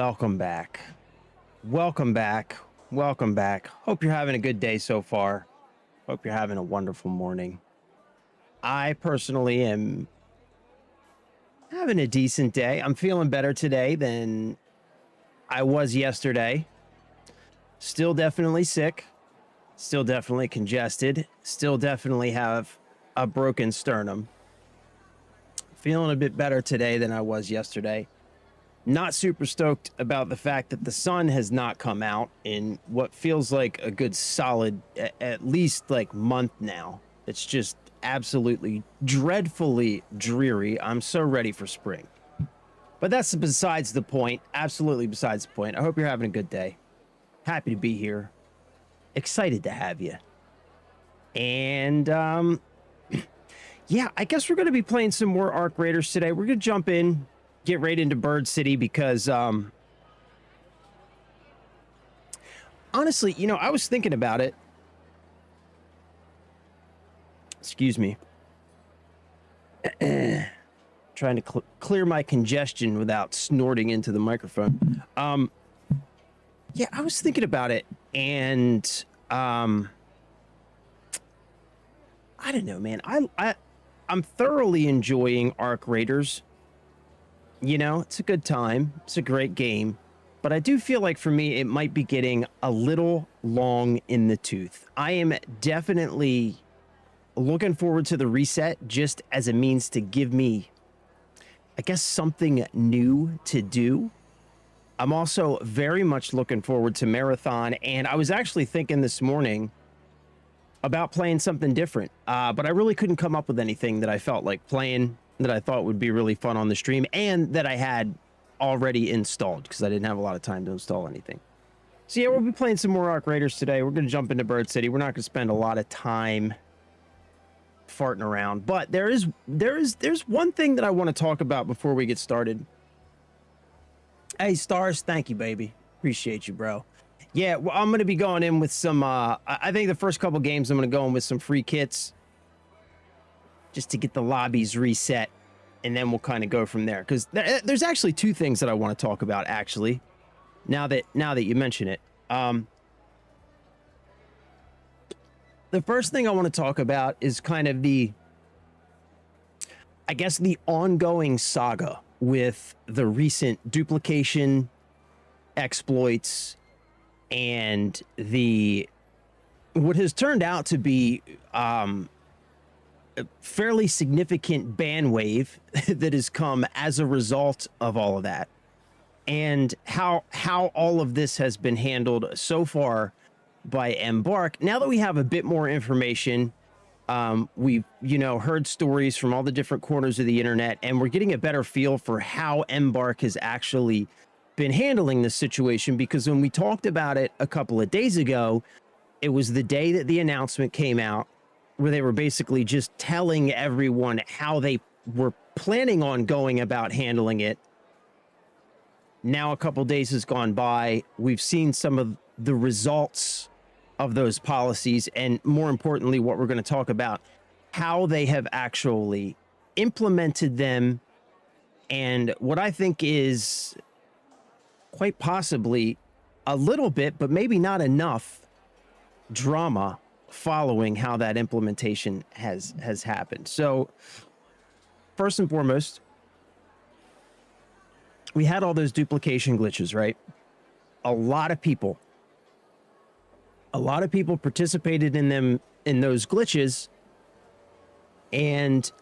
Welcome back. Welcome back. Welcome back. Hope you're having a good day so far. Hope you're having a wonderful morning. I personally am having a decent day. I'm feeling better today than I was yesterday. Still definitely sick. Still definitely congested. Still definitely have a broken sternum. Feeling a bit better today than I was yesterday. Not super stoked about the fact that the sun has not come out in what feels like a good solid, at least like month now. It's just absolutely dreadfully dreary. I'm so ready for spring. But that's besides the point. Absolutely besides the point. I hope you're having a good day. Happy to be here. Excited to have you. And yeah, I guess we're going to be playing some more Arc Raiders today. We're going to jump in, get right into Bird City because honestly, I was thinking about it. Excuse me. Trying to clear my congestion without snorting into the microphone. Yeah, I was thinking about it, and I don't know, man. I'm thoroughly enjoying Arc Raiders. It's a good time. It's a great game. But I do feel like for me, it might be getting a little long in the tooth. I am definitely looking forward to the reset just as a means to give me, I guess, something new to do. I'm also very much looking forward to Marathon. And I was actually thinking this morning about playing something different. But I really couldn't come up with anything that I felt like playing that I thought would be really fun on the stream and that I had already installed because I didn't have a lot of time to install anything. So yeah, we'll be playing some more Arc Raiders today. We're going to jump into Bird City. We're not going to spend a lot of time farting around, but there's one thing that I want to talk about before we get started. Hey, Stars, thank you, baby. Appreciate you, bro. Yeah, well, I'm going to be going in with some, I think the first couple games, I'm going to go in with some free kits just to get the lobbies reset, and then we'll kind of go from there. Because there's actually two things that I want to talk about, actually, now that you mention it. The first thing I want to talk about is kind of the ongoing saga with the recent duplication exploits and what has turned out to be a fairly significant ban wave that has come as a result of all of that, and how all of this has been handled so far by Embark. Now that we have a bit more information, we've heard stories from all the different corners of the internet, and we're getting a better feel for how Embark has actually been handling this situation. Because when we talked about it a couple of days ago, it was the day that the announcement came out where they were basically just telling everyone how they were planning on going about handling it. Now a couple days has gone by. We've seen some of the results of those policies, and more importantly, what we're going to talk about, how they have actually implemented them, and what I think is quite possibly a little bit, but maybe not enough, drama following how that implementation has happened. So first and foremost, we had all those duplication glitches, right? A lot of people participated in them, in those glitches. And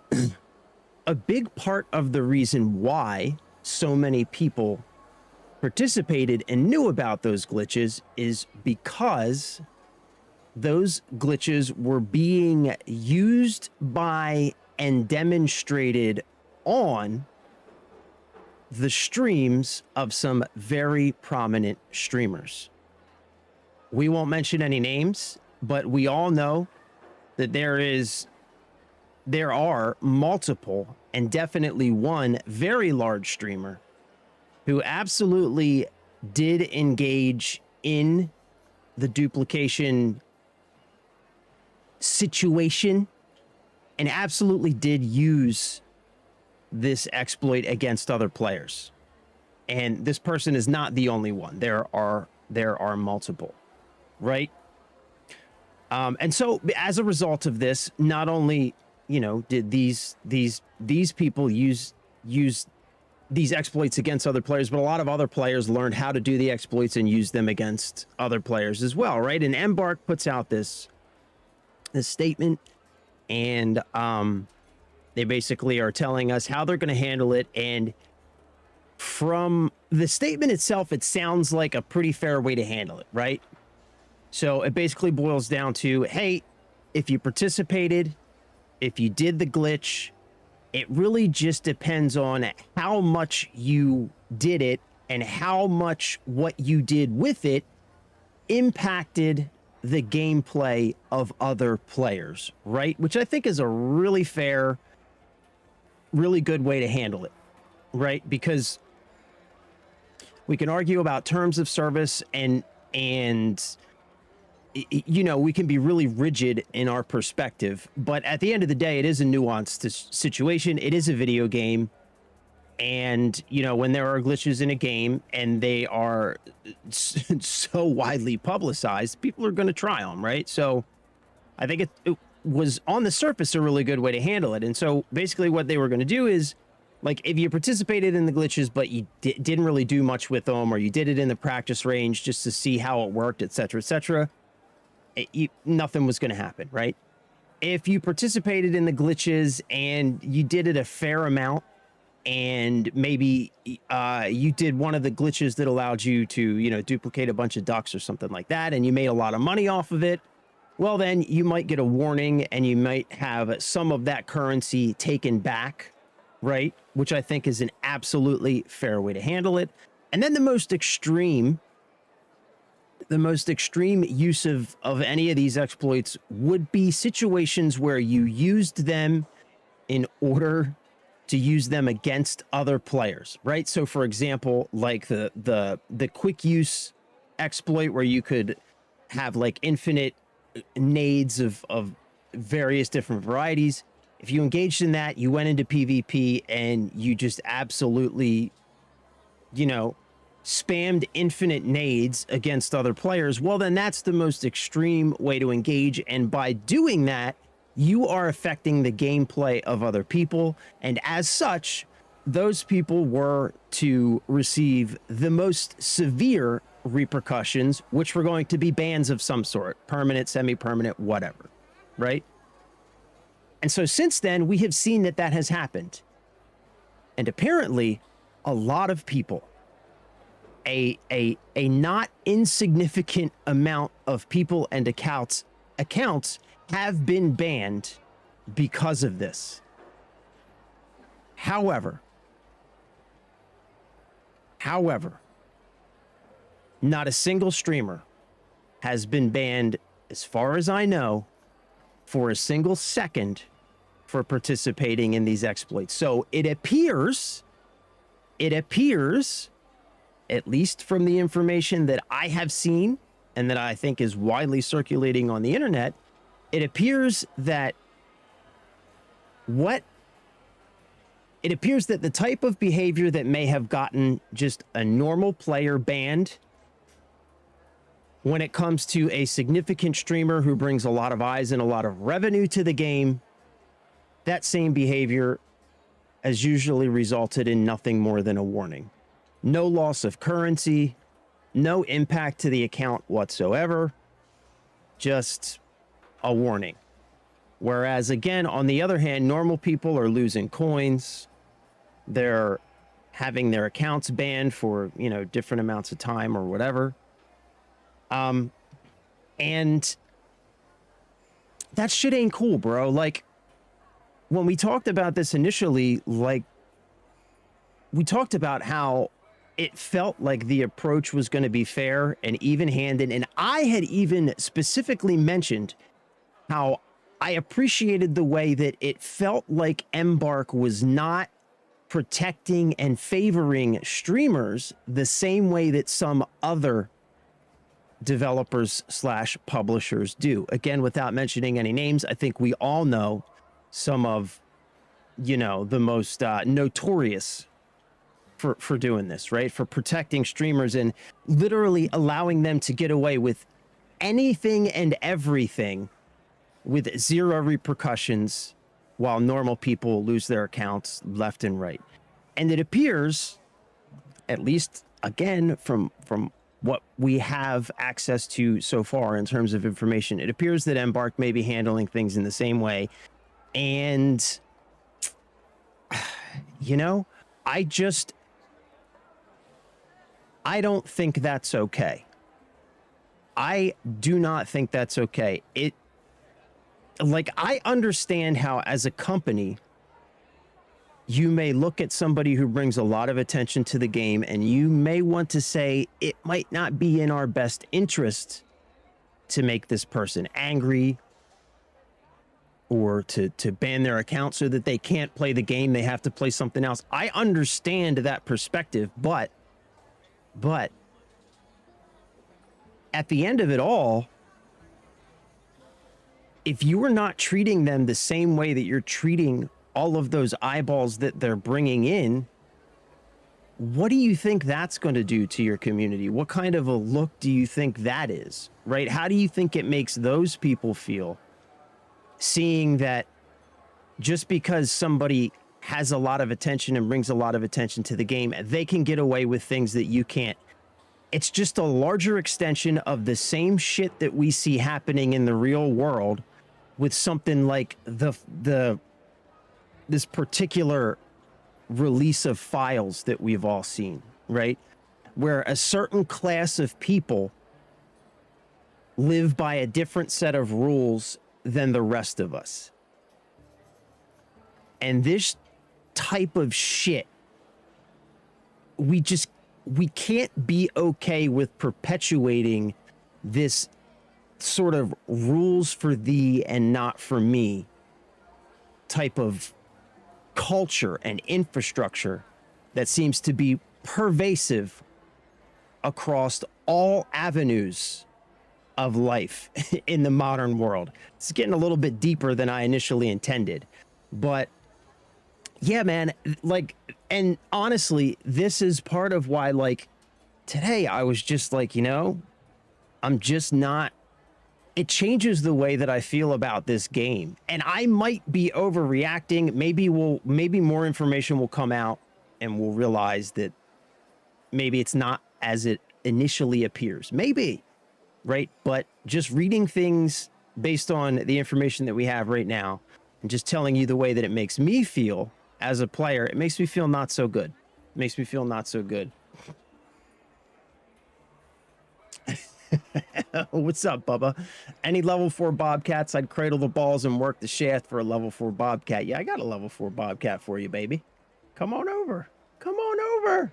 a big part of the reason why so many people participated and knew about those glitches is because those glitches were being used by and demonstrated on the streams of some very prominent streamers. We won't mention any names, but we all know that there are multiple, and definitely one very large streamer who absolutely did engage in the duplication situation and absolutely did use this exploit against other players. And this person is not the only one. There are multiple, right? And so as a result of this, not only, you know, did these people use these exploits against other players, but a lot of other players learned how to do the exploits and use them against other players as well, right? And Embark puts out this statement, and they basically are telling us how they're going to handle it. And from the statement itself, it sounds like a pretty fair way to handle it, right? So it basically boils down to, hey, if you participated, if you did the glitch, it really just depends on how much you did it and how much what you did with it impacted the gameplay of other players, right? Which I think is a really fair, really good way to handle it, right? Because we can argue about terms of service and you know, we can be really rigid in our perspective, but at the end of the day, it is a nuanced situation. It is a video game. And, you know, when there are glitches in a game and they are so widely publicized, people are going to try them, right? So I think it was on the surface a really good way to handle it. And so basically what they were going to do is, like, if you participated in the glitches, but you didn't really do much with them, or you did it in the practice range just to see how it worked, etc., etc., nothing was going to happen, right? If you participated in the glitches and you did it a fair amount, and maybe you did one of the glitches that allowed you to, you know, duplicate a bunch of ducks or something like that, and you made a lot of money off of it, well, then you might get a warning and you might have some of that currency taken back, right? Which I think is an absolutely fair way to handle it. And then the most extreme use of any of these exploits would be situations where you used them in order to use them against other players, right? So for example, like the quick use exploit, where you could have like infinite nades of various different varieties. If you engaged in that, you went into PvP and you just absolutely, you know, spammed infinite nades against other players, well, then that's the most extreme way to engage. And by doing that, you are affecting the gameplay of other people. And as such, those people were to receive the most severe repercussions, which were going to be bans of some sort, permanent, semi-permanent, whatever, right? And so since then, we have seen that that has happened. And apparently, a lot of people, a not insignificant amount of people and accounts have been banned because of this. However, not a single streamer has been banned, as far as I know, for a single second for participating in these exploits. So it appears, at least from the information that I have seen and that I think is widely circulating on the internet, it appears that the type of behavior that may have gotten just a normal player banned, when it comes to a significant streamer who brings a lot of eyes and a lot of revenue to the game, that same behavior has usually resulted in nothing more than a warning. No loss of currency, no impact to the account whatsoever, just a warning. Whereas again, on the other hand, normal people are losing coins. They're having their accounts banned for, you know, different amounts of time or whatever. And that shit ain't cool, bro. Like, when we talked about this initially, like, we talked about how it felt like the approach was going to be fair and even-handed. And I had even specifically mentioned how I appreciated the way that it felt like Embark was not protecting and favoring streamers the same way that some other developers slash publishers do. Again, without mentioning any names, I think we all know some of, you know, the most notorious for doing this, right? For protecting streamers and literally allowing them to get away with anything and everything with zero repercussions while normal people lose their accounts left and right. And it appears, at least again from what we have access to so far in terms of information, it appears that Embark may be handling things in the same way. And you know, I don't think that's okay. I do not think that's okay. I understand how, as a company, you may look at somebody who brings a lot of attention to the game and you may want to say it might not be in our best interest to make this person angry or to ban their account so that they can't play the game. They have to play something else. I understand that perspective, but at the end of it all, if you are not treating them the same way that you're treating all of those eyeballs that they're bringing in, what do you think that's going to do to your community? What kind of a look do you think that is, right? How do you think it makes those people feel, seeing that just because somebody has a lot of attention and brings a lot of attention to the game, they can get away with things that you can't? It's just a larger extension of the same shit that we see happening in the real world with something like this particular release of files that we've all seen, right? Where a certain class of people live by a different set of rules than the rest of us. And this type of shit, we can't be okay with perpetuating this sort of rules for thee and not for me type of culture and infrastructure that seems to be pervasive across all avenues of life in the modern world. It's getting a little bit deeper than I initially intended, but yeah, man, like, and honestly, this is part of why, like, today I was just like, you know, I'm just not, it changes the way that I feel about this game. And I might be overreacting. Maybe more information will come out and we'll realize that maybe it's not as it initially appears. Maybe, right? But just reading things based on the information that we have right now and just telling you the way that it makes me feel as a player, it makes me feel not so good. It makes me feel not so good. What's up, Bubba? Any level 4 Bobcats? I'd cradle the balls and work the shaft for a level 4 Bobcat. Yeah, I got a level 4 Bobcat for you, baby. Come on over. Come on over.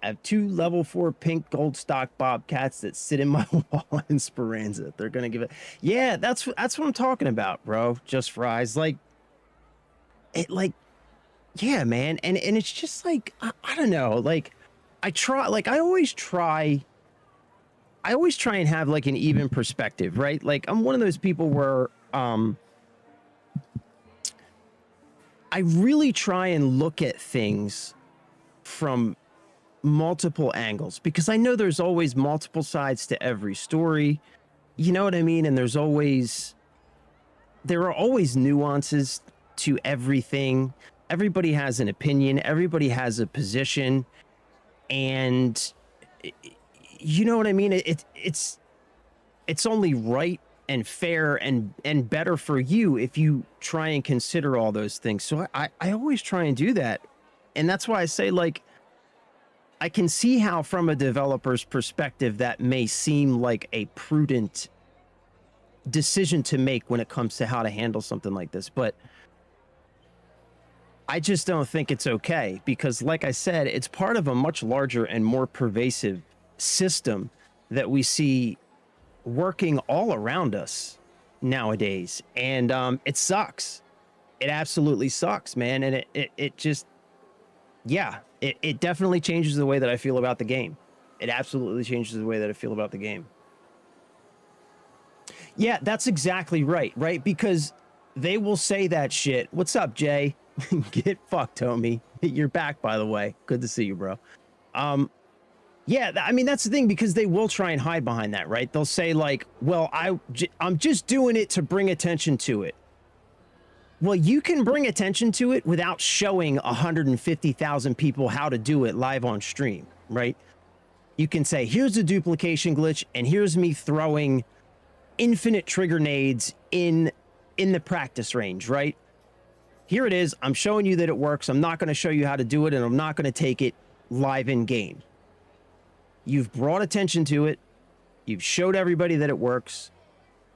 I have 2 level 4 pink gold stock Bobcats that sit in my wall in Speranza. They're gonna give it. Yeah, that's what I'm talking about, bro. Just fries, like it, like, yeah, man. And it's just like I don't know, like I always try and have like an even perspective, right? Like I'm one of those people where I really try and look at things from multiple angles, because I know there's always multiple sides to every story. You know what I mean? And there are always nuances to everything. Everybody has an opinion. Everybody has a position. And you know what I mean? It's only right and fair and better for you if you try and consider all those things. So I always try and do that. And that's why I say, like, I can see how from a developer's perspective that may seem like a prudent decision to make when it comes to how to handle something like this. But I just don't think it's okay, because like I said, it's part of a much larger and more pervasive system that we see working all around us nowadays. And it sucks. It absolutely sucks, man. And it just, yeah, it definitely changes the way that I feel about the game. It absolutely changes the way that I feel about the game. Yeah, that's exactly right, right? Because they will say that shit. What's up, Jay? Get fucked, homie. You're back, by the way. Good to see you, bro. Yeah, I mean, that's the thing, because they will try and hide behind that, right? They'll say like, well, I'm just doing it to bring attention to it. Well, you can bring attention to it without showing 150,000 people how to do it live on stream, right? You can say, here's the duplication glitch, and here's me throwing infinite trigger nades in the practice range, right? Here it is. I'm showing you that it works. I'm not going to show you how to do it, and I'm not going to take it live in game. You've brought attention to it. You've showed everybody that it works.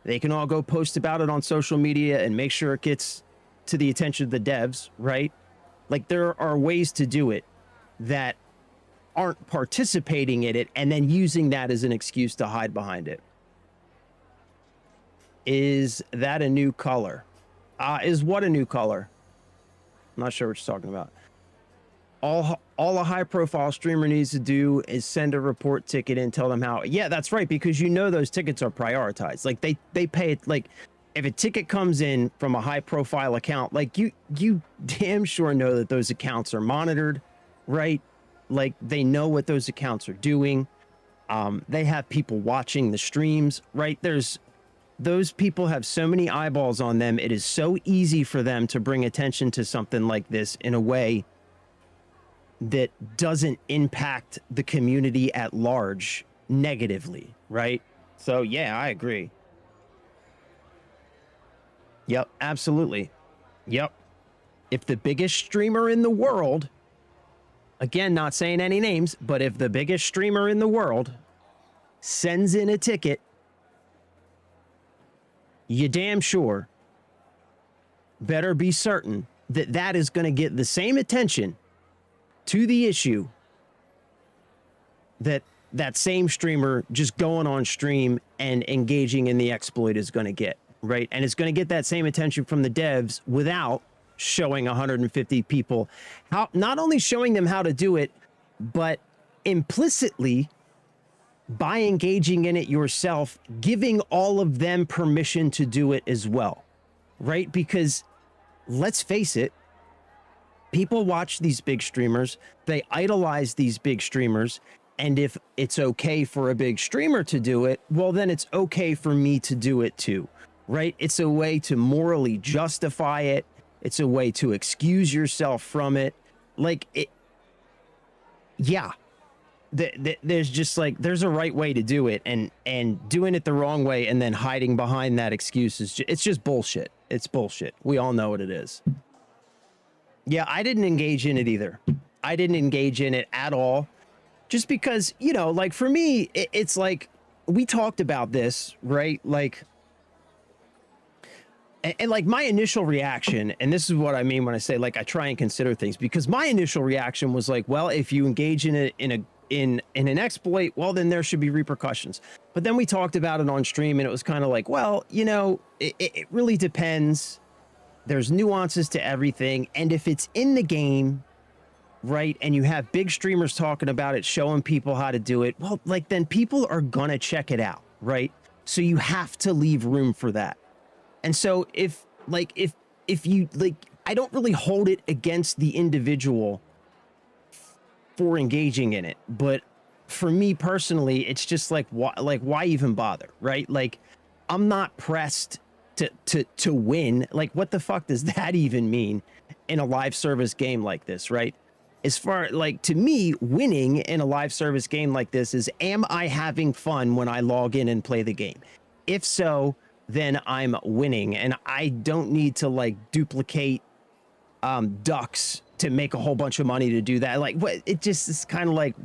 They can all go post about it on social media and make sure it gets to the attention of the devs, right? Like, there are ways to do it that aren't participating in it and then using that as an excuse to hide behind it. Is that a new color? Is what a new color? I'm not sure what you're talking about. All a high-profile streamer needs to do is send a report ticket and tell them how. Yeah, that's right, because you know those tickets are prioritized. Like, they pay it. Like, if a ticket comes in from a high-profile account, like, you damn sure know that those accounts are monitored, right? Like, they know what those accounts are doing. They have people watching the streams, right? Those people have so many eyeballs on them. It is so easy for them to bring attention to something like this in a way that doesn't impact the community at large negatively, right? So yeah, I agree. Yep, absolutely. Yep. If the biggest streamer in the world, again, not saying any names, but if the biggest streamer in the world sends in a ticket, you damn sure better be certain that that is going to get the same attention to the issue that that same streamer just going on stream and engaging in the exploit is going to get, right? And it's going to get that same attention from the devs without showing 150 people how, not only showing them how to do it, but implicitly, by engaging in it yourself, giving all of them permission to do it as well, right? Because let's face it, people watch these big streamers, they idolize these big streamers, and if it's okay for a big streamer to do it, well, then it's okay for me to do it too, right? It's a way to morally justify it. It's a way to excuse yourself from it. Like, it, yeah. There's just like, there's a right way to do it, and doing it the wrong way and then hiding behind that excuse is it's just bullshit. It's bullshit. We all know what it is. Yeah, I didn't engage in it either. I didn't engage in it at all, just because, you know, like, for me, it's like, we talked about this, right? Like, and like, my initial reaction, and this is what I mean when I say, like, I try and consider things, because my initial reaction was like, well, if you engage in it in an exploit, well, then there should be repercussions. But then we talked about it on stream, and it was kind of like, well, you know, it really depends. There's nuances to everything. And if it's in the game, right, and you have big streamers talking about it, showing people how to do it, well, like, then people are gonna check it out, right? So you have to leave room for that. And so if you, like, I don't really hold it against the individual for engaging in it, but for me personally, it's just like, why even bother, right? Like, I'm not pressed to win. Like, what the fuck does that even mean in a live service game like this, right? As far, like, to me, winning in a live service game like this is, am I having fun when I log in and play the game? If so, then I'm winning, and I don't need to, like, duplicate ducks to make a whole bunch of money to do that. Like, what, it just is kind of like,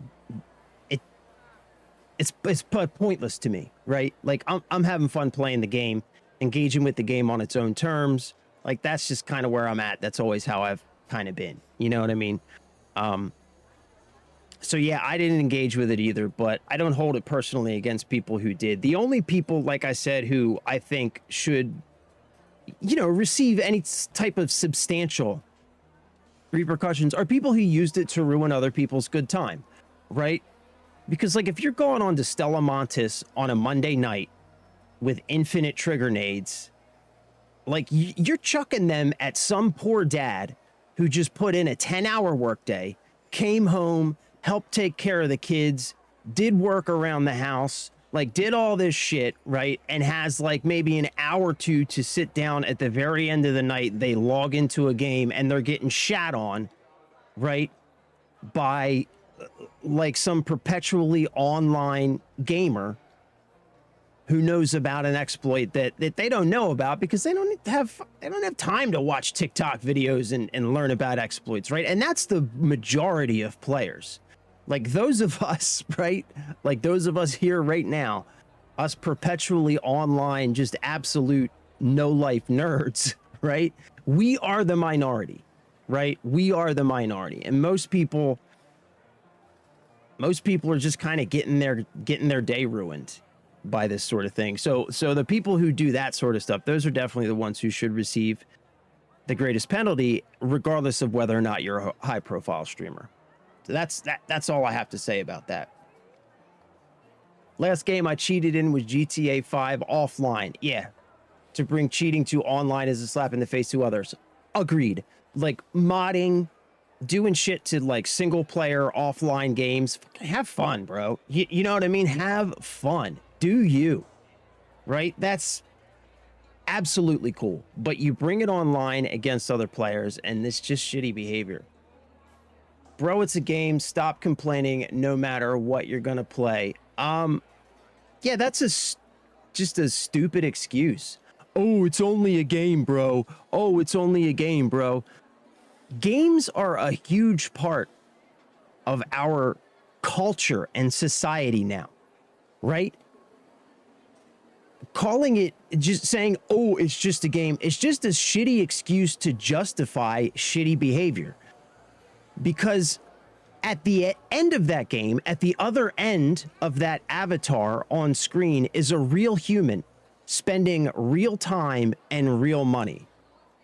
it's pointless to me, right? Like, I'm having fun playing the game, engaging with the game on its own terms. Like, that's just kind of where I'm at. That's always how I've kind of been, you know what I mean? So yeah, I didn't engage with it either, but I don't hold it personally against people who did. The only people, like I said, who I think should, you know, receive any type of substantial repercussions are people who used it to ruin other people's good time, right? Because, like, if you're going on to Stella Montis on a Monday night with infinite trigger nades, like, you're chucking them at some poor dad who just put in a 10-hour workday, came home, helped take care of the kids, did work around the house, like did all this shit, right? And has like maybe an hour or two to sit down at the very end of the night. They log into a game and they're getting shat on, right? By like some perpetually online gamer who knows about an exploit that they don't know about because they don't have time to watch TikTok videos and learn about exploits, right? And that's the majority of players. Like those of us, right? Like those of us here right now, us perpetually online, just absolute no-life nerds, right? We are the minority, right? We are the minority. And most people are just kind of getting their day ruined by this sort of thing. So the people who do that sort of stuff, those are definitely the ones who should receive the greatest penalty, regardless of whether or not you're a high profile streamer. So that's all I have to say about that. Last game I cheated in was GTA 5 offline. Yeah. To bring cheating to online is a slap in the face to others. Agreed. Like modding, doing shit to like single player offline games. Have fun, bro. You know what I mean? Have fun. Do you, right? That's absolutely cool. But you bring it online against other players and it's just shitty behavior. Bro, it's a game. Stop complaining no matter what you're going to play. Yeah, that's just a stupid excuse. Oh, it's only a game, bro. Oh, it's only a game, bro. Games are a huge part of our culture and society now, right? Calling it, just saying, oh, it's just a game, it's just a shitty excuse to justify shitty behavior. Because at the end of that game, at the other end of that avatar on screen is a real human spending real time and real money.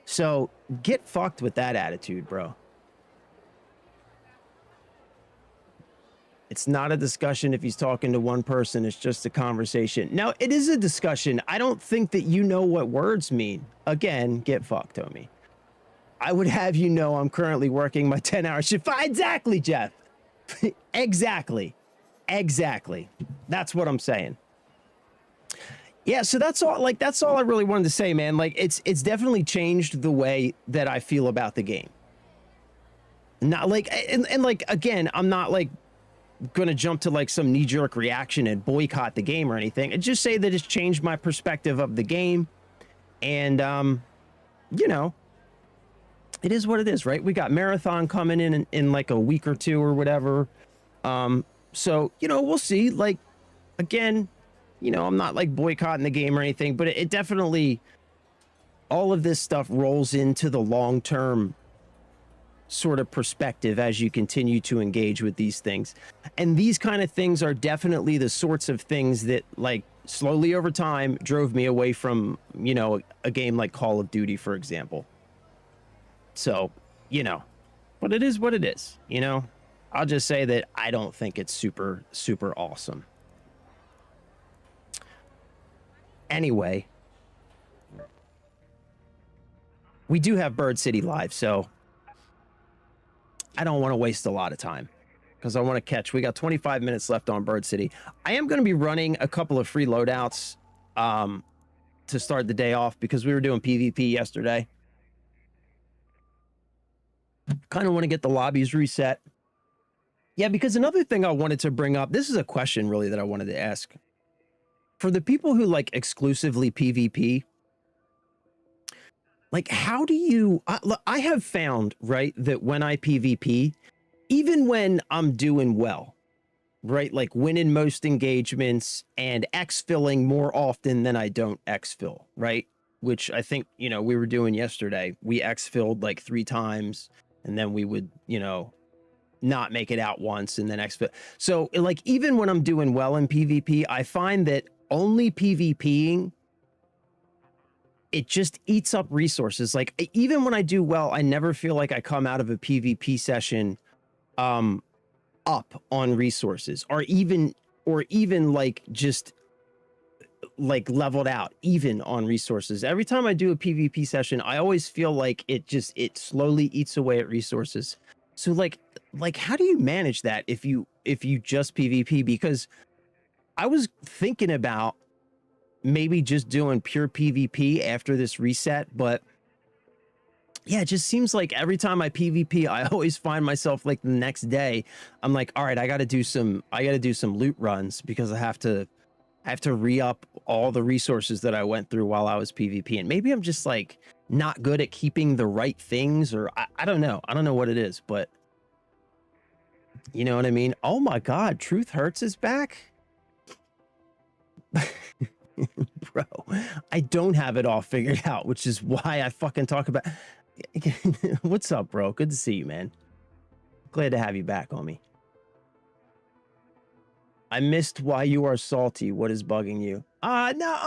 So get fucked with that attitude, bro. It's not a discussion if he's talking to one person. It's just a conversation. Now, it is a discussion. I don't think that you know what words mean. Again, get fucked, homie. I would have you know I'm currently working my 10-hour shift. Exactly, Jeff. Exactly. That's what I'm saying. Yeah, so that's all. Like, that's all I really wanted to say, man. Like, it's definitely changed the way that I feel about the game. Not like, and like, again, I'm not like gonna jump to like some knee-jerk reaction and boycott the game or anything. I just say that it's changed my perspective of the game, and you know, it is what it is, right? We got Marathon coming in like a week or two or whatever. So you know, we'll see. Like, again, you know, I'm not like boycotting the game or anything, but it definitely, all of this stuff rolls into the long-term sort of perspective as you continue to engage with these things. And these kind of things are definitely the sorts of things that, like, slowly over time drove me away from, you know, a game like Call of Duty, for example. So, you know, but it is what it is, you know? I'll just say that I don't think it's super, super awesome. Anyway, we do have Bird City live, so I don't want to waste a lot of time because I want to catch. We got 25 minutes left on Bird City. I am going to be running a couple of free loadouts to start the day off because we were doing PvP yesterday. Kind of want to get the lobbies reset. Yeah, because another thing I wanted to bring up, this is a question really that I wanted to ask. For the people who like exclusively PvP, like, how do you, I have found, right, that when I PvP, even when I'm doing well, right, like winning most engagements and exfilling more often than I don't exfil, right, which I think, you know, we were doing yesterday. We exfilled like 3 times and then we would, you know, not make it out once and then exfil. So like, even when I'm doing well in PvP, I find that only PvPing, it just eats up resources. Like, even when I do well, I never feel like I come out of a PvP session up on resources, or even like just like leveled out even on resources. Every time I do a PvP session, I always feel like it slowly eats away at resources. So like how do you manage that if you just PvP? Because I was thinking about maybe just doing pure PvP after this reset, but yeah, it just seems like every time I PvP, I always find myself like the next day, I'm like, all right, I got to do some loot runs because I have to re-up all the resources that I went through while I was PvP. And maybe I'm just like not good at keeping the right things, or I don't know. I don't know what it is, but you know what I mean? Oh my God, Truth Hurts is back. Bro, I don't have it all figured out, which is why I fucking talk about. What's up, bro? Good to see you, man. Glad to have you back, homie. I missed why you are salty. What is bugging you? No,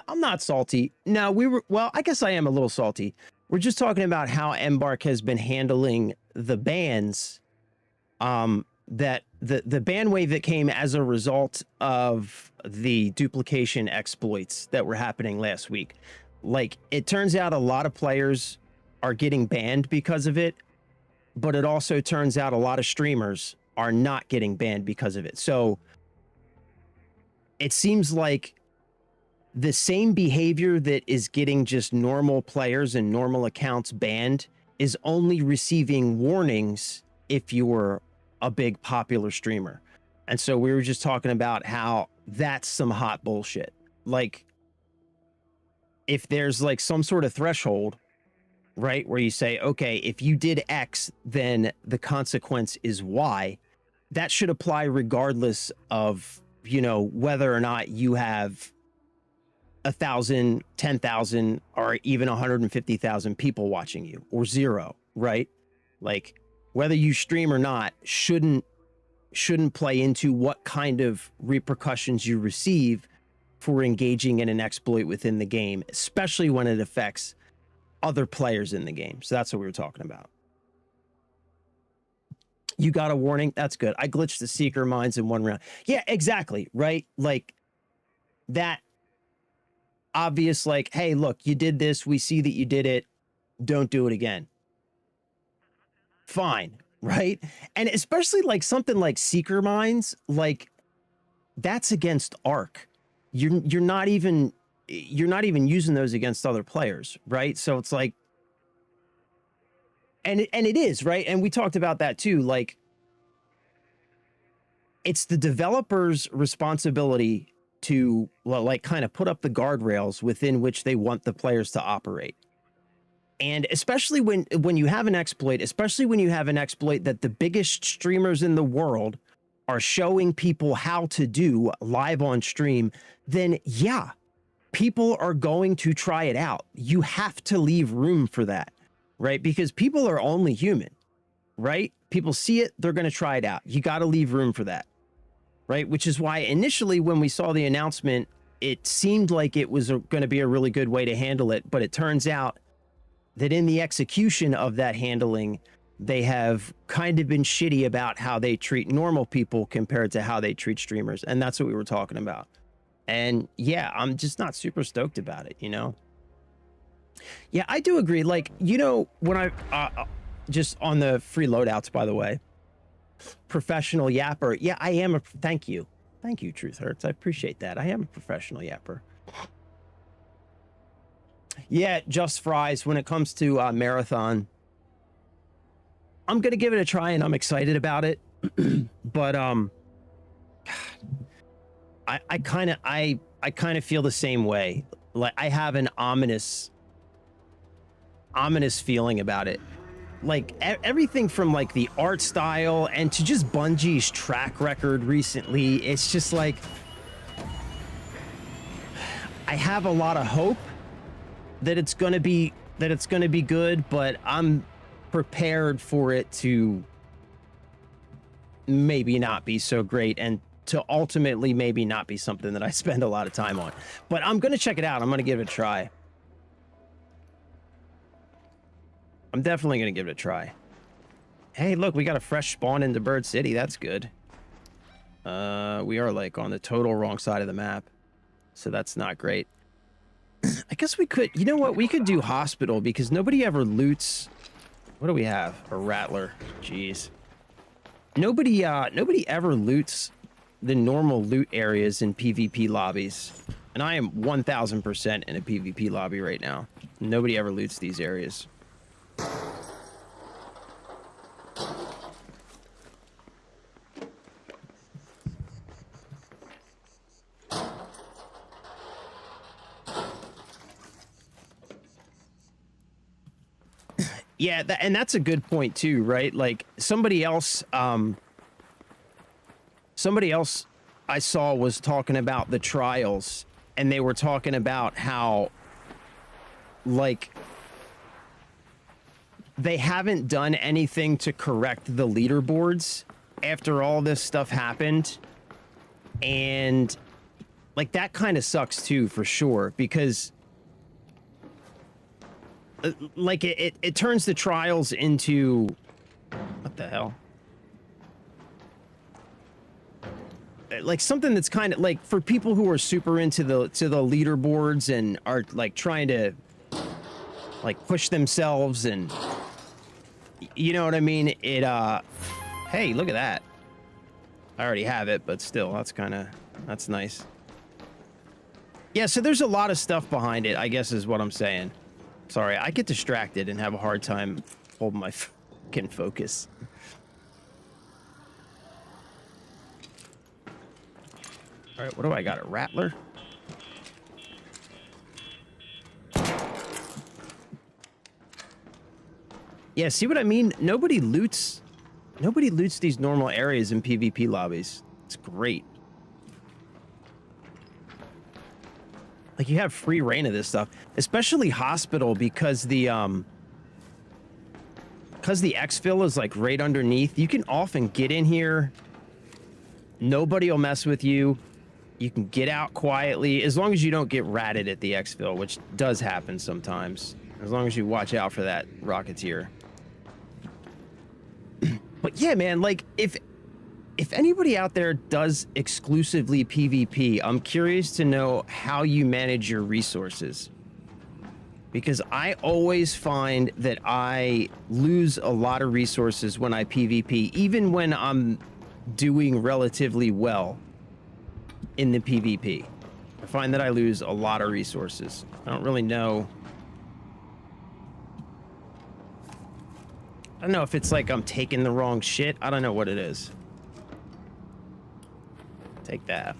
I'm not salty. No, well, I guess I am a little salty. We're just talking about how Embark has been handling the bans, that the ban wave that came as a result of the duplication exploits that were happening last week. Like, it turns out a lot of players are getting banned because of it, but it also turns out a lot of streamers are not getting banned because of it. So it seems like the same behavior that is getting just normal players and normal accounts banned is only receiving warnings if you're a big popular streamer. And so we were just talking about how that's some hot bullshit. Like, if there's like some sort of threshold, right, where you say, okay, if you did X, then the consequence is Y, that should apply regardless of, you know, whether or not you have 1,000, 10,000, or even 150,000 people watching you, or 0, right? Like, whether you stream or not shouldn't play into what kind of repercussions you receive for engaging in an exploit within the game, especially when it affects other players in the game. So that's what we were talking about. You got a warning? That's good. I glitched the Seeker Mines in 1 round. Yeah, exactly, right? Like, that obvious, like, hey, look, you did this. We see that you did it. Don't do it again. Fine, right? And especially like something like Seeker Mines, like, that's against Arc. You're not even using those against other players, right? So it's like, and it is, right? And we talked about that too. Like, it's the developer's responsibility to, well, like, kind of put up the guardrails within which they want the players to operate. And especially when you have an exploit, that the biggest streamers in the world are showing people how to do live on stream, then yeah, people are going to try it out. You have to leave room for that, right? Because people are only human, right? People see it, they're going to try it out. You got to leave room for that, right? Which is why initially when we saw the announcement, it seemed like it was going to be a really good way to handle it. But it turns out that in the execution of that handling, they have kind of been shitty about how they treat normal people compared to how they treat streamers. And that's what we were talking about. And yeah, I'm just not super stoked about it, you know? Yeah, I do agree. Like, you know, when I, just on the free loadouts, by the way, professional yapper. Yeah, I am thank you. Thank you, Truth Hurts. I appreciate that. I am a professional yapper. Yeah, Just Fries, when it comes to Marathon, I'm going to give it a try and I'm excited about it. But I kind of feel the same way. Like, I have an ominous feeling about it. Like, everything from like the art style and to just Bungie's track record recently, it's just like, I have a lot of hope that it's going to be good, but I'm prepared for it to maybe not be so great and to ultimately maybe not be something that I spend a lot of time on. But I'm going to check it out. I'm going to give it a try. I'm definitely going to give it a try. Hey, look, we got a fresh spawn into Bird City. That's good. We are like on the total wrong side of the map. so that's not great. I guess we could, you know what? We could do hospital because nobody ever loots. What do we have? A rattler. Jeez. Nobody ever loots the normal loot areas in PvP lobbies. And I am 1000% in a PvP lobby right now. Nobody ever loots these areas. Yeah, and that's a good point too, right? Like somebody else I saw was talking about the trials, and they were talking about how like they haven't done anything to correct the leaderboards after all this stuff happened. And like that kind of sucks too, for sure, because like it turns the trials into, what the hell? Like something that's kind of like for people who are super into the leaderboards and are like trying to like push themselves, and you know what I mean? It hey, look at that. I already have it, but still, that's nice. Yeah, so there's a lot of stuff behind it, I guess is what I'm saying. Sorry, I get distracted and have a hard time holding my fucking focus. All right, what do I got? A rattler? Yeah, see what I mean? Nobody loots these normal areas in PvP lobbies. It's great. Like you have free reign of this stuff, especially hospital, because the exfil is like right underneath. You can often get in here. Nobody will mess with you. You can get out quietly as long as you don't get ratted at the exfil, which does happen sometimes. As long as you watch out for that Rocketeer. But yeah, man, like if anybody out there does exclusively PvP, I'm curious to know how you manage your resources. Because I always find that I lose a lot of resources when I PvP, even when I'm doing relatively well in the PvP. I find that I lose a lot of resources. I don't really know. I don't know if it's like I'm taking the wrong shit. I don't know what it is. Take that.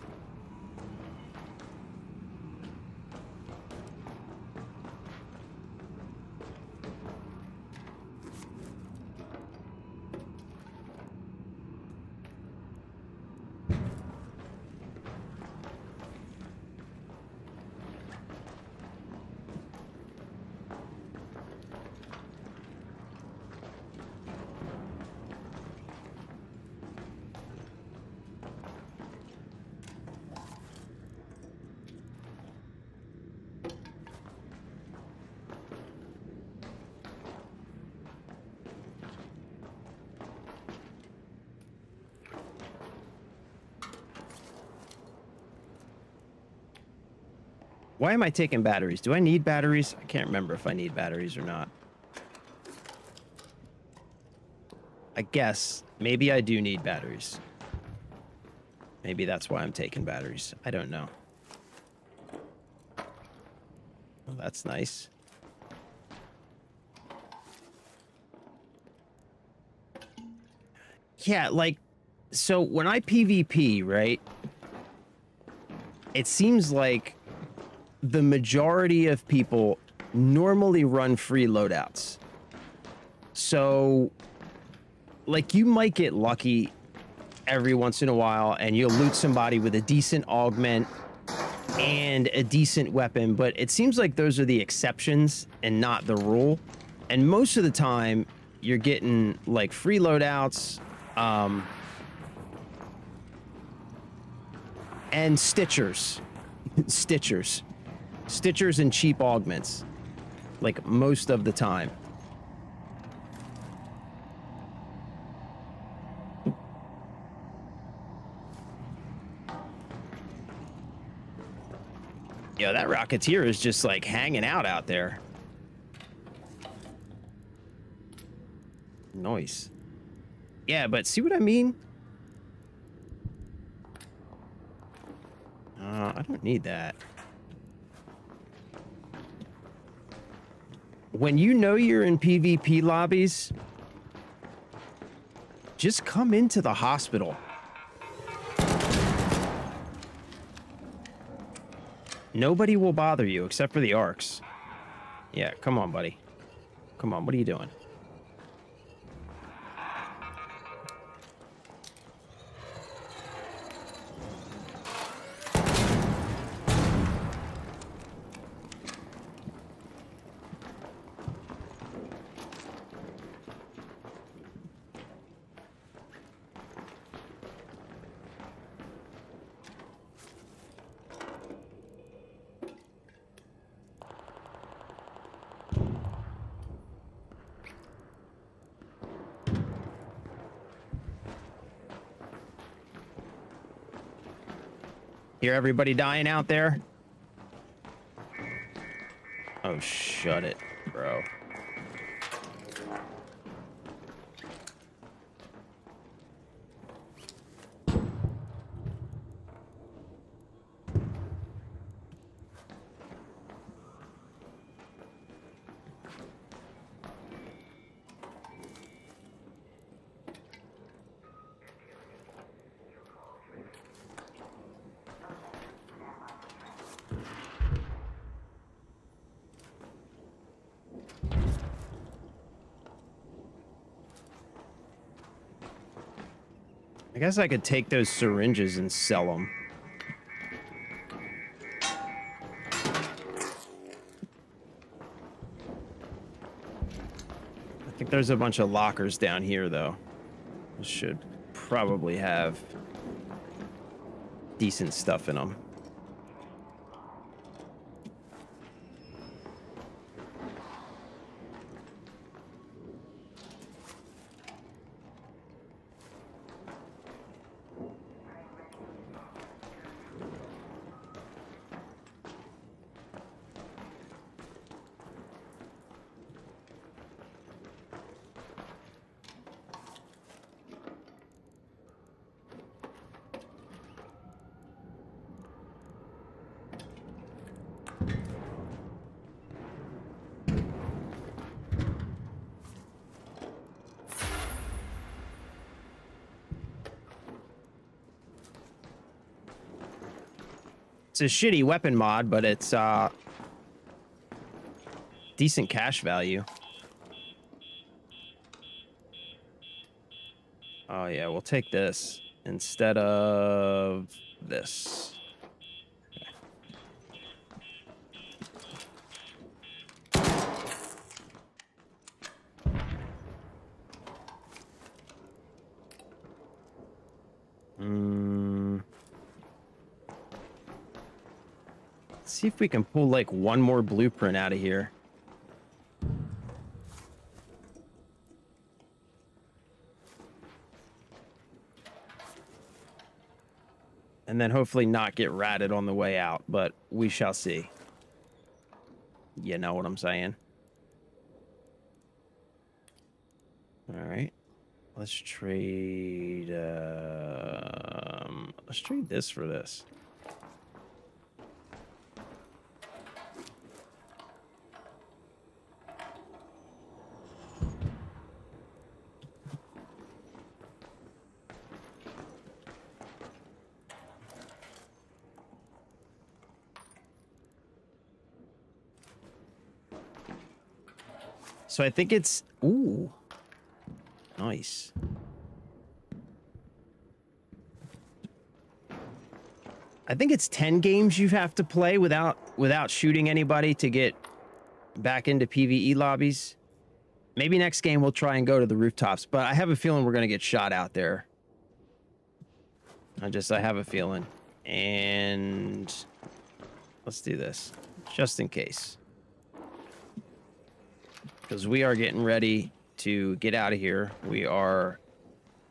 Why am I taking batteries? Do I need batteries? I can't remember if I need batteries or not. I guess maybe I do need batteries. Maybe that's why I'm taking batteries. I don't know. Well, that's nice. Yeah, like, so when I PvP, right? It seems like the majority of people normally run free loadouts. So, like, you might get lucky every once in a while and you'll loot somebody with a decent augment and a decent weapon, but it seems like those are the exceptions and not the rule. And most of the time, you're getting, like, free loadouts, and Stitchers. Stitchers and cheap augments, like most of the time. Yo, that Rocketeer is just like hanging out there. Nice. Yeah, but see what I mean? I don't need that. When you know you're in PvP lobbies, just come into the hospital. Nobody will bother you except for the arcs. Yeah, come on, buddy. Come on, what are you doing? Hear everybody dying out there? Oh, shut it, bro. I guess I could take those syringes and sell them. I think there's a bunch of lockers down here, though. Should probably have decent stuff in them. It's a shitty weapon mod, but it's decent cash value. Oh yeah, we'll take this instead of this. Let's see if we can pull like one more blueprint out of here. And then hopefully not get ratted on the way out, but we shall see. You know what I'm saying? All right. Let's trade this for this. So I think it's... Ooh. Nice. I think it's 10 games you have to play without shooting anybody to get back into PvE lobbies. Maybe next game we'll try and go to the rooftops, but I have a feeling we're going to get shot out there. I have a feeling. And let's do this just in case. Because we are getting ready to get out of here. We are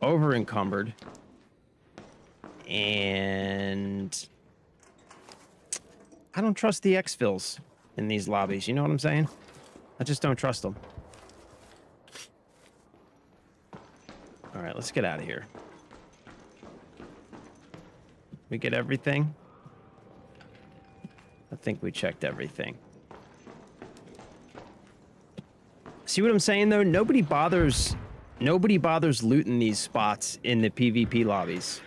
over encumbered. And I don't trust the exfils in these lobbies. You know what I'm saying? I just don't trust them. All right, let's get out of here. We get everything? I think we checked everything. See what I'm saying, though? Nobody bothers looting these spots in the PvP lobbies.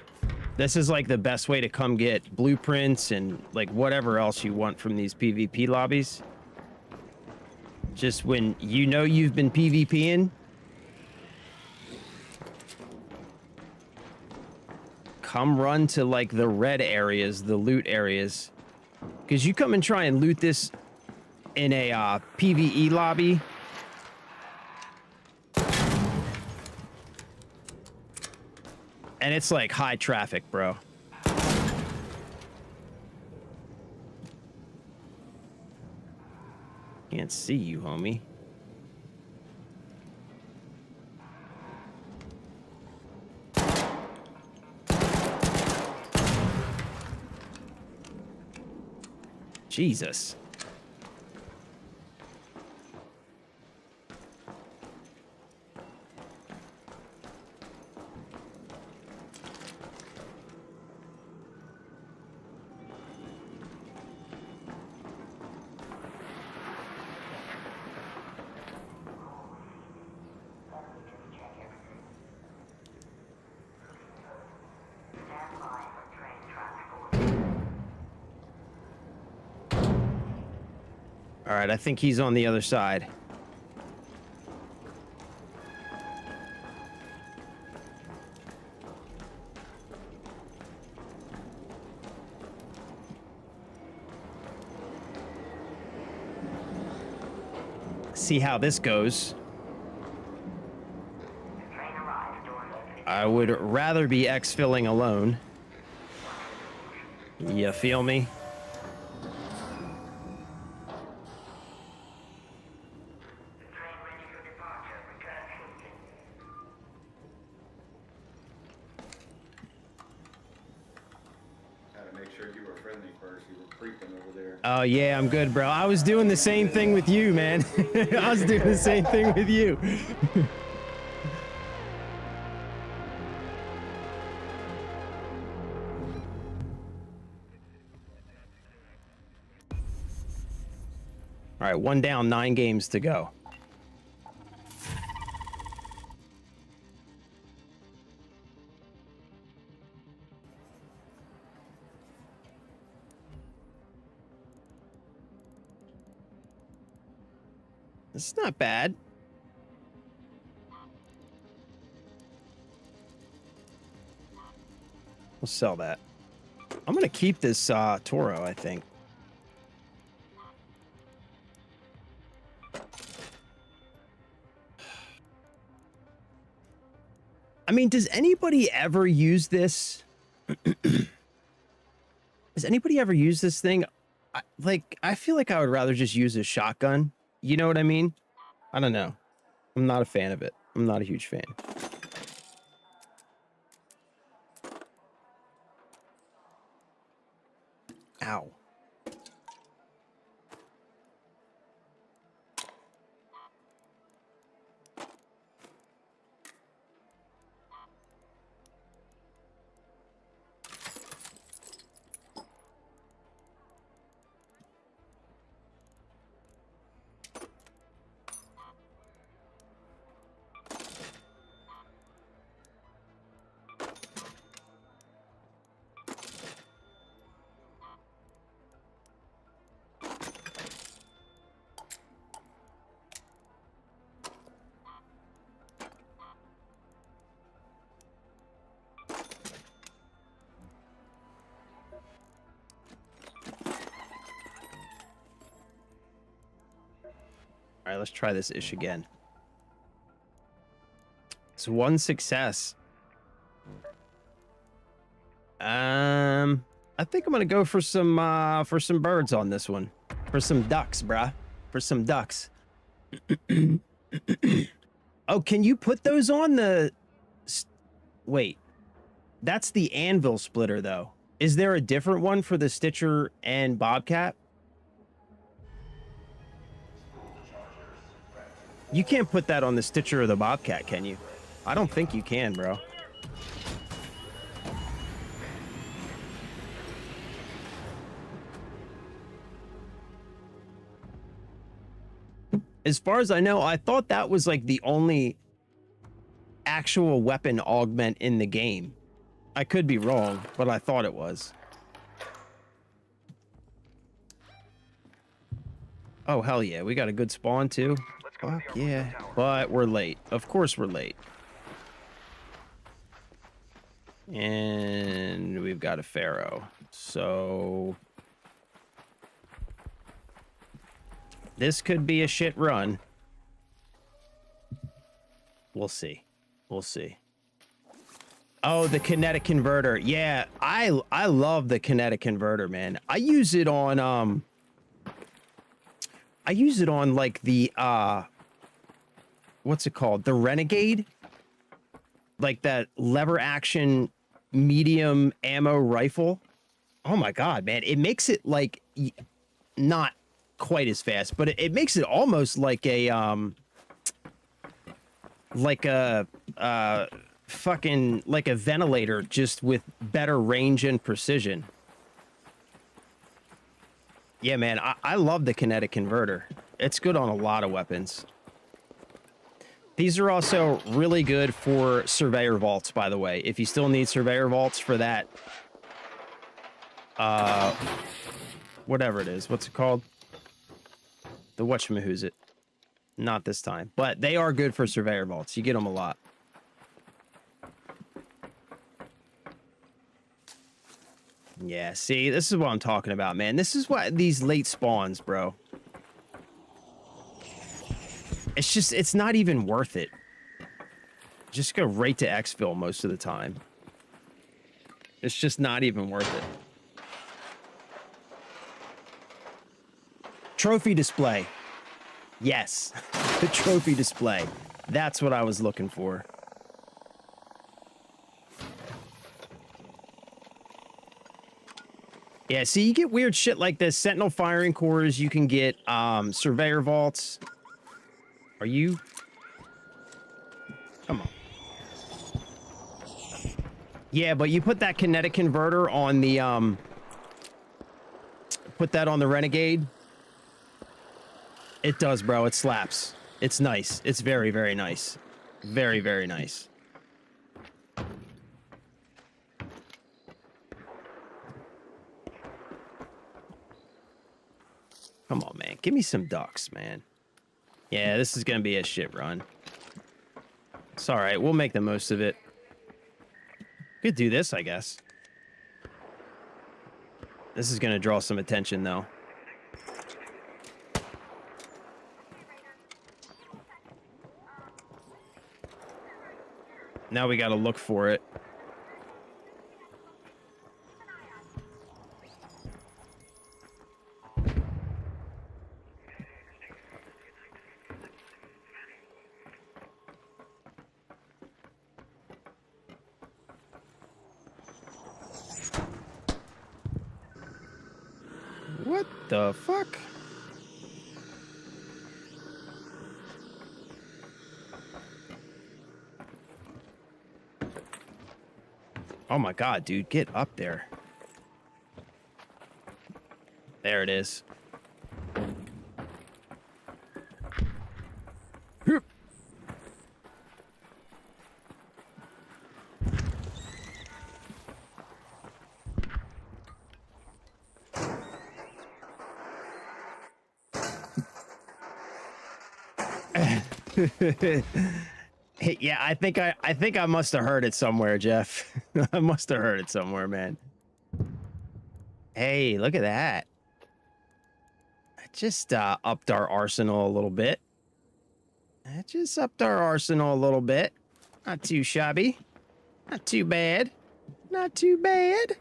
This is like the best way to come get blueprints and like whatever else you want from these PvP lobbies. Just when you know you've been PvPing, come run to like the red areas, the loot areas. Because you come and try and loot this in a PvE lobby. And it's like high traffic, bro. Can't see you, homie. Jesus. All right, I think he's on the other side. See how this goes. I would rather be exfilling alone. You feel me? Oh, yeah, I'm good, bro. I was doing the same thing with you, man. I was doing the same thing with you. All right, 1 down, 9 games to go. It's not bad. We'll sell that. I'm gonna keep this Toro, I think. I mean, does anybody ever use this? Does anybody ever use this thing? I feel like I would rather just use a shotgun. You know what I mean? I don't know. I'm not a fan of it. I'm not a huge fan. Ow. All right, let's try this ish again. It's 1 success. I think I'm gonna go for some birds on this one. For some ducks, bruh. For some ducks. Oh, can you put those on the... Wait. That's the anvil splitter, though. Is there a different one for the Stitcher and Bobcat? You can't put that on the Stitcher or the Bobcat, can you? I don't think you can, bro. As far as I know, I thought that was like the only actual weapon augment in the game. I could be wrong, but I thought it was. Oh, hell yeah. We got a good spawn, too. Fuck yeah. But we're late. Of course we're late. And we've got a Pharaoh. So... this could be a shit run. We'll see. We'll see. Oh, the kinetic converter. Yeah, I love the kinetic converter, man. I use it on like the what's it called? The Renegade? Like that lever action medium ammo rifle. Oh my god, man. It makes it like not quite as fast, but it makes it almost like a fucking like a ventilator, just with better range and precision. Yeah, man, I love the kinetic converter. It's good on a lot of weapons. These are also really good for surveyor vaults, by the way. If you still need surveyor vaults for that, whatever it is, what's it called? The whatchamahoosit. Not this time, but they are good for surveyor vaults. You get them a lot. Yeah, see, this is what I'm talking about, man. This is what these late spawns, bro. It's just, it's not even worth it. Just go right to exfil most of the time. It's just not even worth it. Trophy display. Yes, the trophy display. That's what I was looking for. Yeah, see, you get weird shit like this. Sentinel firing cores, you can get surveyor vaults. Are you? Come on. Yeah, but you put that kinetic converter on the put that on the Renegade. It does, bro. It slaps. It's nice. It's very, very nice. Very, very nice. Come on, man. Give me some ducks, man. Yeah, this is going to be a shit run. It's all right. We'll make the most of it. Could do this, I guess. This is going to draw some attention, though. Now we got to look for it. What the fuck? Oh my god, dude, get up there. There it is. Hey, yeah, I think I must have heard it somewhere, Jeff. I must have heard it somewhere, man. Hey, look at that. I just upped our arsenal a little bit. I just upped our arsenal a little bit. Not too shabby. Not too bad. Not too bad.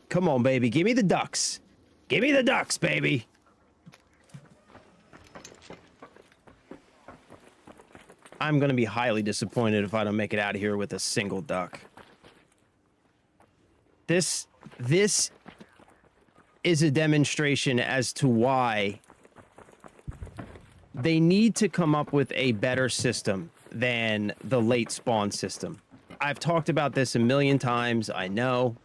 Come on, baby. Give me the ducks. Give me the ducks, baby. I'm going to be highly disappointed if I don't make it out of here with a single duck. This is a demonstration as to why They need to come up with a better system than the late spawn system. I've talked about this a million times, I know.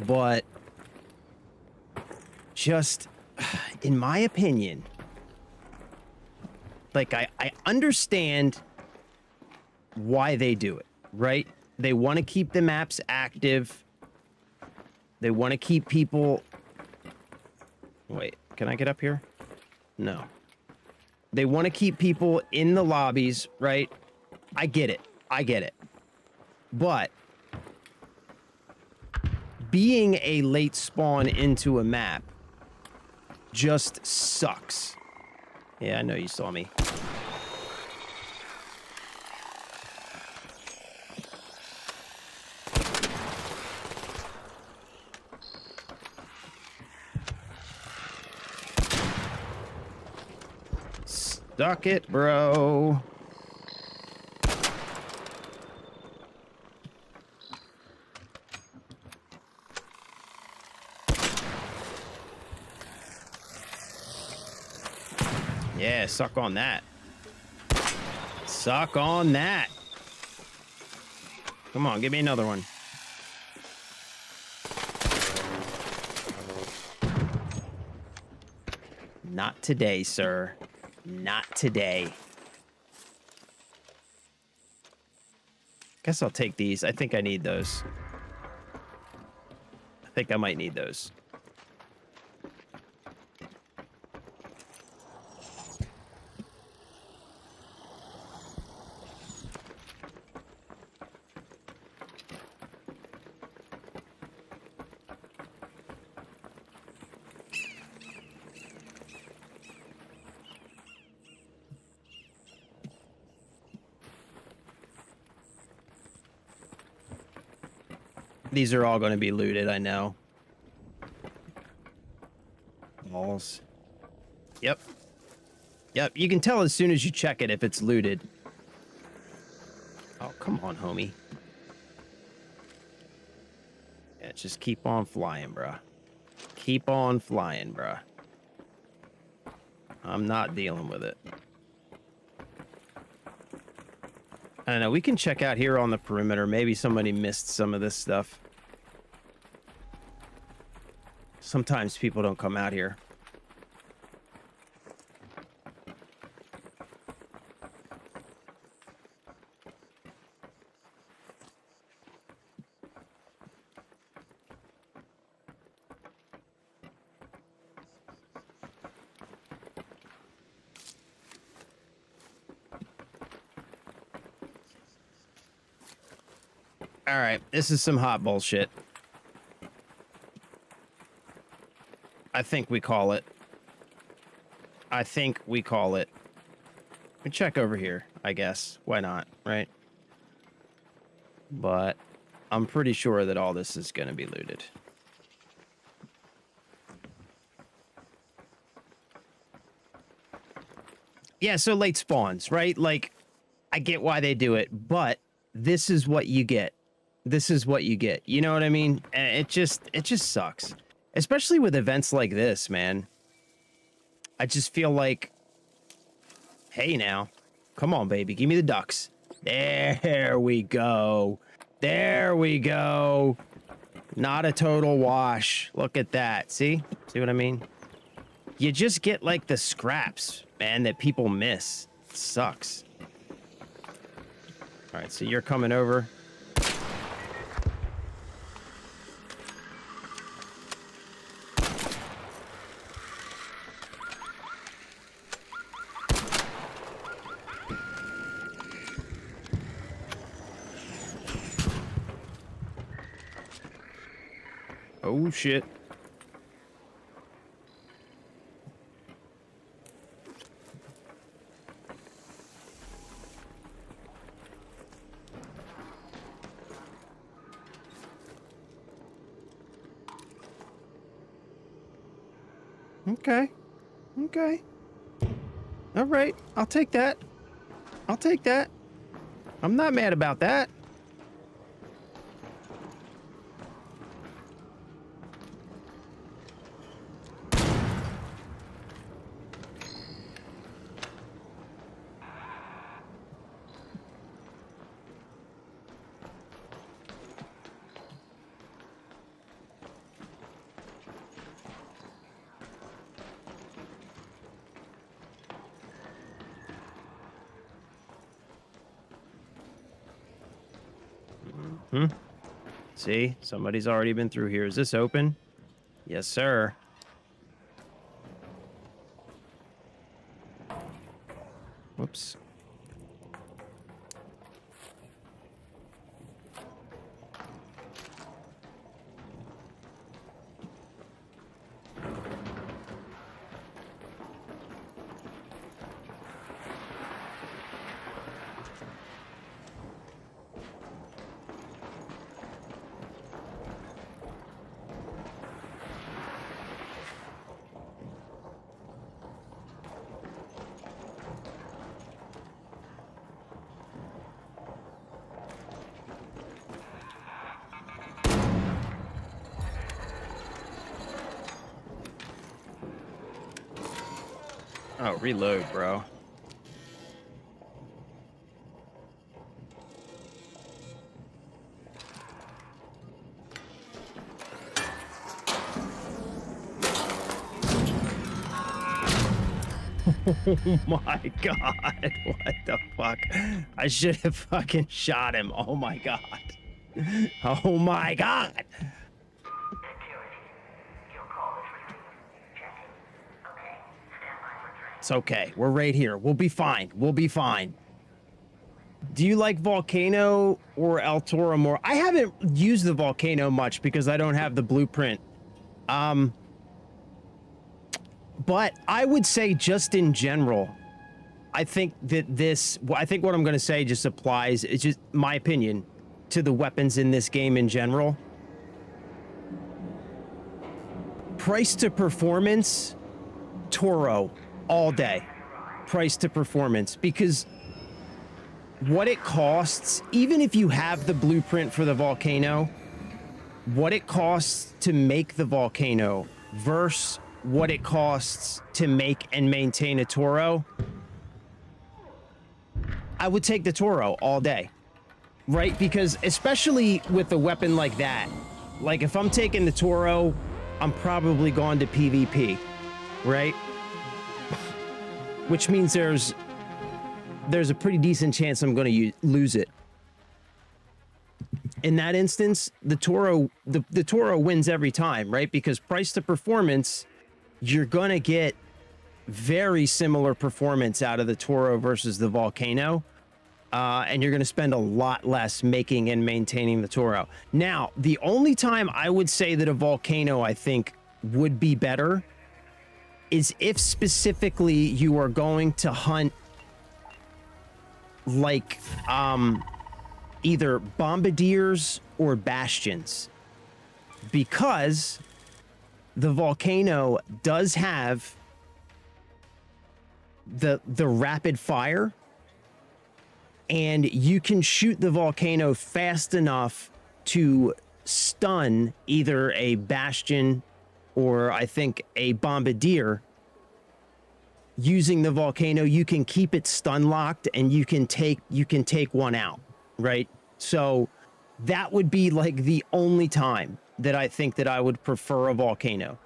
But just, in my opinion, like, I understand why they do it, right? They want to keep the maps active. They want to keep people... Wait, can I get up here? No. They want to keep people in the lobbies, right? I get it. I get it. But being a late spawn into a map just sucks. Yeah, I know you saw me. Suck it, bro. Yeah, suck on that. Suck on that. Come on, give me another one. Not today, sir. Not today. Guess I'll take these. I think I need those. I think I might need those. These are all going to be looted, I know. Balls. Yep. Yep, you can tell as soon as you check it if it's looted. Oh, come on, homie. Yeah, just keep on flying, bruh. Keep on flying, bruh. I'm not dealing with it. I don't know, we can check out here on the perimeter. Maybe somebody missed some of this stuff. Sometimes people don't come out here. All right, this is some hot bullshit. I think we call it. I think we call it. We check over here, I guess. Why not, right? But I'm pretty sure that all this is going to be looted. Yeah, so late spawns, right? Like, I get why they do it, but this is what you get. This is what you get. You know what I mean? It just sucks. Especially with events like this, man. I just feel like, hey now, come on, baby, give me the ducks. There we go. There we go. Not a total wash. Look at that. See? See what I mean? You just get like the scraps, man, that people miss. It sucks. All right, so you're coming over. Oh, shit. Okay. Okay. All right. I'll take that. I'll take that. I'm not mad about that. See, somebody's already been through here. Is this open? Yes, sir. Whoops. Oh, reload, bro. Oh my god, what the fuck? I should have fucking shot him. Oh my god. Oh my god. It's okay. We're right here. We'll be fine. We'll be fine. Do you like Volcano or El Toro more? I haven't used the Volcano much because I don't have the blueprint. But I would say just in general, I think that I think what I'm going to say just applies, it's just my opinion, to the weapons in this game in general. Price to performance, Toro, all day. Price to performance, because what it costs, even if you have the blueprint for the Volcano, what it costs to make the Volcano versus what it costs to make and maintain a Toro, I would take the Toro all day, right? Because especially with a weapon like that, like if I'm taking the Toro, I'm probably going to PvP, right? Which means there's a pretty decent chance I'm going to lose it. In that instance, the Toro wins every time, right? Because price to performance, you're going to get very similar performance out of the Toro versus the Volcano. And you're going to spend a lot less making and maintaining the Toro. Now, the only time I would say that a Volcano, I think, would be better is if specifically you are going to hunt like either bombardiers or bastions, because the Volcano does have the rapid fire, and you can shoot the Volcano fast enough to stun either a bastion or I think a bombardier. Using the Volcano, you can keep it stun locked and you can take one out, right? So that would be like the only time that I think that I would prefer a Volcano.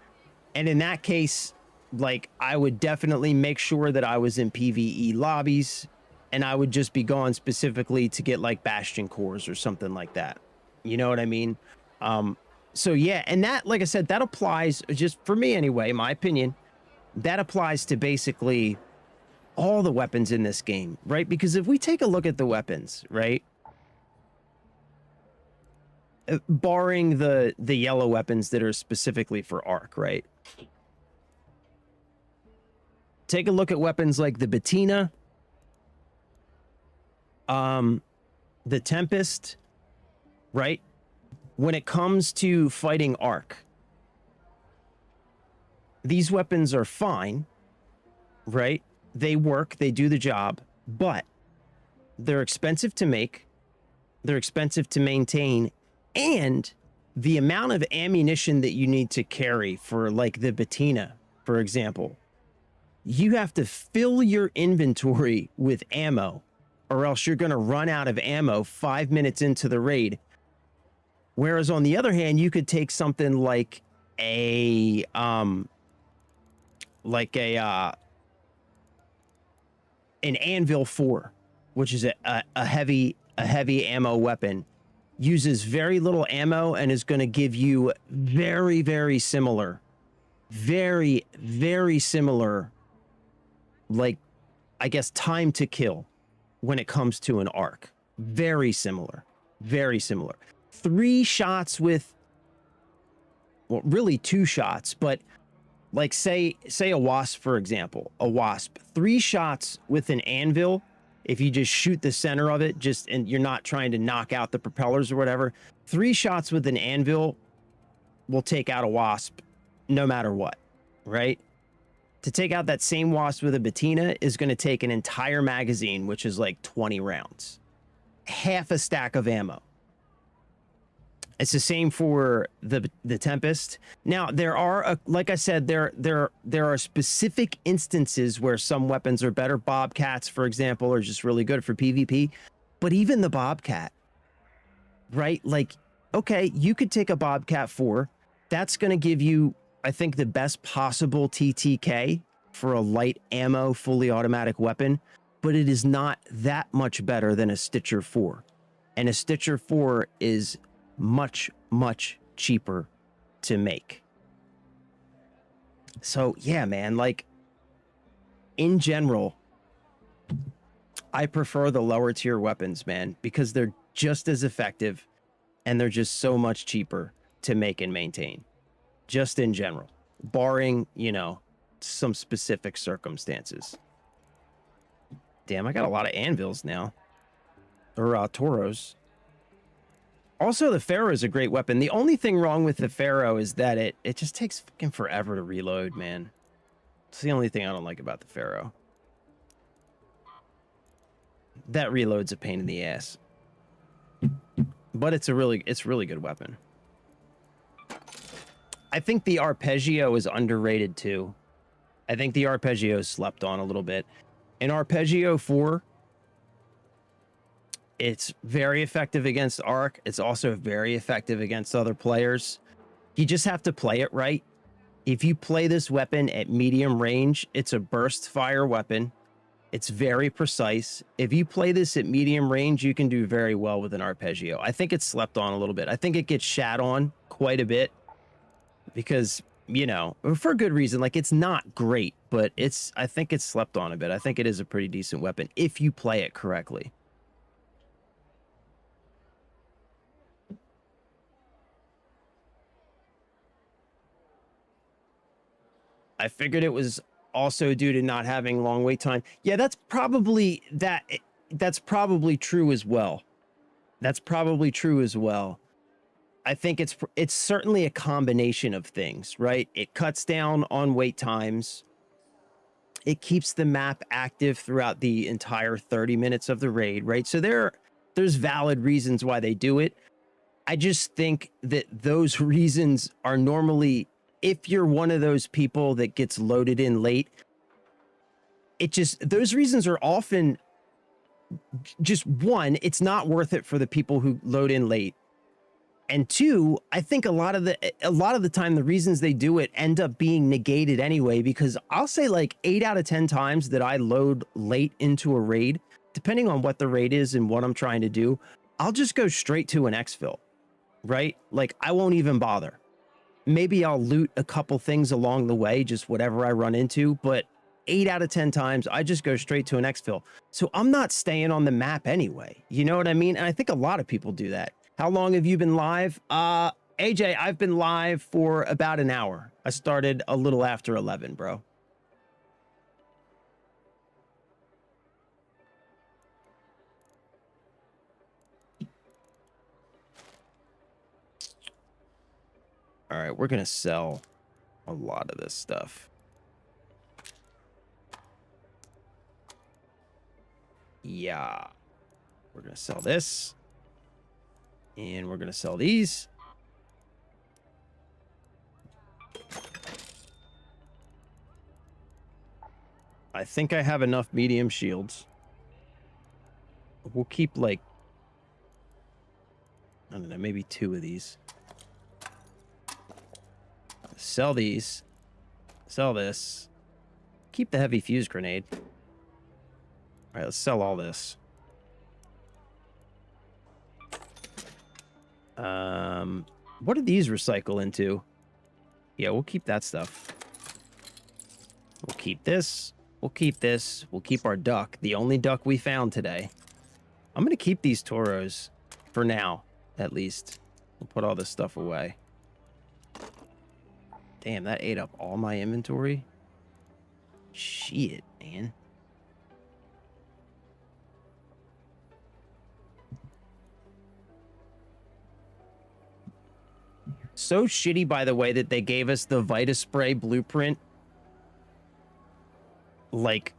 And in that case, like, I would definitely make sure that I was in PvE lobbies, and I would just be going specifically to get like Bastion cores or something like that. You know what I mean? So yeah, and that, like I said, that applies, just for me anyway, my opinion, that applies to basically all the weapons in this game, right? Because if we take a look at the weapons, right? Barring the yellow weapons that are specifically for Arc, right? Take a look at weapons like the Bettina, the Tempest, right? When it comes to fighting Arc, these weapons are fine, right? They work, they do the job, but they're expensive to make, they're expensive to maintain, and the amount of ammunition that you need to carry for like the Bettina, for example, you have to fill your inventory with ammo, or else you're going to run out of ammo 5 minutes into the raid. Whereas on the other hand, you could take something like an Anvil 4, which is a heavy ammo weapon. uses very little ammo and is going to give you very, very similar, like, I guess, time to kill when it comes to an arc. Very similar. 3 shots with, well, really 2 shots, but like say a wasp, for example, 3 shots with an anvil. If you just shoot the center of it, and you're not trying to knock out the propellers or whatever, 3 shots with an anvil will take out a wasp no matter what, right? To take out that same wasp with a Batina is going to take an entire magazine, which is like 20 rounds, half a stack of ammo. It's the same for the Tempest. Now, there are, like I said, there are specific instances where some weapons are better. Bobcats, for example, are just really good for PvP. But even the Bobcat, right? Like, okay, you could take a Bobcat 4. That's going to give you, I think, the best possible TTK for a light ammo, fully automatic weapon. But it is not that much better than a Stitcher 4. And a Stitcher 4 is much cheaper to make. So yeah, man, like, in general, I prefer the lower tier weapons, man, because they're just as effective and they're just so much cheaper to make and maintain, just in general, barring, you know, some specific circumstances. Damn, I got a lot of anvils now, or Toros. Also, the Pharaoh is a great weapon. The only thing wrong with the Pharaoh is that it just takes fucking forever to reload, man. It's the only thing I don't like about the Pharaoh. That reload's a pain in the ass. But it's really good weapon. I think the Arpeggio is underrated too. I think the Arpeggio is slept on a little bit. In Arpeggio 4, it's very effective against Arc. It's also very effective against other players. You just have to play it right. If you play this weapon at medium range, it's a burst fire weapon. It's very precise. If you play this at medium range, you can do very well with an Arpeggio. I think it's slept on a little bit. I think it gets shat on quite a bit because, you know, for a good reason. Like, it's not great, but I think it's slept on a bit. I think it is a pretty decent weapon if you play it correctly. I figured it was also due to not having long wait time. Yeah, that's probably true as well. That's probably true as well. I think it's certainly a combination of things, right? It cuts down on wait times. It keeps the map active throughout the entire 30 minutes of the raid, right? So there's valid reasons why they do it. I just think that those reasons are normally, if you're one of those people that gets loaded in late, those reasons are often just, one, it's not worth it for the people who load in late. And 2, I think a lot of the time, the reasons they do it end up being negated anyway, because I'll say like 8 out of 10 times that I load late into a raid, depending on what the raid is and what I'm trying to do, I'll just go straight to an exfil, right? Like, I won't even bother. Maybe I'll loot a couple things along the way, just whatever I run into, but 8 out of 10 times, I just go straight to an exfil. So I'm not staying on the map anyway. You know what I mean? And I think a lot of people do that. How long have you been live? AJ, I've been live for about an hour. I started a little after 11, bro. All right, we're going to sell a lot of this stuff. Yeah. We're going to sell this. And we're going to sell these. I think I have enough medium shields. We'll keep, like, I don't know, maybe 2 of these. Sell these. Sell this. Keep the heavy fuse grenade. All right, let's sell all this. What do these recycle into? Yeah, we'll keep that stuff. We'll keep this. We'll keep this. We'll keep our duck, the only duck we found today. I'm going to keep these toros for now, at least. We'll put all this stuff away. Damn, that ate up all my inventory. Shit, man. So shitty, by the way, that they gave us the Vita Spray blueprint like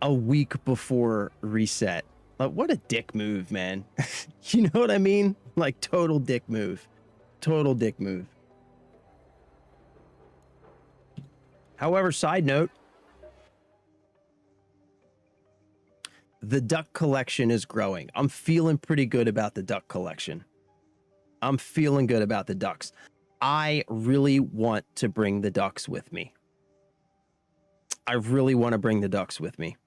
a week before reset. Like, what a dick move, man. You know what I mean? Like, total dick move. Total dick move. However, side note, the duck collection is growing. I'm feeling pretty good about the duck collection. I'm feeling good about the ducks. I really want to bring the ducks with me. I really want to bring the ducks with me.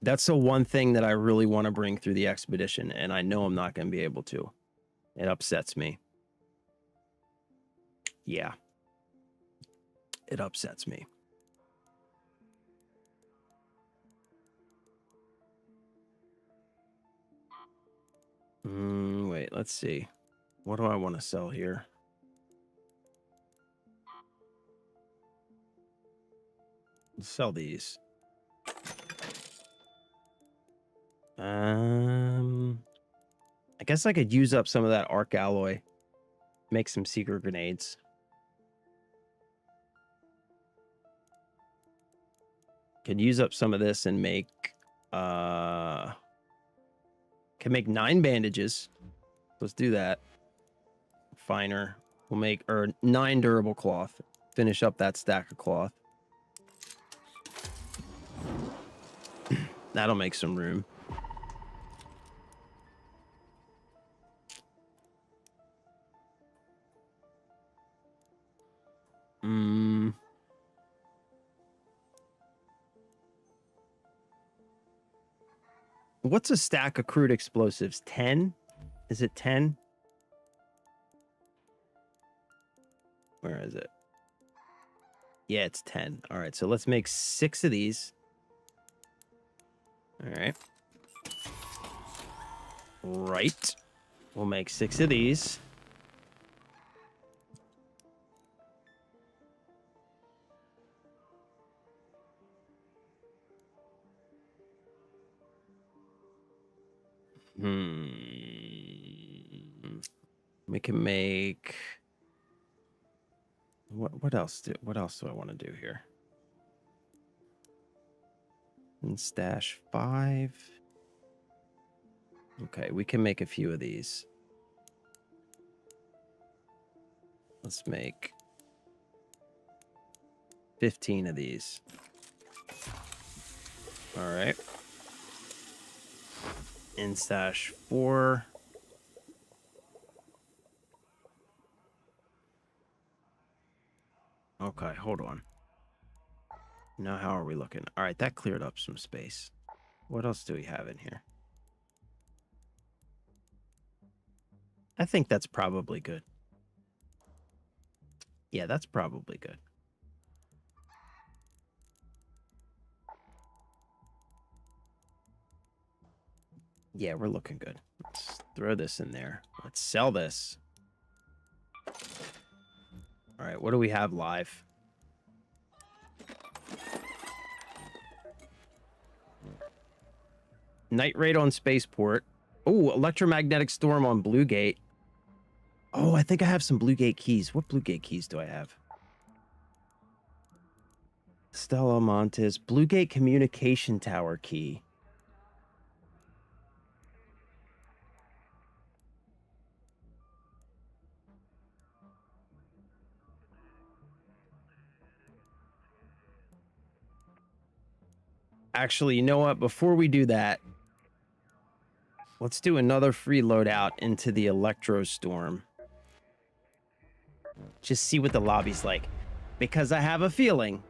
That's the one thing that I really want to bring through the expedition, and I know I'm not going to be able to. It upsets me. Yeah. It upsets me. Wait, let's see. What do I want to sell here? Let's sell these. I guess I could use up some of that arc alloy. Make some secret grenades. Could use up some of this and make can make 9 bandages. Let's do that. Finer. We'll make 9 durable cloth. Finish up that stack of cloth. That'll make some room. What's a stack of crude explosives? 10? Is it 10? Where is it? Yeah, it's 10. All right, so let's make 6 of these. All right. Right. We'll make 6 of these. We can make what else do I want to do here? And stash 5. Okay, we can make a few of these. Let's make 15 of these. All right. In stash 4. Okay, hold on. Now, how are we looking? All right, that cleared up some space. What else do we have in here? I think that's probably good. Yeah, that's probably good. Yeah, we're looking good. Let's throw this in there. Let's sell this. All right, what do we have live? Night raid on spaceport. Oh, electromagnetic storm on Blue Gate. Oh, I think I have some Blue Gate keys. What Blue Gate keys do I have? Stella Montes. Blue Gate communication tower key. Actually, you know what? Before we do that, let's do another free loadout into the Electro Storm. Just see what the lobby's like. Because I have a feeling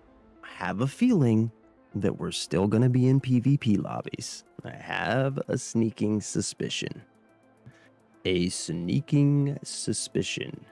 that we're still going to be in PvP lobbies. I have a sneaking suspicion. A sneaking suspicion.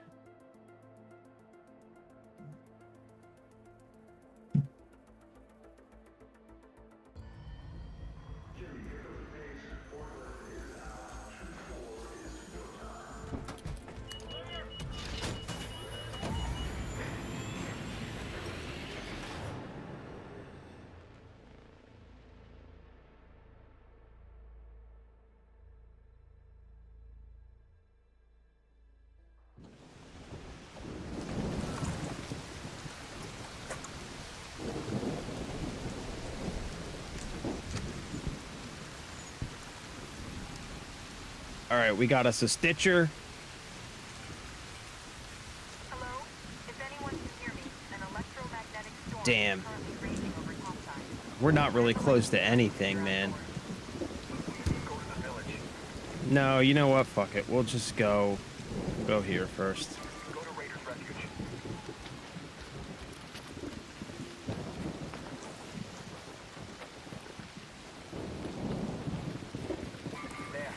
All right, we got us a Stitcher. Hello? If anyone can hear me, an electromagnetic storm Damn. is currently raging over topside. We're not really close to anything, man. No, you know what? Fuck it. We'll just go here first. Go to Raiders Refuge. There.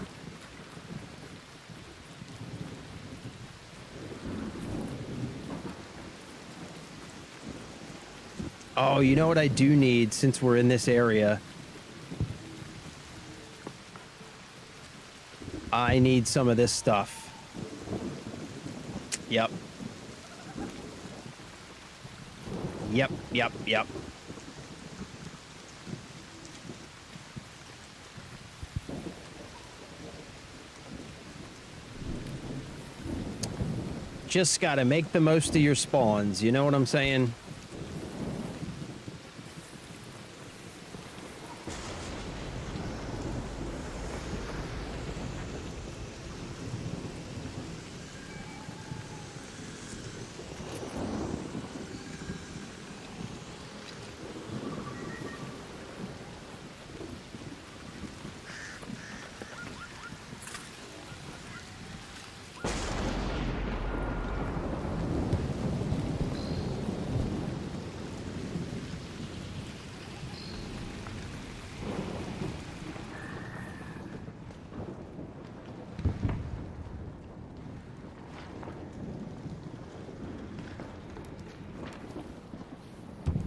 Oh, you know what I do need since we're in this area? I need some of this stuff. Yep. Yep. Just gotta make the most of your spawns, you know what I'm saying?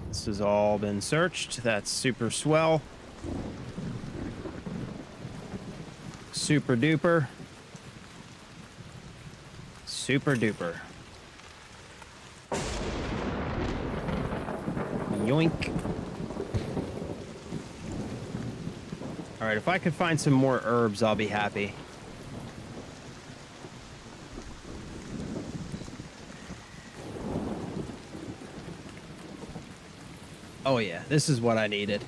This has all been searched. That's super swell. Super duper. Super duper. Yoink. All right, if I could find some more herbs, I'll be happy. Oh yeah, this is what I needed.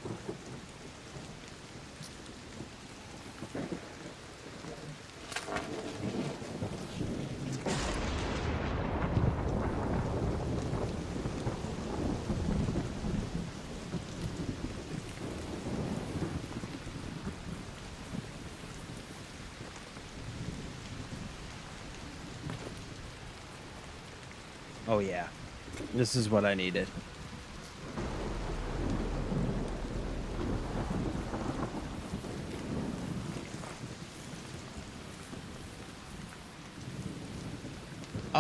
Oh yeah, this is what I needed.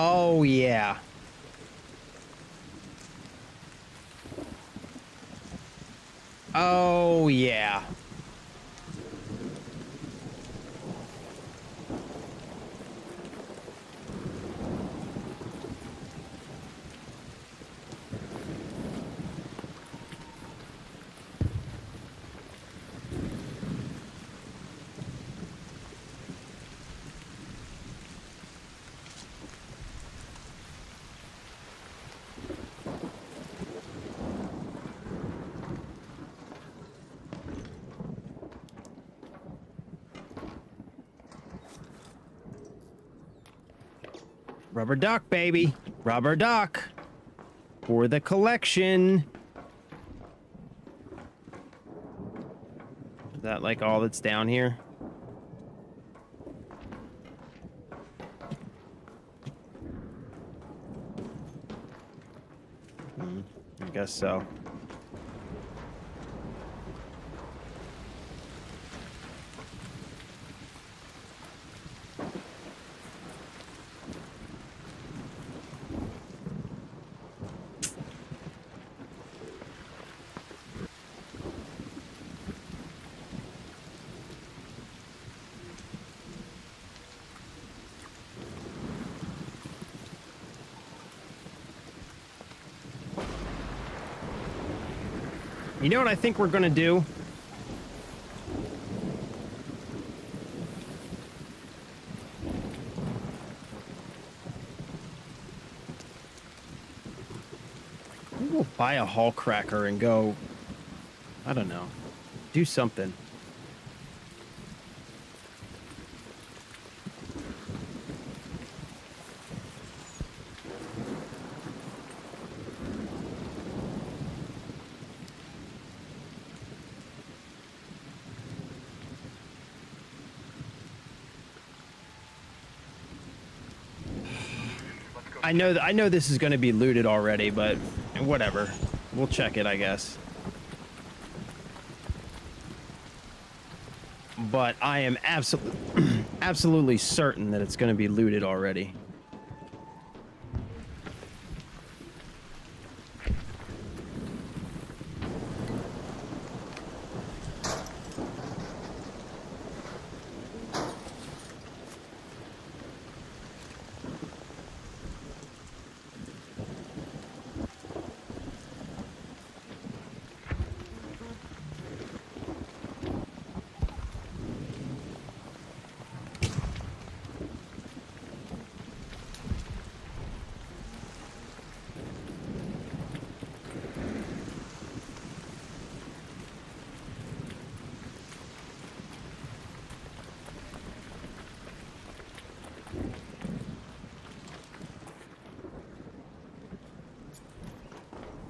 Oh yeah. Oh yeah. Rubber duck, baby. Rubber duck. For the collection. Is that like all that's down here? I guess so. You know what I think we're gonna do? We'll buy a hull cracker and go, I don't know, do something. Let's go. I know this is going to be looted already, but whatever. We'll check it, I guess. But I am absolutely certain that it's going to be looted already.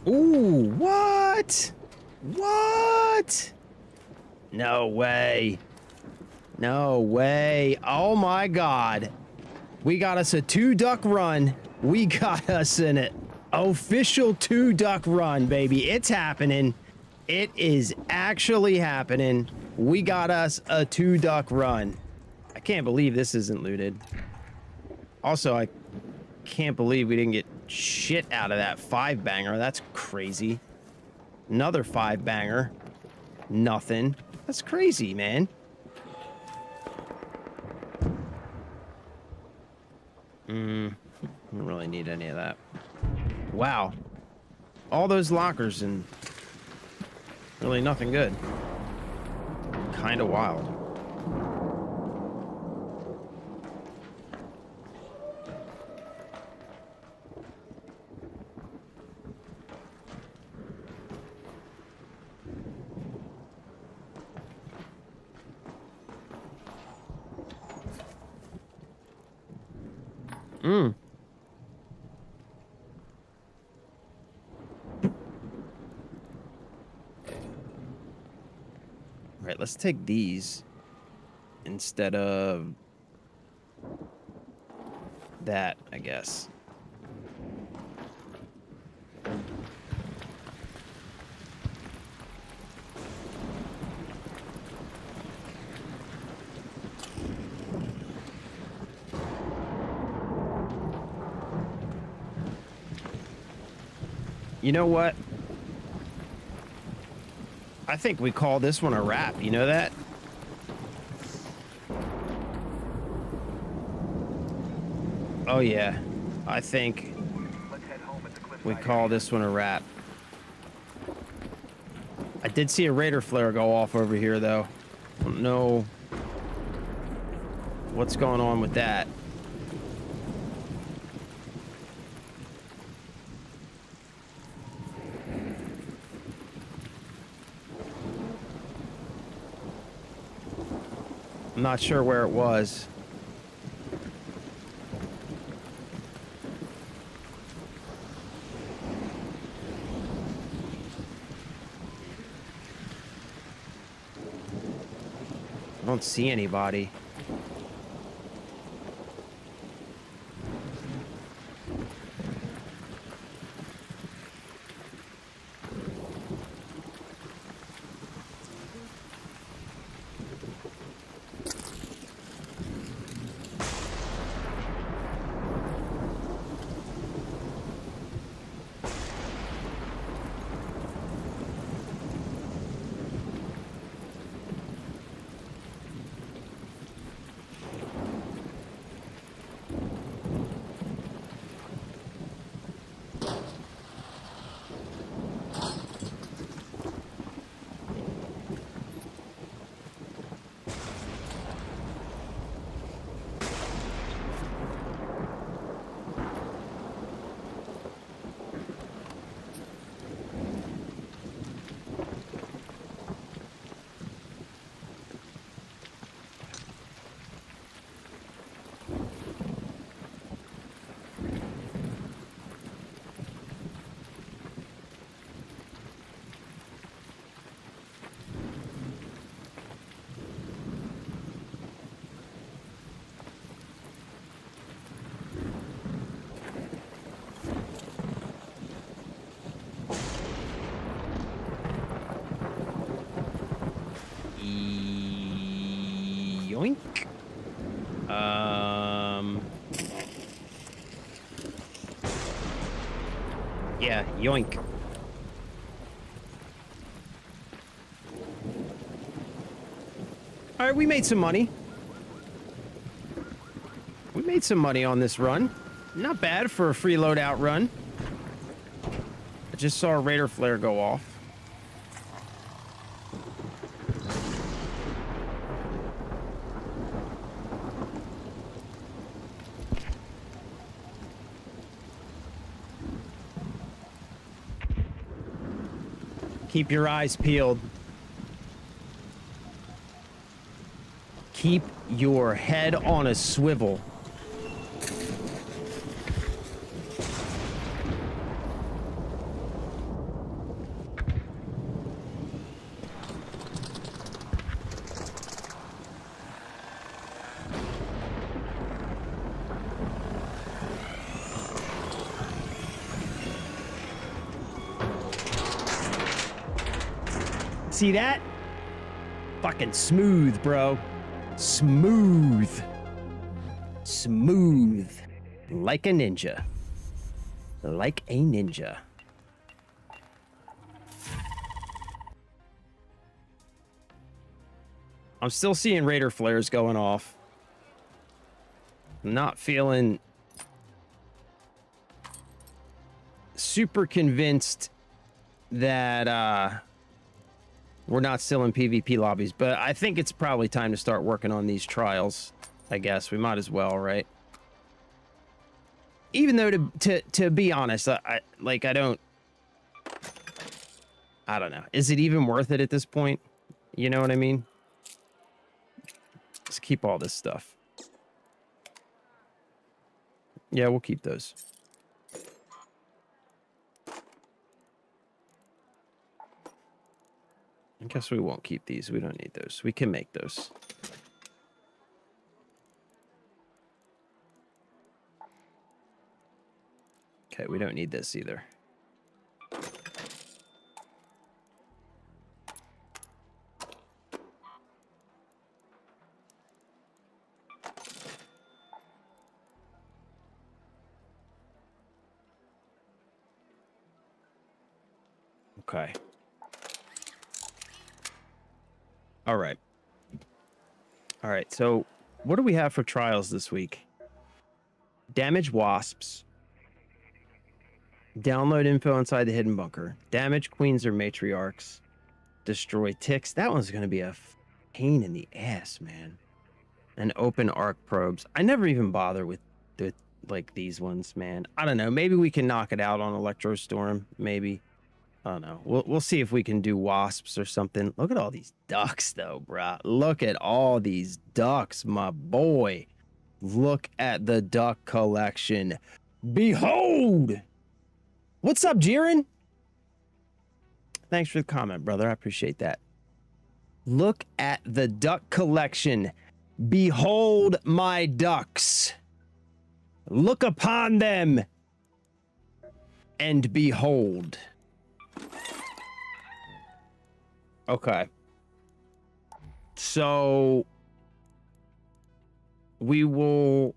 Ooh, what? What? No way. No way. Oh my God. We got us a 2-duck run. We got us in it. Official 2-duck run, baby. It's happening. It is actually happening. We got us a 2-duck run. I can't believe this isn't looted. Also, I can't believe we didn't get shit out of that 5-banger. That's crazy. Another 5-banger. Nothing. That's crazy, man. I don't really need any of that. Wow. All those lockers and really nothing good. Kind of wild. Right, let's take these instead of that, I guess. You know what? I think we call this one a wrap. You know that? Oh, yeah. I think Let's head home at the cliff. we call this one a wrap. I did see a Raider flare go off over here, though. Don't know what's going on with that. I'm not sure where it was. I don't see anybody. Yoink. Yeah, yoink. All right, we made some money. We made some money on this run. Not bad for a free loadout run. I just saw a Raider flare go off. Keep your eyes peeled. Keep your head on a swivel. See that? Fucking smooth, bro. Smooth. Smooth. Like a ninja. Like a ninja. I'm still seeing Raider flares going off. I'm not feeling super convinced that we're not still in PvP lobbies, but I think it's probably time to start working on these trials. I guess we might as well, right? Even though to be honest, I don't know. Is it even worth it at this point? You know what I mean? Let's keep all this stuff. Yeah, we'll keep those. I guess we won't keep these. We don't need those. We can make those. Okay, we don't need this either. Okay. All right. All right. So what do we have for trials this week? Damage wasps. Download info inside the hidden bunker. Damage queens or matriarchs. Destroy ticks. That one's going to be a pain in the ass, man. And open arc probes. I never even bother with like these ones, man. I don't know. Maybe we can knock it out on Electrostorm. Maybe. I don't know. We'll see if we can do wasps or something. Look at all these ducks, though, bruh. Look at all these ducks, my boy. Look at the duck collection. Behold! What's up, Jiren? Thanks for the comment, brother. I appreciate that. Look at the duck collection. Behold my ducks. Look upon them and behold. Okay. So we will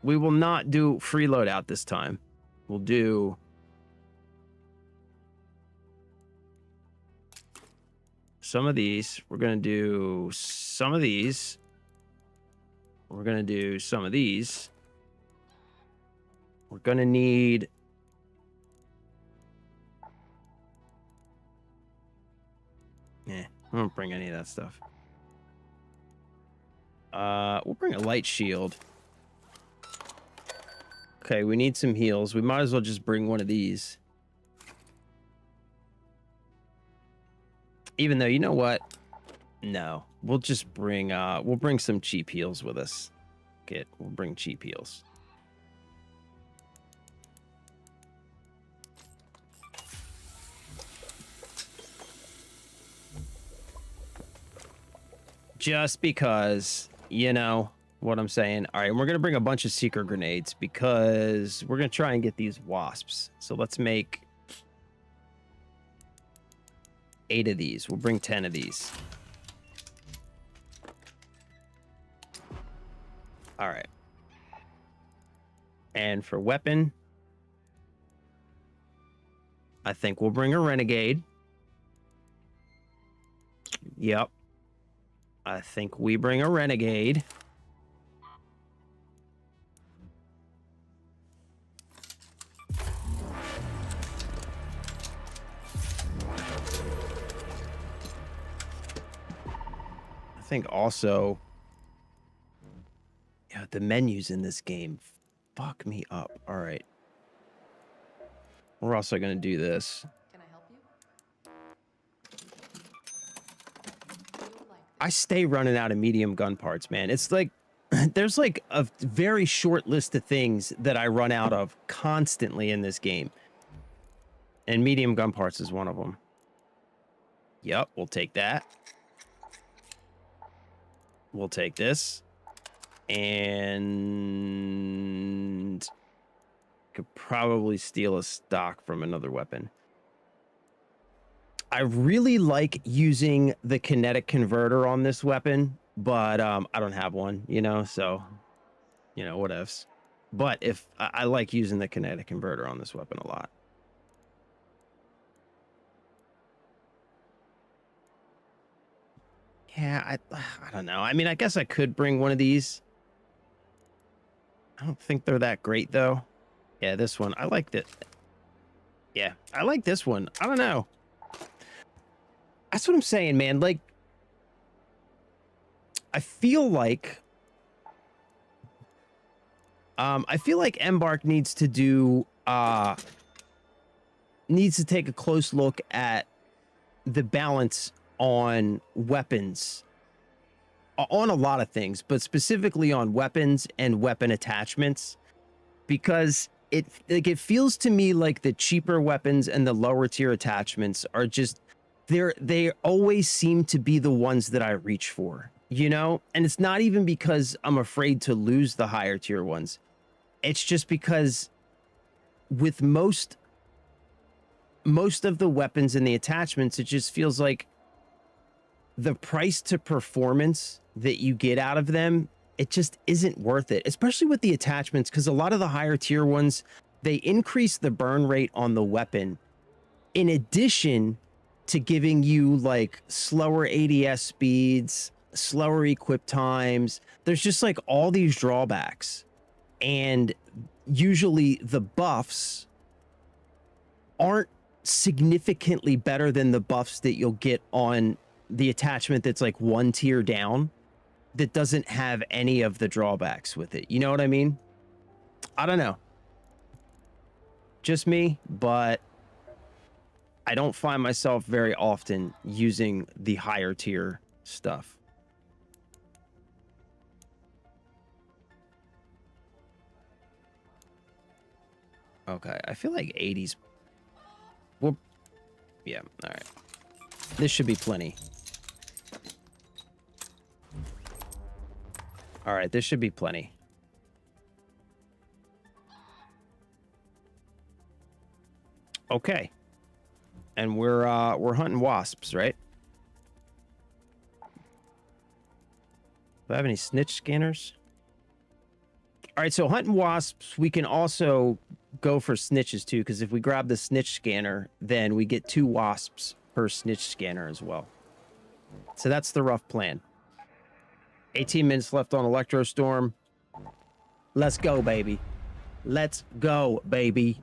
not do free loadout this time. We'll do some of these. We're going to do some of these. We're going to do some of these. We're going to need I won't bring any of that stuff. We'll bring a light shield. Okay, we need some heals. We might as well just bring one of these. Even though, you know what? No, we'll just bring we'll bring some cheap heals with us. We'll bring cheap heals. Just because, you know what I'm saying. All right, we're going to bring a bunch of seeker grenades because we're going to try and get these wasps. So let's make 8 of these. We'll bring 10 of these. And for weapon, I think we'll bring a renegade. Yep. I think we bring a renegade. I think also, yeah, the menus in this game fuck me up. All right. We're also going to do this. Can I help you? You'll like I this. stay running out of medium gun parts, man. It's like there's like a very short list of things that I run out of constantly in this game. And medium gun parts is one of them. Yep, we'll take that. We'll take this. And could probably steal a stock from another weapon. I really like using the kinetic converter on this weapon, but I don't have one, you know, so, you know, whatevs. But if I like using the kinetic converter on this weapon a lot. Yeah, I don't know. I mean, I guess I could bring one of these. I don't think they're that great, though. Yeah, this one. I like it. Yeah, I like this one. I don't know. That's what I'm saying, man. Like, I feel like Embark needs to do needs to take a close look at the balance on weapons, on a lot of things, but specifically on weapons and weapon attachments, because it feels to me like the cheaper weapons and the lower tier attachments are just they always seem to be the ones that I reach for, you know? And it's not even because I'm afraid to lose the higher tier ones. It's just because with most of the weapons and the attachments, it just feels like the price to performance that you get out of them, it just isn't worth it, especially with the attachments, because a lot of the higher tier ones, they increase the burn rate on the weapon in addition to giving you like slower ADS speeds, slower equip times. There's just like all these drawbacks, and usually the buffs aren't significantly better than the buffs that you'll get on the attachment that's like one tier down, that doesn't have any of the drawbacks with it. You know what I mean? I don't know. Just me, but I don't find myself very often using the higher tier stuff. Okay, I feel like 80s. Well, yeah, all right. This should be plenty. All right, this should be plenty. Okay. And we're hunting wasps, right? Do I have any snitch scanners? All right, so hunting wasps, we can also go for snitches too, because if we grab the snitch scanner, then we get 2 wasps per snitch scanner as well. So that's the rough plan. 18 minutes left on Electrostorm. Let's go, baby. Let's go, baby.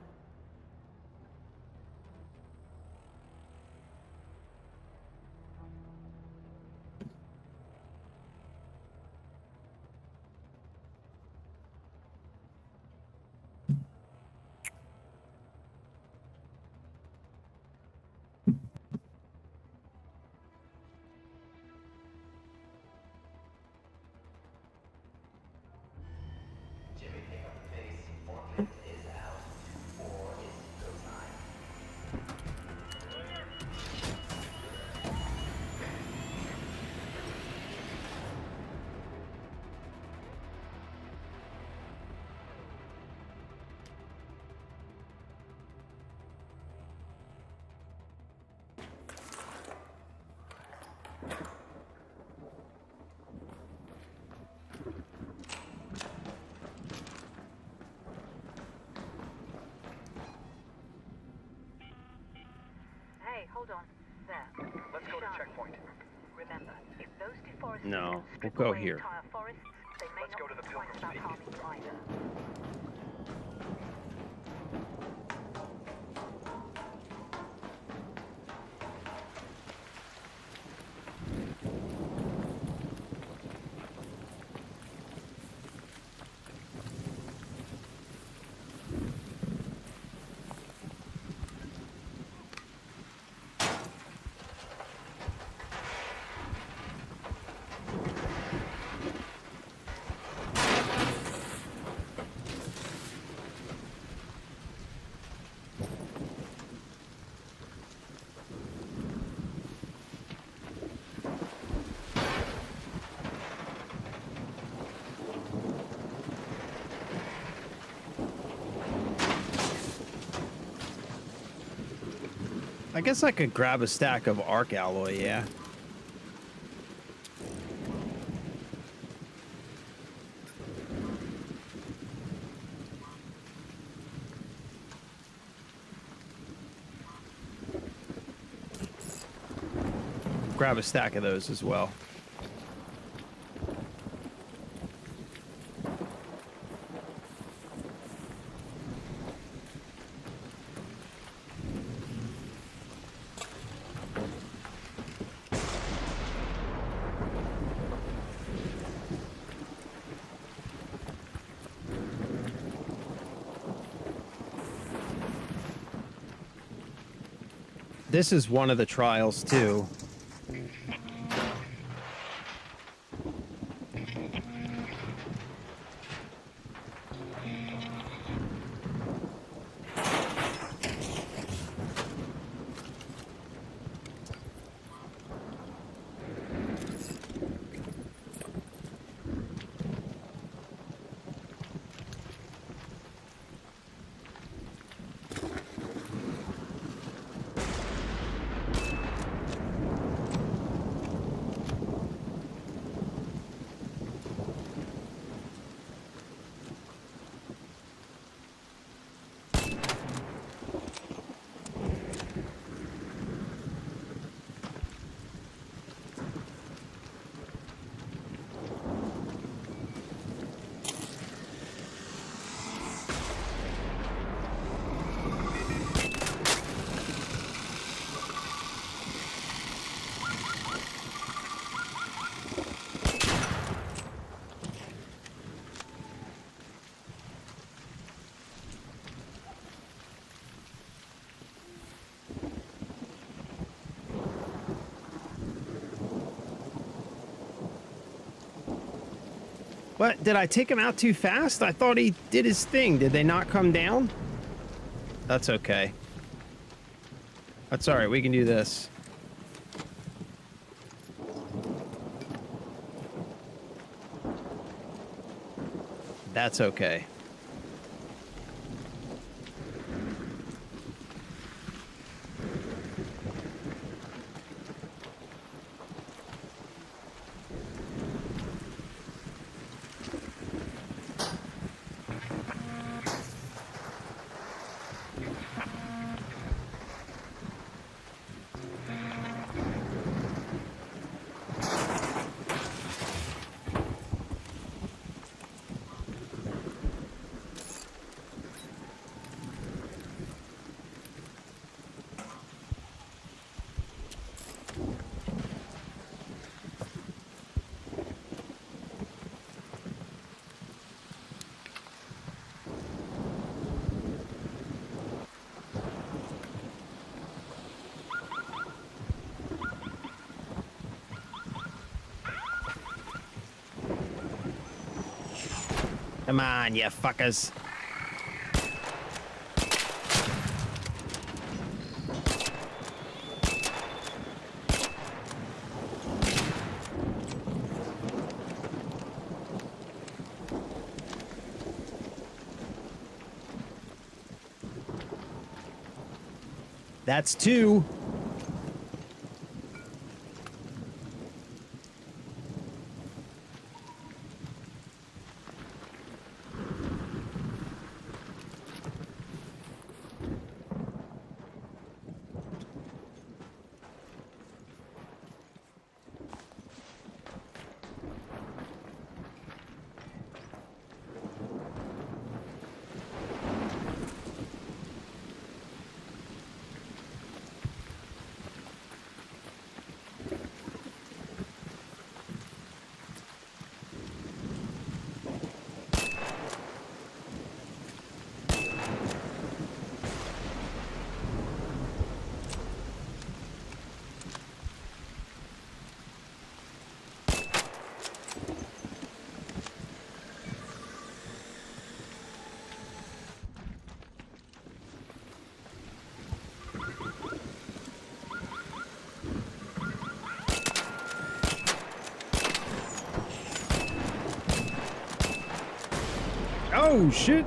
hold on. There. Let's go to Charlie. checkpoint. Remember, if those deforesters No, don't we'll strip go away here. entire forests, they may Let's not go to the be twice Pilgrim's about Peak. harming you either. I guess I could grab a stack of arc alloy, yeah. Grab a stack of those as well. This is one of the trials too. What? Did I take him out too fast? I thought he did his thing. Did they not come down? That's okay. That's all right. We can do this. That's okay. Come on, you fuckers. That's two. Oh, shit.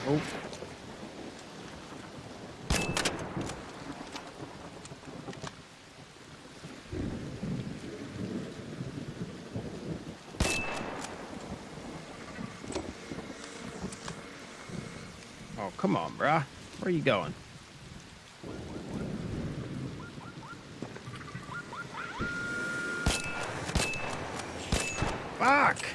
Oh. Oh, come on, bruh. Where are you going? Fuck!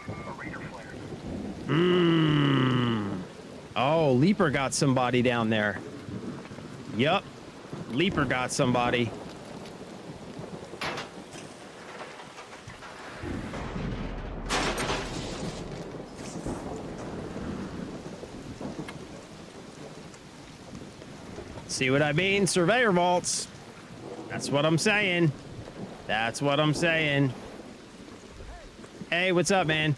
A Raider flare. Oh, Leaper got somebody down there. Yup. Leaper got somebody. See what I mean? Surveyor vaults. That's what I'm saying. That's what I'm saying. Hey, what's up, man?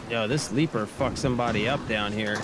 Yo, this Leaper fucked somebody up down here.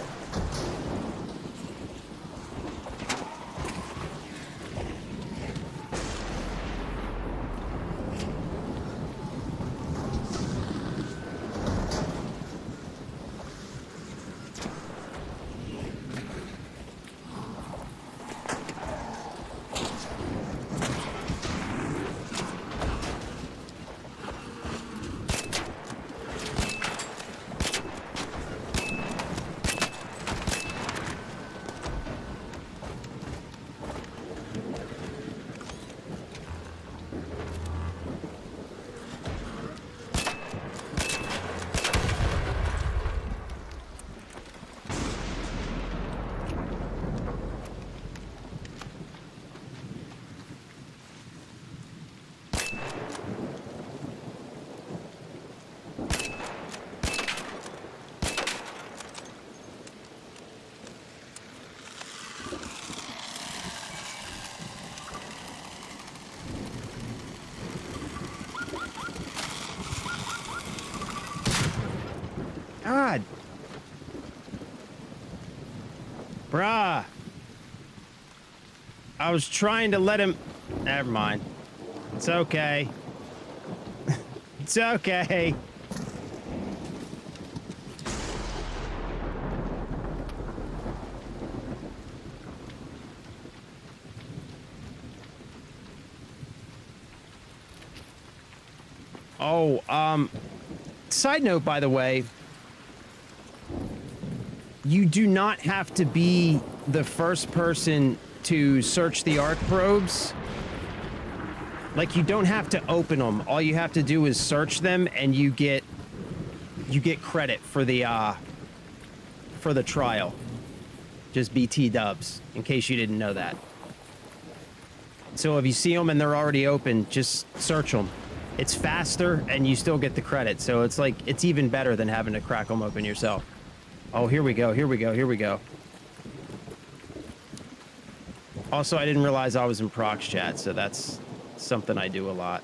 God. Bruh. I was trying to let him... Never mind. It's okay. It's okay. Oh, side note, by the way, you do not have to be the first person to search the arc probes. Like, you don't have to open them. All you have to do is search them, and you get credit for the trial. Just BT dubs, in case you didn't know that. So if you see them and they're already open, just search them. It's faster, and you still get the credit. So it's like, it's even better than having to crack them open yourself. Oh, here we go, here we go, here we go. Also, I didn't realize I was in Prox chat, so that's something I do a lot.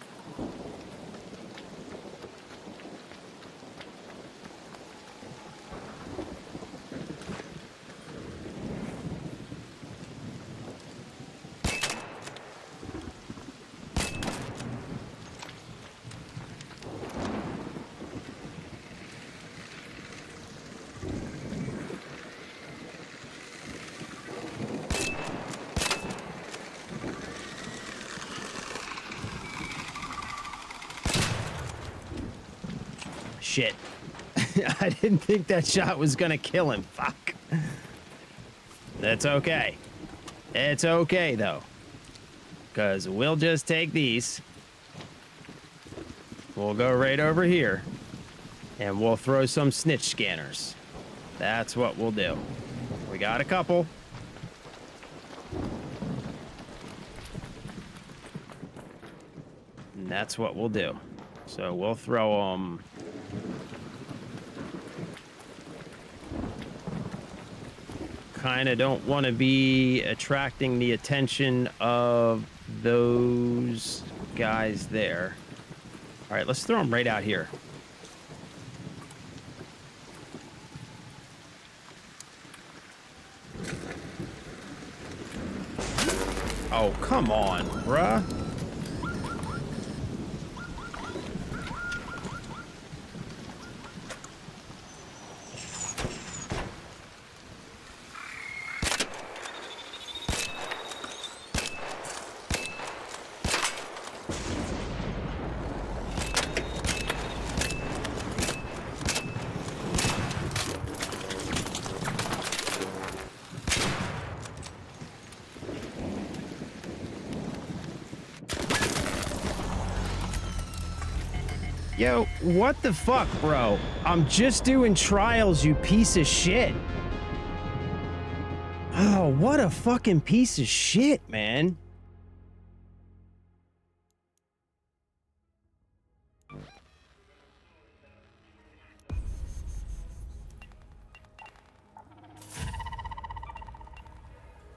Shit. I didn't think that shot was gonna kill him. Fuck. That's okay. It's okay, though. Because we'll just take these. We'll go right over here. And we'll throw some snitch scanners. That's what we'll do. We got a couple. And that's what we'll do. So we'll throw them... Kind of don't want to be attracting the attention of those guys there. All right, let's throw them right out here. Oh, come on, bruh. Yo, what the fuck, bro? I'm just doing trials, you piece of shit. Oh, what a fucking piece of shit, man.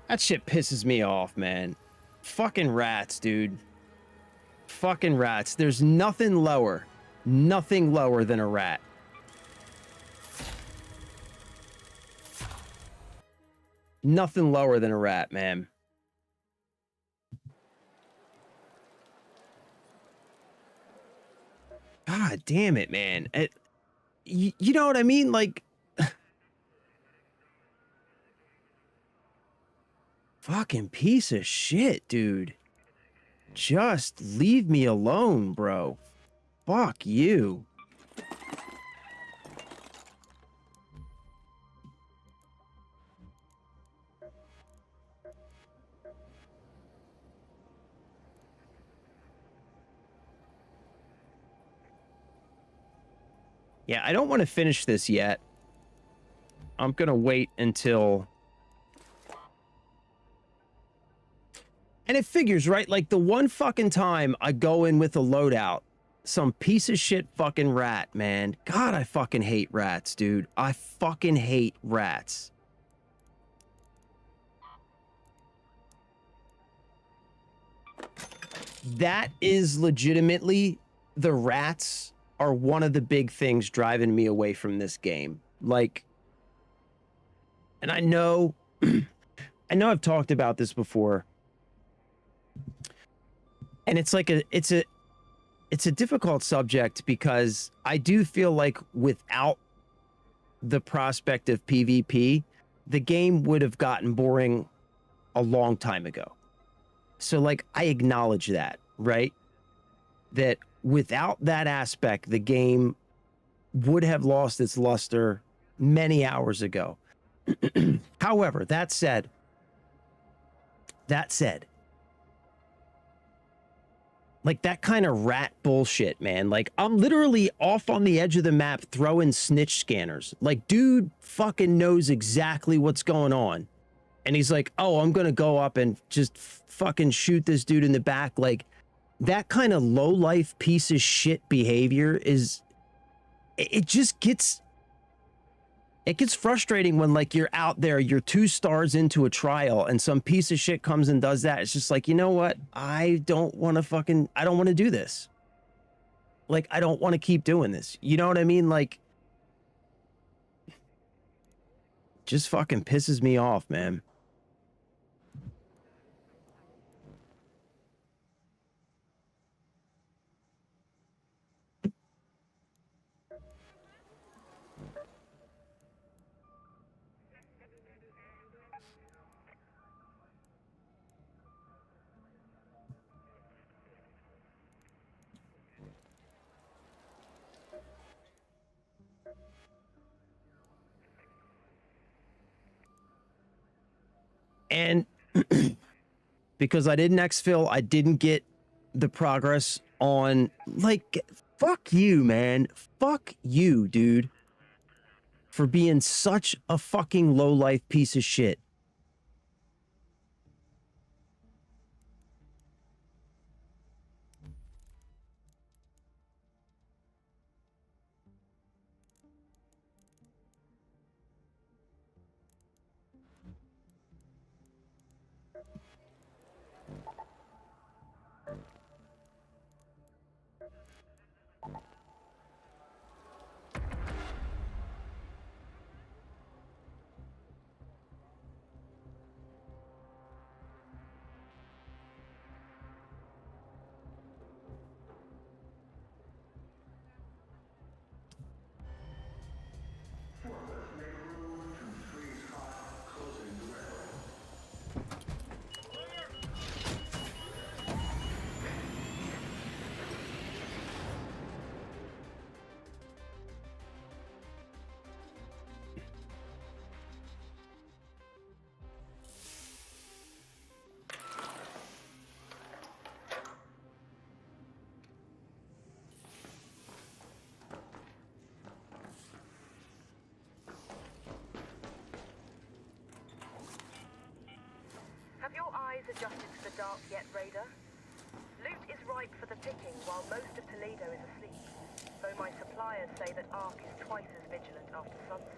That shit pisses me off, man. Fucking rats, dude. Fucking rats. There's nothing lower. Nothing lower than a rat. Nothing lower than a rat, man. God damn it, man. You know what I mean? Like... Fucking piece of shit, dude. Just leave me alone, bro. Fuck you. Yeah, I don't want to finish this yet. I'm gonna wait until... And it figures, right? Like, the one fucking time I go in with a loadout, some piece of shit fucking rat, man. God, I fucking hate rats, dude. I fucking hate rats. That is legitimately the rats are one of the big things driving me away from this game. Like, and I know I've talked about this before. And it's like it's a difficult subject because I do feel like without the prospect of PvP, the game would have gotten boring a long time ago. So like I acknowledge that, right? That without that aspect, the game would have lost its luster many hours ago. However, that said, like that kind of rat bullshit, man. Like I'm literally off on the edge of the map throwing snitch scanners. Like dude fucking knows exactly what's going on. And he's like, oh, I'm going to go up and just fucking shoot this dude in the back. Like that kind of low life piece of shit behavior is, it just gets, it gets frustrating when like you're out there, you're 2 stars into a trial and some piece of shit comes and does that. It's just like, you know what? I don't want to do this. Like, I don't want to keep doing this. You know what I mean? Like, just fucking pisses me off, man. And because I didn't exfil, I didn't get the progress on, like, fuck you, man. Fuck you, dude. For being such a fucking low-life piece of shit. Have your eyes adjusted to the dark yet, Raider? Loot is ripe for the picking while most of Toledo is asleep, though my suppliers say that Ark is twice as vigilant after sunset.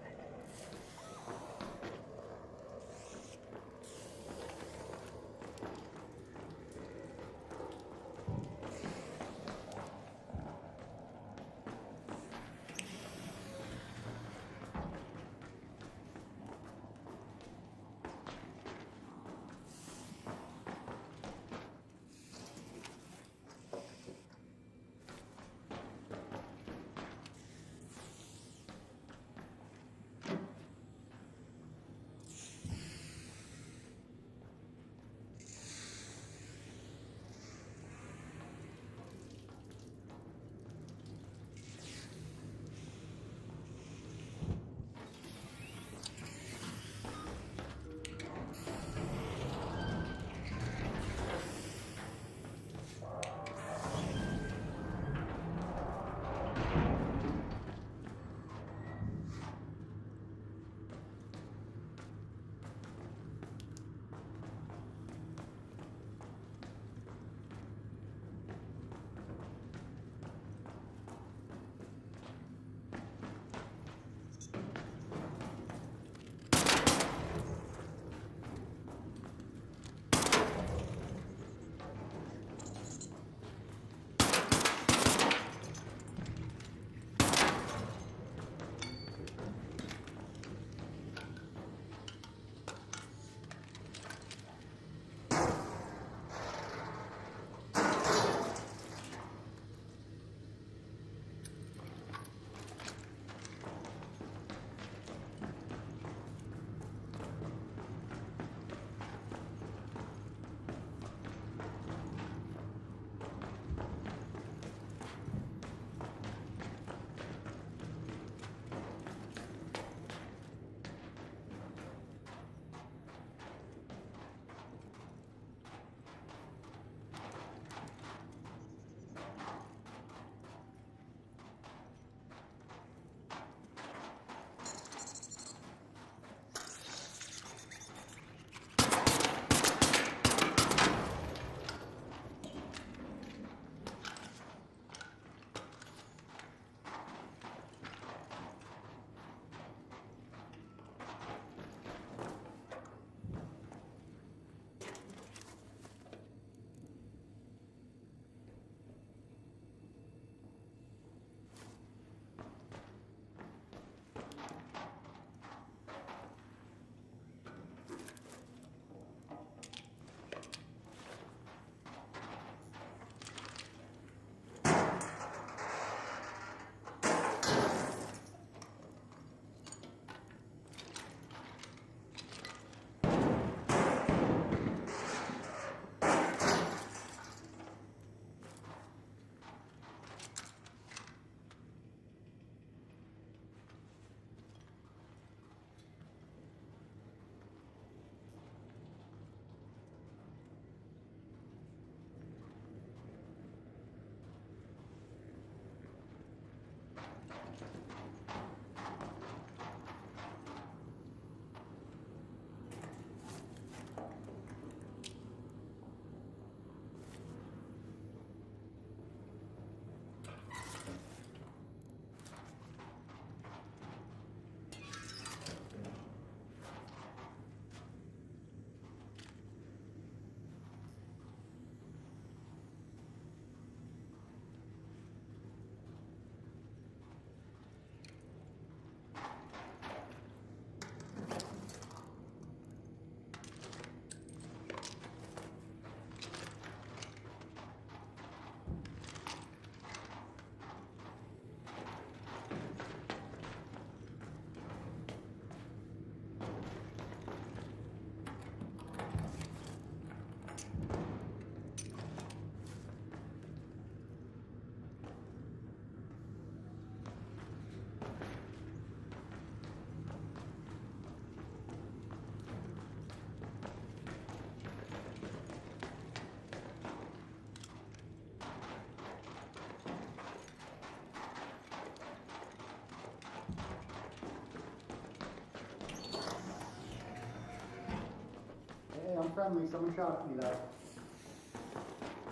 friendly. Someone shot at me though.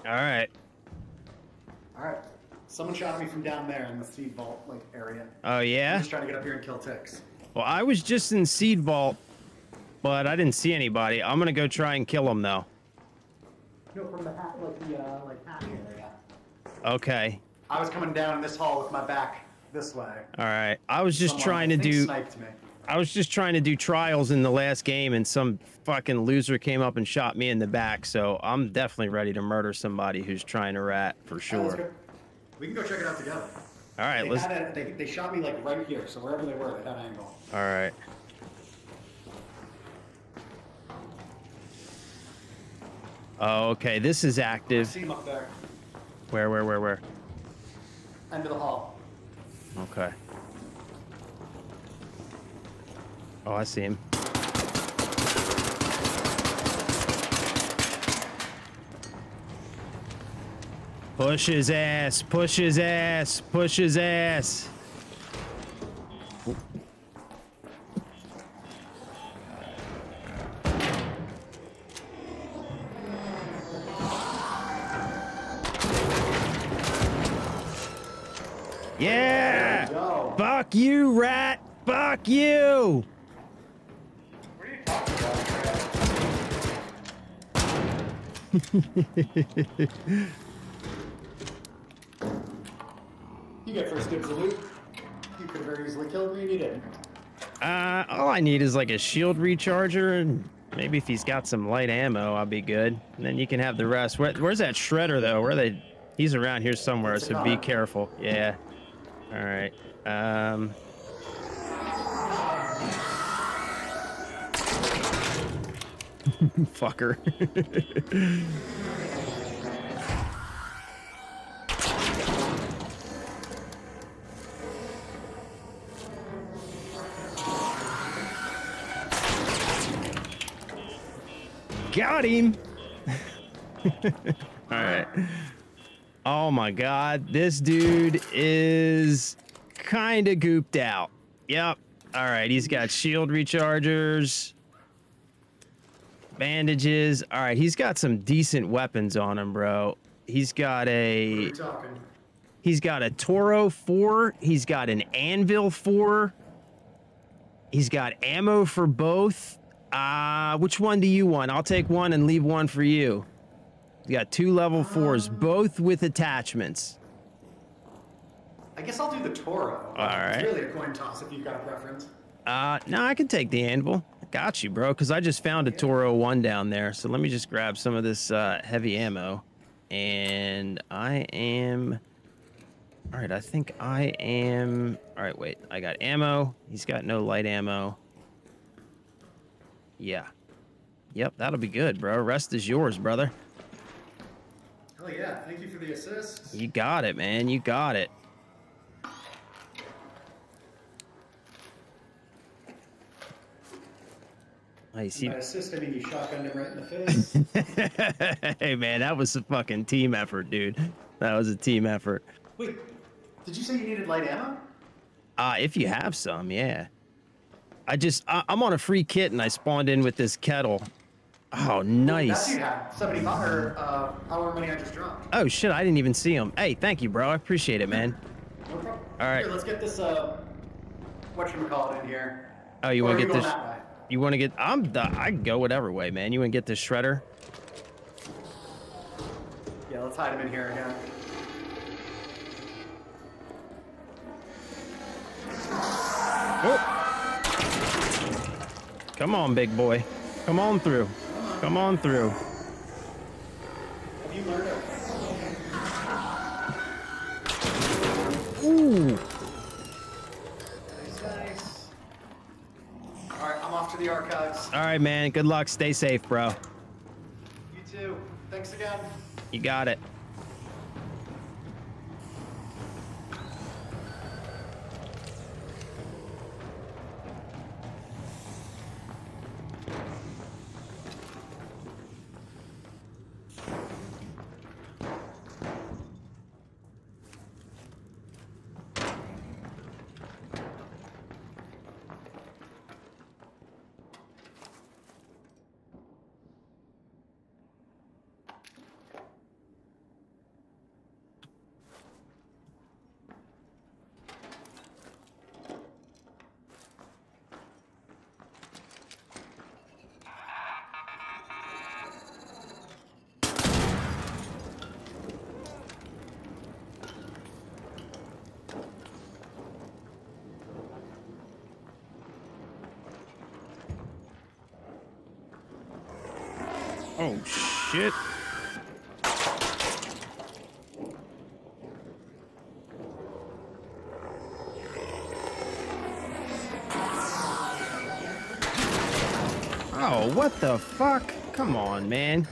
All right. All right. Someone shot at me from down there in the seed vault like area. Oh I'm yeah. just trying to get up here and kill ticks. Well, I was just in Seed Vault, but I didn't see anybody. I'm gonna go try and kill them though. No, from the hat, like hatch area. Okay. I was coming down this hall with my back this way. All right. I was just Someone, trying I to think, do. sniped me. I was just trying to do trials in the last game, and some fucking loser came up and shot me in the back. So I'm definitely ready to murder somebody who's trying to rat for All right, let's sure. go. We can go check it out together. All right. Let's. They shot me like right here, so wherever they were, they had an angle. All right. Oh, okay. This is I active. see him up there, Where? end of the hall. Okay. Oh, I see him. Push his ass, push his ass, push his ass. Yeah! Go. Fuck you, rat! Fuck you! What are you talking about? You get first dibs of loot. You could have very easily killed me and you didn't. All I need is like a shield recharger, and maybe if he's got some light ammo, I'll be good. And then you can have the rest. Where's that shredder though? Where are they? He's around here somewhere, It's a so be gunner. careful. Yeah. All right. Fucker. Got him. All right. Oh my god, this dude is kind of gooped out. Yep. All right, he's got shield rechargers, bandages. All right, he's got some decent weapons on him, bro. He's got What are a you talking? Toro 4, he's got an Anvil 4. He's got ammo for both. Which one do you want? I'll take one and leave one for you. You got 2 level 4s, both with attachments. I guess I'll do the Toro. All right. It's really a coin toss if you've got a preference. No, I can take the Anvil. I got you, bro, because I just found a Toro 1 down there. So let me just grab some of this heavy ammo. And I am... All right, I think I am... All right, wait. I got ammo. He's got no light ammo. Yeah. Yep, that'll be good, bro. Rest is yours, brother. Hell yeah, thank you for the assist. You got it, man. You got it. Nice. By assist, I mean you shotgunned him right in the face. Hey, man, that was a fucking team effort, dude. That was a team effort. Wait, did you say you needed light ammo? If you have some, yeah. I'm on a free kit and I spawned in with this kettle. Oh, That's nice. you had 75 or however many I just dropped. Oh, shit, I didn't even see him. Hey, thank you, bro. I appreciate it, man. No problem. All right. Here, let's get this whatchamacallit in here. Oh, you Or want are to get going this? that way? You want to get? I can go whatever way, man. You want to get this shredder? Yeah, let's hide him in here again. Oh. Come on, big boy. Come on through. Come on through. Have you learned it? Ooh. Nice. Alright, I'm off to the archives. All right, man. Good luck. Stay safe, bro. You too. Thanks again. You got it. Oh, shit. Oh, what the fuck? Come on, man.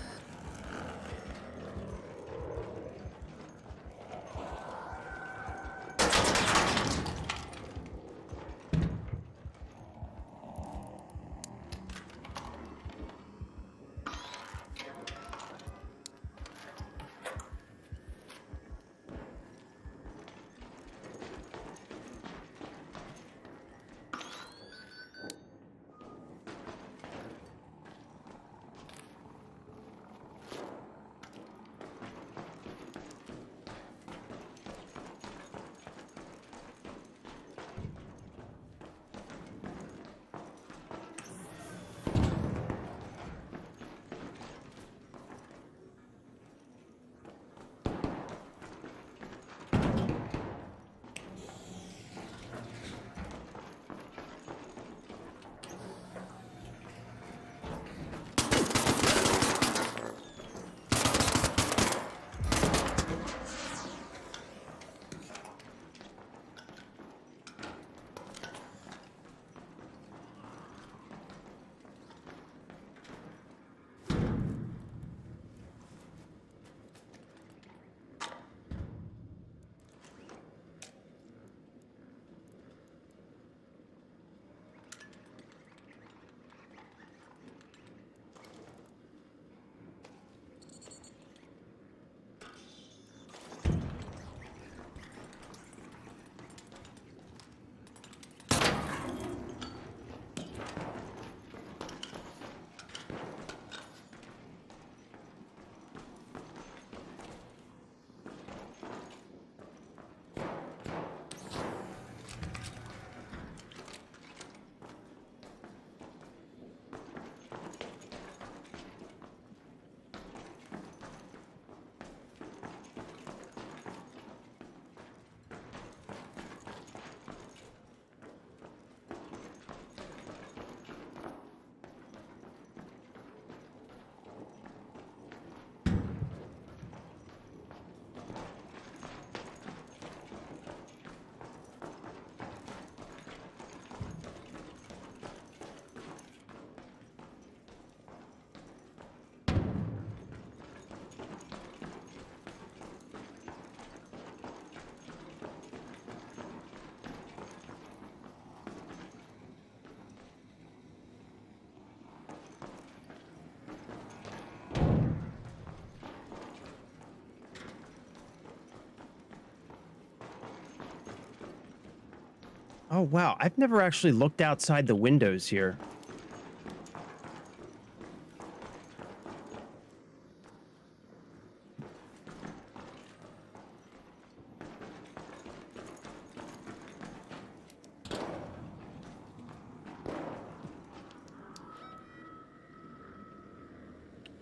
Oh, wow. I've never actually looked outside the windows here.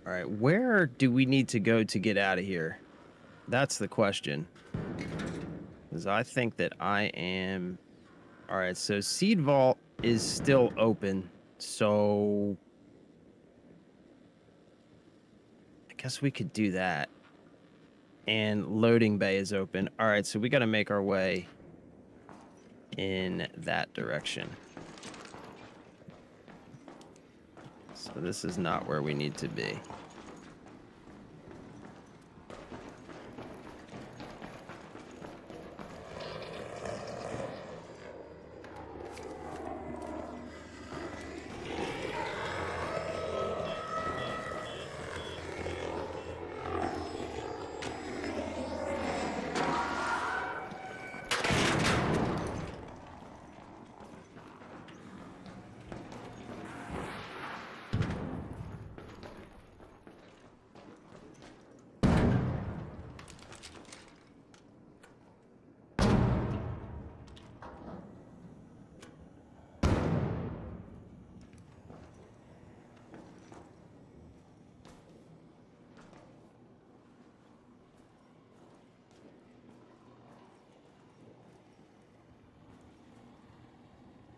All right, where do we need to go to get out of here? That's the question. Because I think that I am... All right, so Seed Vault is still open, so... I guess we could do that. And Loading Bay is open. All right, so we got to make our way in that direction. So this is not where we need to be.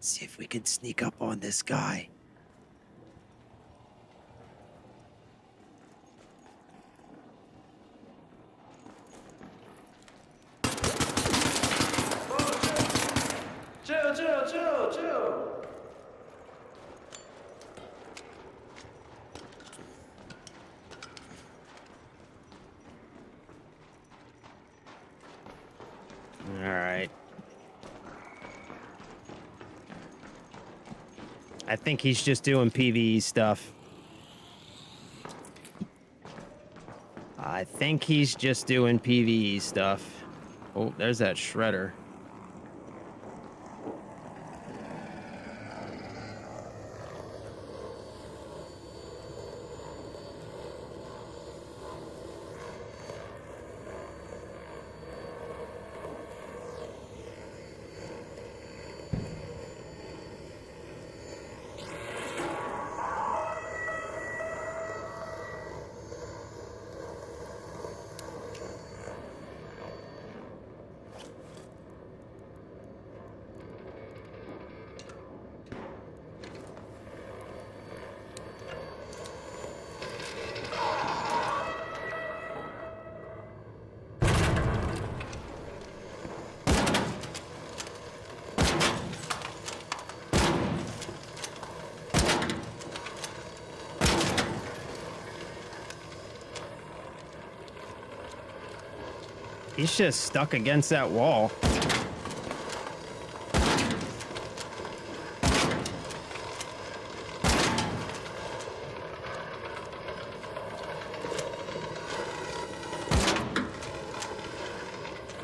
See if we can sneak up on this guy. All right. I think he's just doing PvE stuff. I think he's just doing PvE stuff. Oh, there's that shredder. He's just stuck against that wall.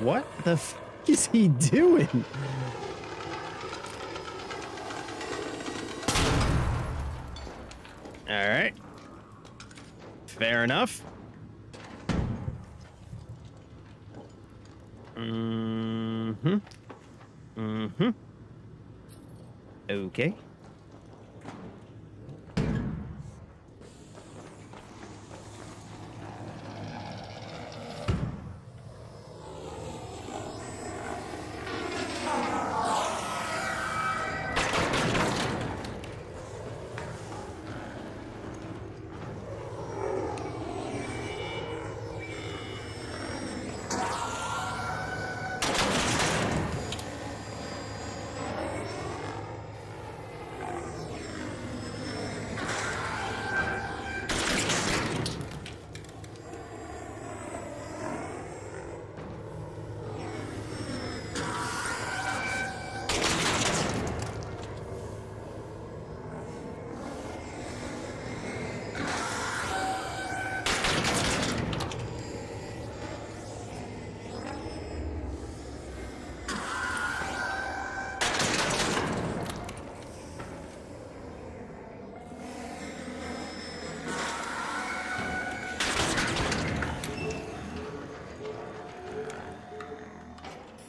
What the f is he doing? All right. Fair enough. Mm-hmm. Mm-hmm. Okay.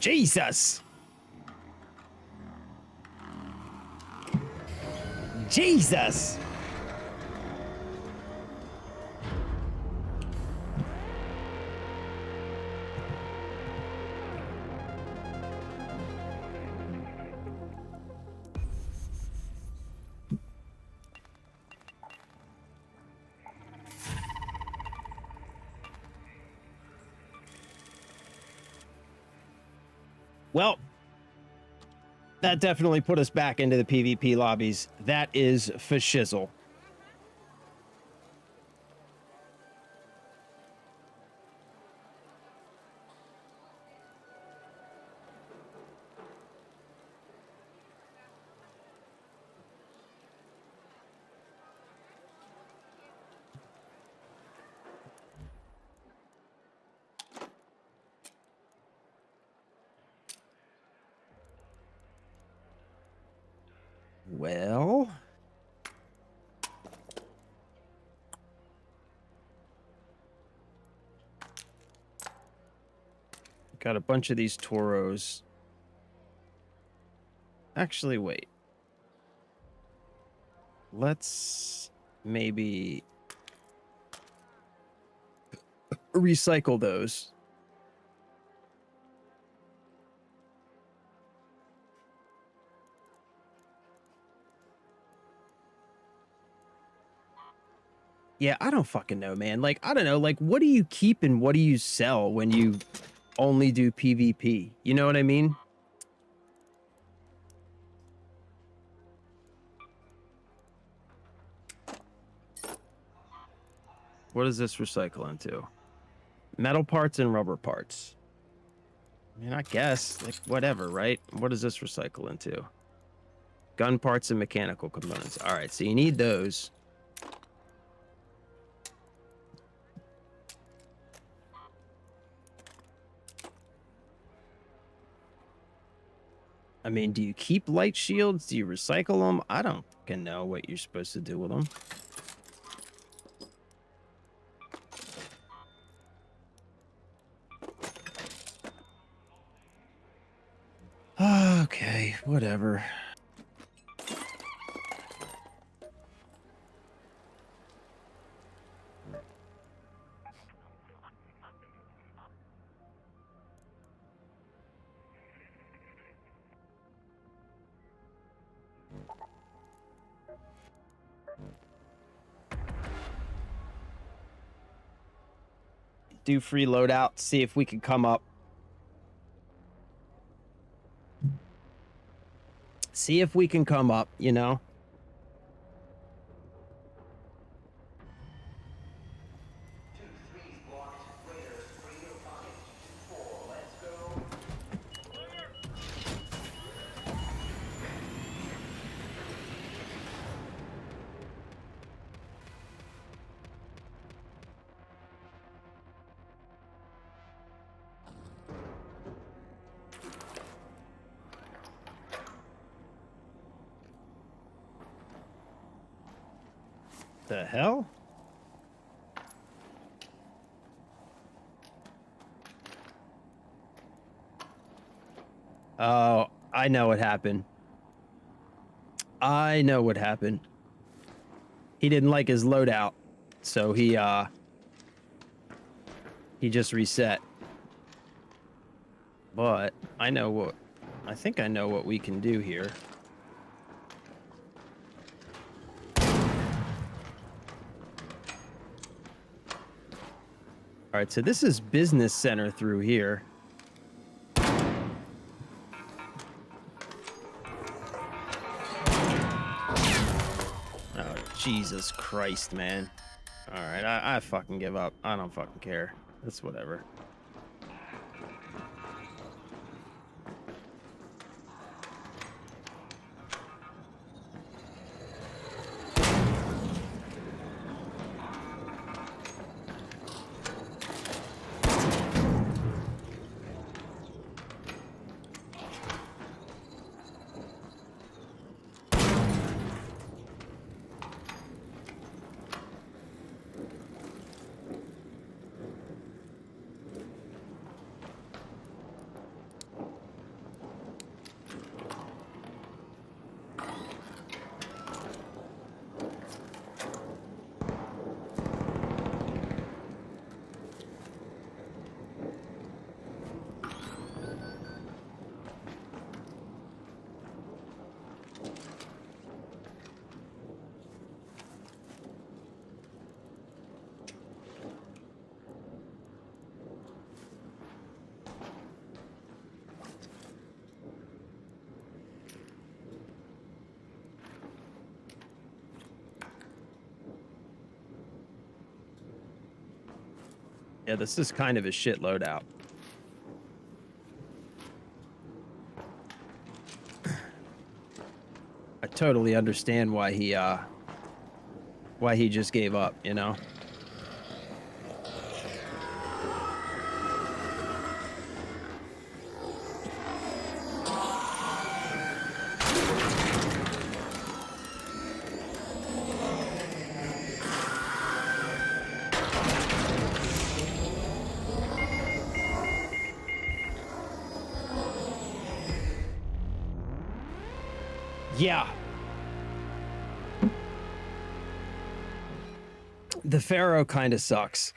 Jesus. Jesus. Well, that definitely put us back into the PvP lobbies. That is for shizzle. Well, got a bunch of these Toros. Actually, wait. Let's maybe recycle those. Yeah, I don't fucking know, man. Like, I don't know. Like, what do you keep and what do you sell when you only do PvP? You know what I mean? What does this recycle into? Metal parts and rubber parts. I mean, I guess, like, whatever, right? What does this recycle into? Gun parts and mechanical components. All right, so you need those. I mean, do you keep light shields? Do you recycle them? I don't fucking know what you're supposed to do with them. Okay, whatever. Do free loadout, see if we can come up. See if we can come up, you know? The hell? Oh, I know what happened. I know what happened. He didn't like his loadout, so he just reset. But I think I know what we can do here. All right, so this is business center through here. Oh, Jesus Christ, man. All right, I fucking give up. I don't fucking care. It's whatever. Yeah, this is kind of a shit loadout. I totally understand why he just gave up, you know? Yeah. The Pharaoh kind of sucks.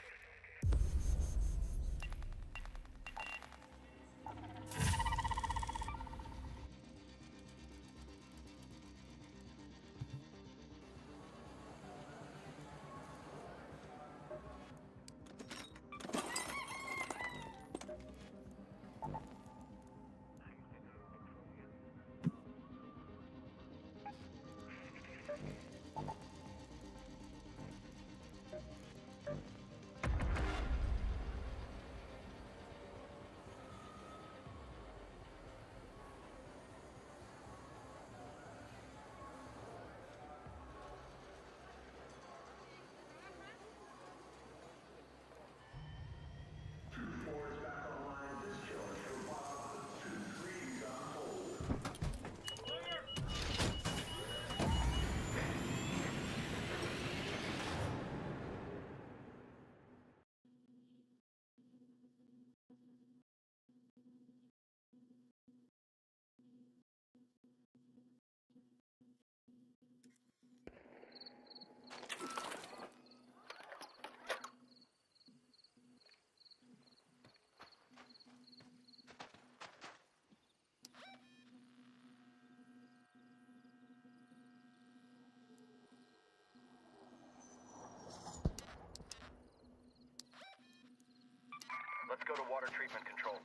go to water treatment control.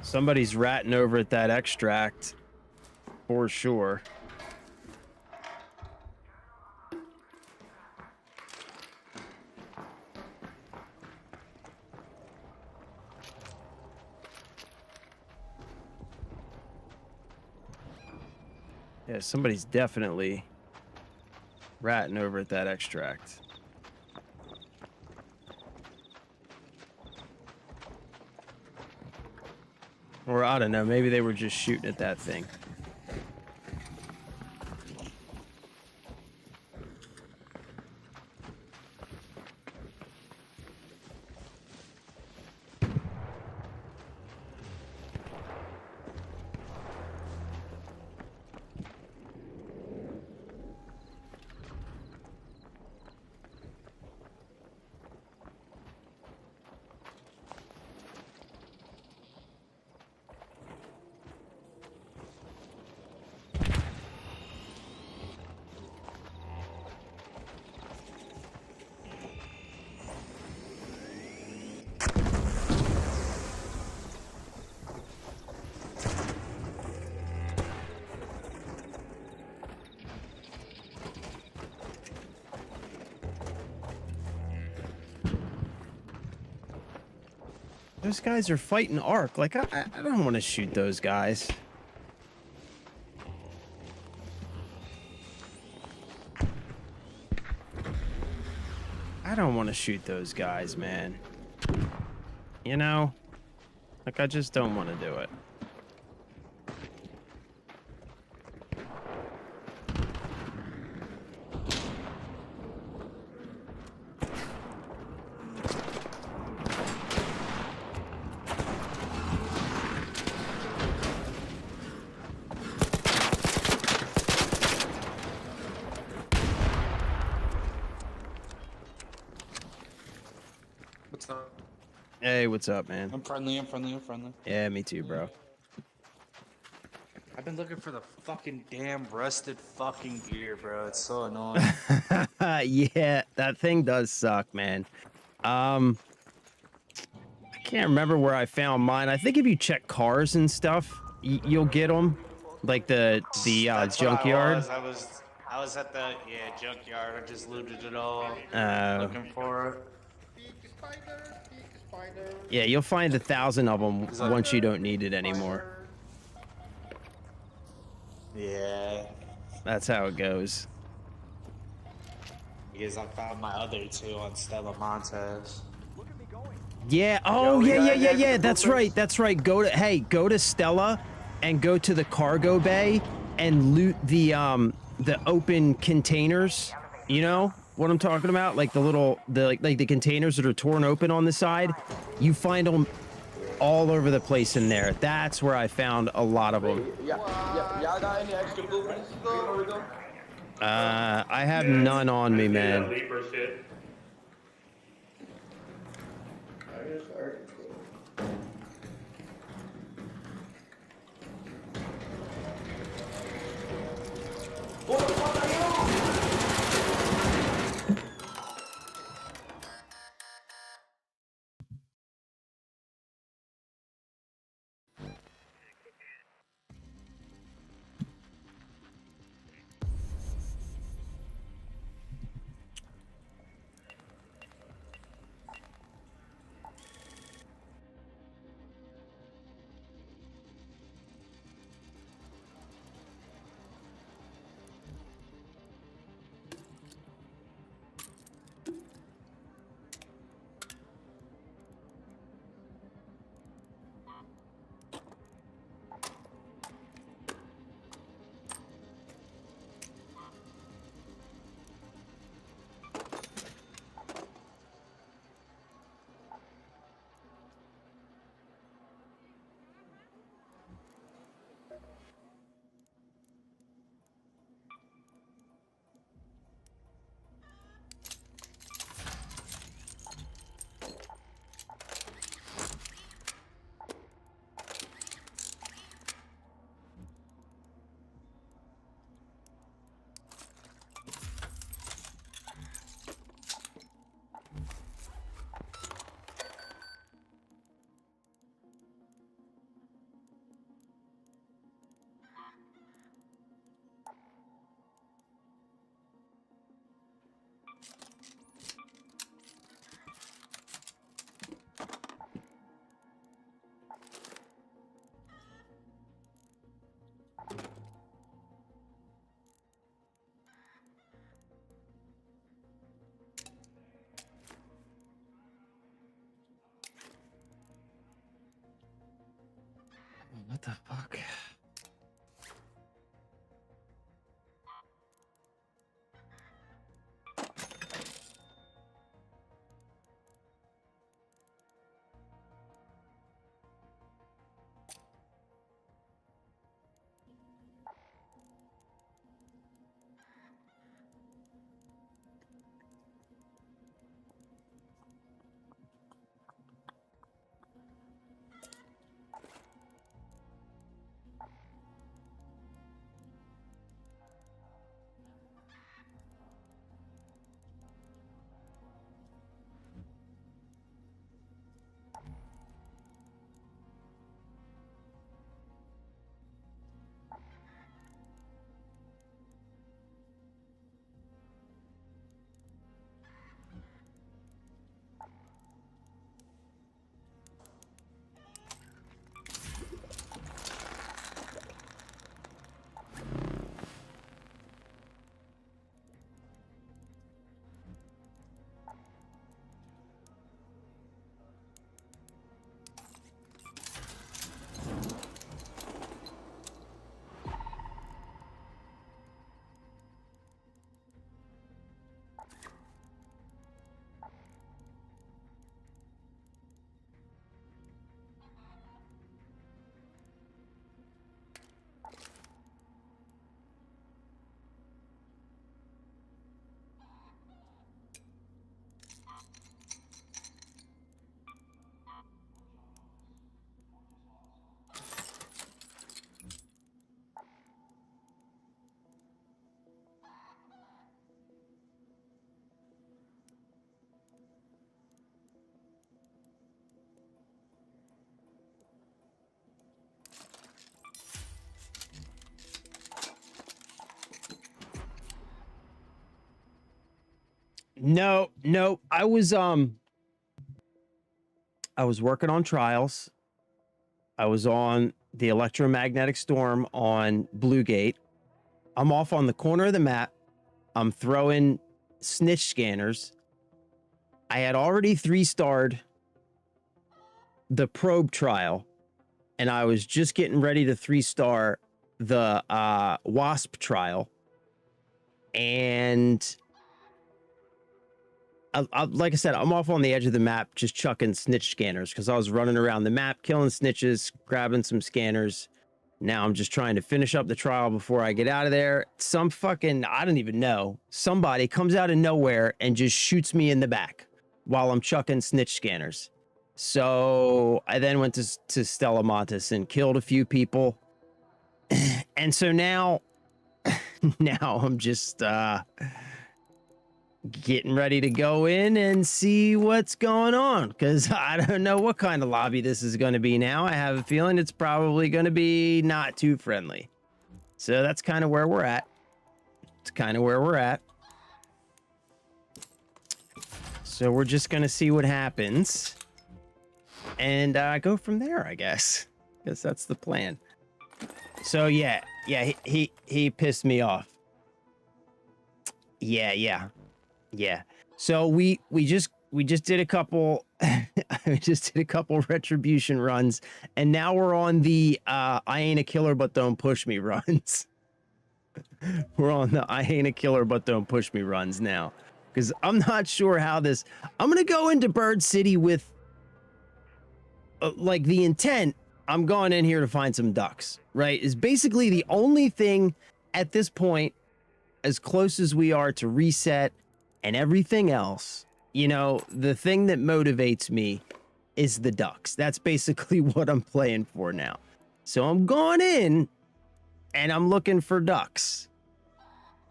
Somebody's ratting over at that extract, for sure. Yeah, somebody's definitely ratting over at that extract. Or I don't know, maybe they were just shooting at that thing. Those guys are fighting Ark. Like, I don't want to shoot those guys. I don't want to shoot those guys, man. You know? Like, I just don't want to do it. What's up? Hey, what's up, man? I'm friendly. Yeah, me too, bro. I've been looking for the fucking damn rusted fucking gear, bro. It's so annoying. Yeah, that thing does suck, man. I can't remember where I found mine. I think if you check cars and stuff, you'll get them, like the That's junkyard. what I was at the junkyard. I just looted it all, Oh. looking for it. Peek spider, peek spider. Yeah, you'll find 1,000 of them that- once you don't need it anymore. Yeah, That's how it goes. because I found my other two on Stella Montez. Yeah. Oh, we yeah, got yeah, any yeah, extra yeah. That's blueprints? right. That's right. Go to Stella and go to the cargo bay and loot the open containers. You know what I'm talking about? Like the containers that are torn open on the side. You find them all over the place in there. That's where I found a lot of them. Y'all got any extra blueprints before we go? I have none on me, man. Leaper shit. I guess I can go. Who the fuck are you? What the fuck? No, no. I was working on trials. I was on the electromagnetic storm on Bluegate. I'm off on the corner of the map. I'm throwing snitch scanners. I had already 3-starred the probe trial, and I was just getting ready to 3-star the wasp trial, and like I said, I'm off on the edge of the map just chucking snitch scanners because I was running around the map killing snitches, grabbing some scanners. Now I'm just trying to finish up the trial before I get out of there. Some fucking, I don't even know, somebody comes out of nowhere and just shoots me in the back while I'm chucking snitch scanners. So I then went to Stella Montes and killed a few people. And so now I'm just getting ready to go in and see what's going on, because I don't know what kind of lobby this is going to be now. I have a feeling it's probably going to be not too friendly. So that's kind of where we're at. It's kind of where we're at. So we're just going to see what happens and go from there, I guess. Because that's the plan. So yeah, he pissed me off. Yeah. So we just did a couple retribution runs, and now we're on the I ain't a killer but don't push me runs. We're on the I ain't a killer but don't push me runs now, because I'm not sure how this. I'm gonna go into Bird City with like the intent. I'm going in here to find some ducks, right? Is basically the only thing at this point, as close as we are to reset and everything else. You know, the thing that motivates me is the ducks. That's basically what I'm playing for now. So I'm going in and I'm looking for ducks.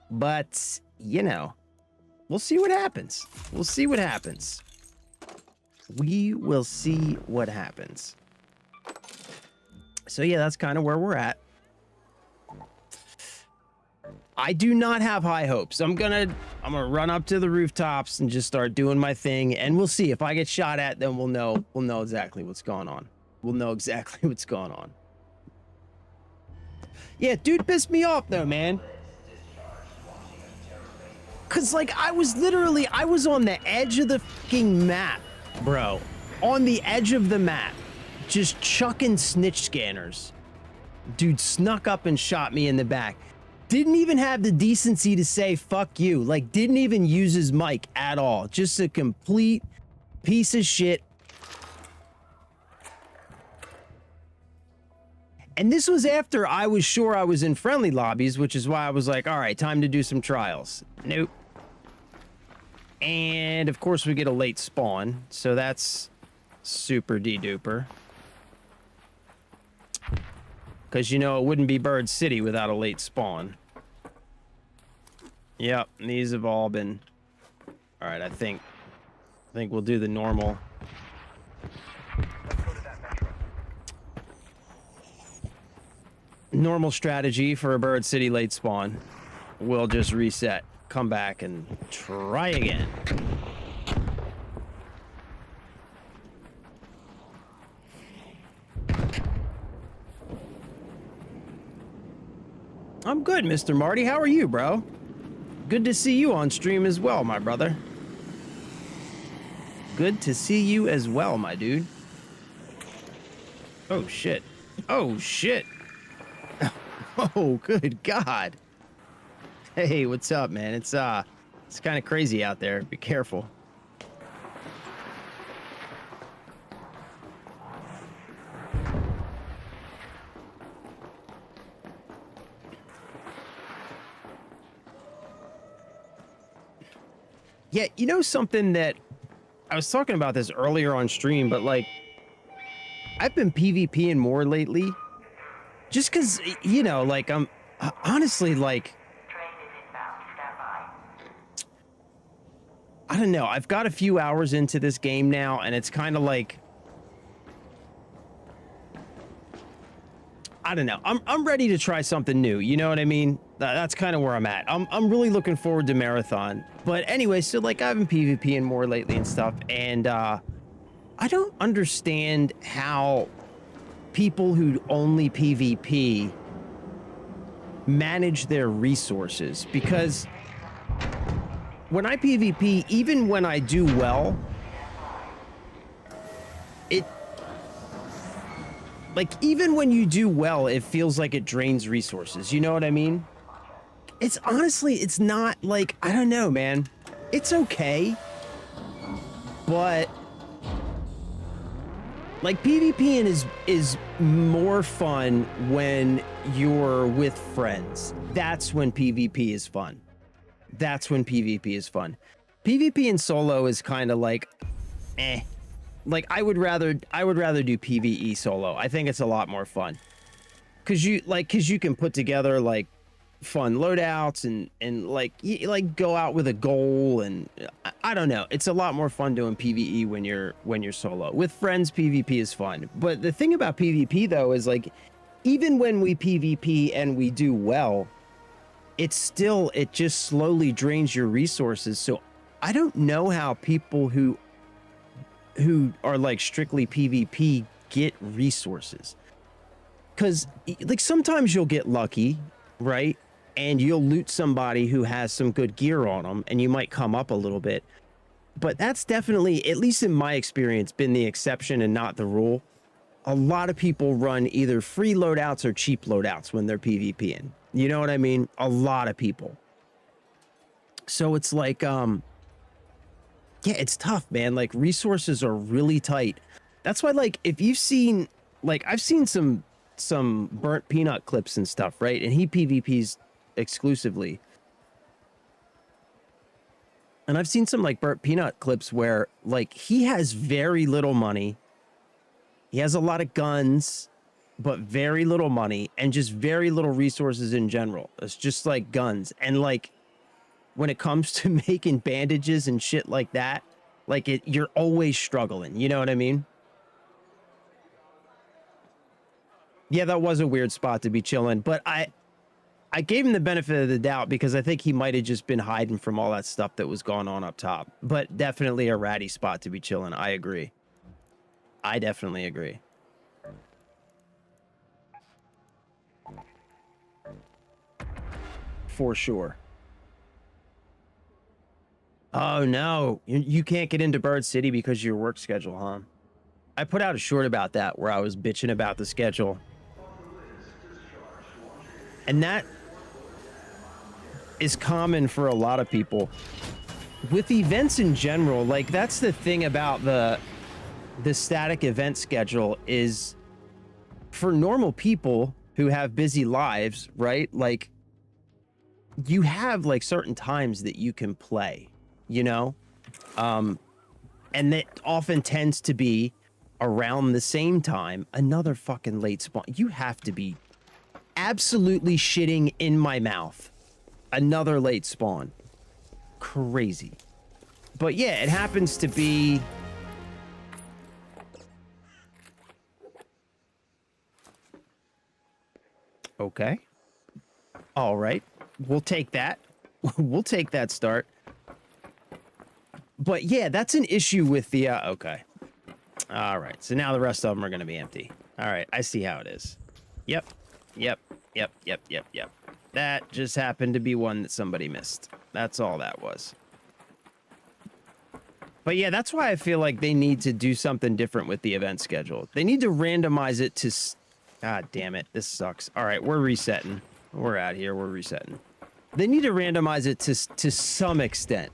But, you know, we'll see what happens. We'll see what happens. We will see what happens. So yeah, that's kind of where we're at. I do not have high hopes. I'm gonna run up to the rooftops and just start doing my thing, and we'll see. If I get shot at, then we'll know exactly what's going on. We'll know exactly what's going on. Yeah, dude pissed me off though, man. Cause like I was on the edge of the fucking map, bro. On the edge of the map, just chucking snitch scanners. Dude snuck up and shot me in the back. Didn't even have the decency to say fuck you. Like, didn't even use his mic at all. Just a complete piece of shit. And this was after I was sure I was in friendly lobbies, which is why I was like, all right, time to do some trials. Nope. And of course we get a late spawn, so that's super de-duper. Because, you know, it wouldn't be Bird City without a late spawn. Yep, these have all been... Alright, I think we'll do the normal. Normal strategy for a Bird City late spawn. We'll just reset, come back, and try again. I'm good, Mr. Marty. How are you, bro? Good to see you on stream as well, my brother. Good to see you as well, my dude. Oh, shit. Oh, shit. Oh, good God. Hey, what's up, man? It's kind of crazy out there. Be careful. Yeah, you know something that I was talking about this earlier on stream, but like I've been PvPing more lately just because, you know, like I'm honestly like, I don't know. I've got a few hours into this game now and it's kind of like, I don't know. I'm ready to try something new. You know what I mean? That's kind of where I'm at. I'm really looking forward to Marathon. But anyway, so like I've been PvPing more lately and stuff, and I don't understand how people who only PvP manage their resources, because when I PvP, even when I do well, like even when you do well, it feels like it drains resources. You know what I mean? It's honestly, it's not like, I don't know, man. It's okay. But like PvP is more fun when you're with friends. That's when PvP is fun. That's when PvP is fun. PvP in solo is kind of like, eh. Like I would rather do PvE solo. I think it's a lot more fun. Cause you can put together like fun loadouts and like go out with a goal, and I don't know. It's a lot more fun doing PvE when you're solo. With friends, PvP is fun. But the thing about PvP though is like, even when we PvP and we do well, it just slowly drains your resources. So I don't know how people who are like strictly PvP get resources. Cause like sometimes you'll get lucky, right? And you'll loot somebody who has some good gear on them and you might come up a little bit. But that's definitely, at least in my experience, been the exception and not the rule. A lot of people run either free loadouts or cheap loadouts when they're PvPing. You know what I mean? A lot of people. So it's like, yeah, it's tough, man. Like resources are really tight. That's why, like, if you've seen, like, I've seen some Burnt Peanut clips and stuff, right? And he PvPs exclusively. And I've seen some like Burnt Peanut clips where like he has very little money. He has a lot of guns, but very little money and just very little resources in general. It's just like guns. And like when it comes to making bandages and shit like that, like you're always struggling. You know what I mean? Yeah, that was a weird spot to be chilling, but I gave him the benefit of the doubt because I think he might have just been hiding from all that stuff that was going on up top. But definitely a ratty spot to be chilling. I agree. I definitely agree. For sure. Oh no, you can't get into Bird City because of your work schedule, huh? I put out a short about that where I was bitching about the schedule. And that is common for a lot of people. With events in general, like that's the thing about the static event schedule is for normal people who have busy lives, right? Like you have like certain times that you can play, you know? And that often tends to be around the same time. Another fucking late spawn. You have to be absolutely shitting in my mouth. Another late spawn. Crazy. But yeah, it happens to be... Okay. All right. We'll take that. We'll take that start. But yeah, that's an issue with the... okay. All right. So now the rest of them are going to be empty. All right. I see how it is. Yep. Yep. Yep. Yep. Yep. Yep. That just happened to be one that somebody missed. That's all that was. But yeah, that's why I feel like they need to do something different with the event schedule. They need to randomize it to... God damn it. This sucks. All right, we're resetting. We're out here. We're resetting. They need to randomize it to some extent.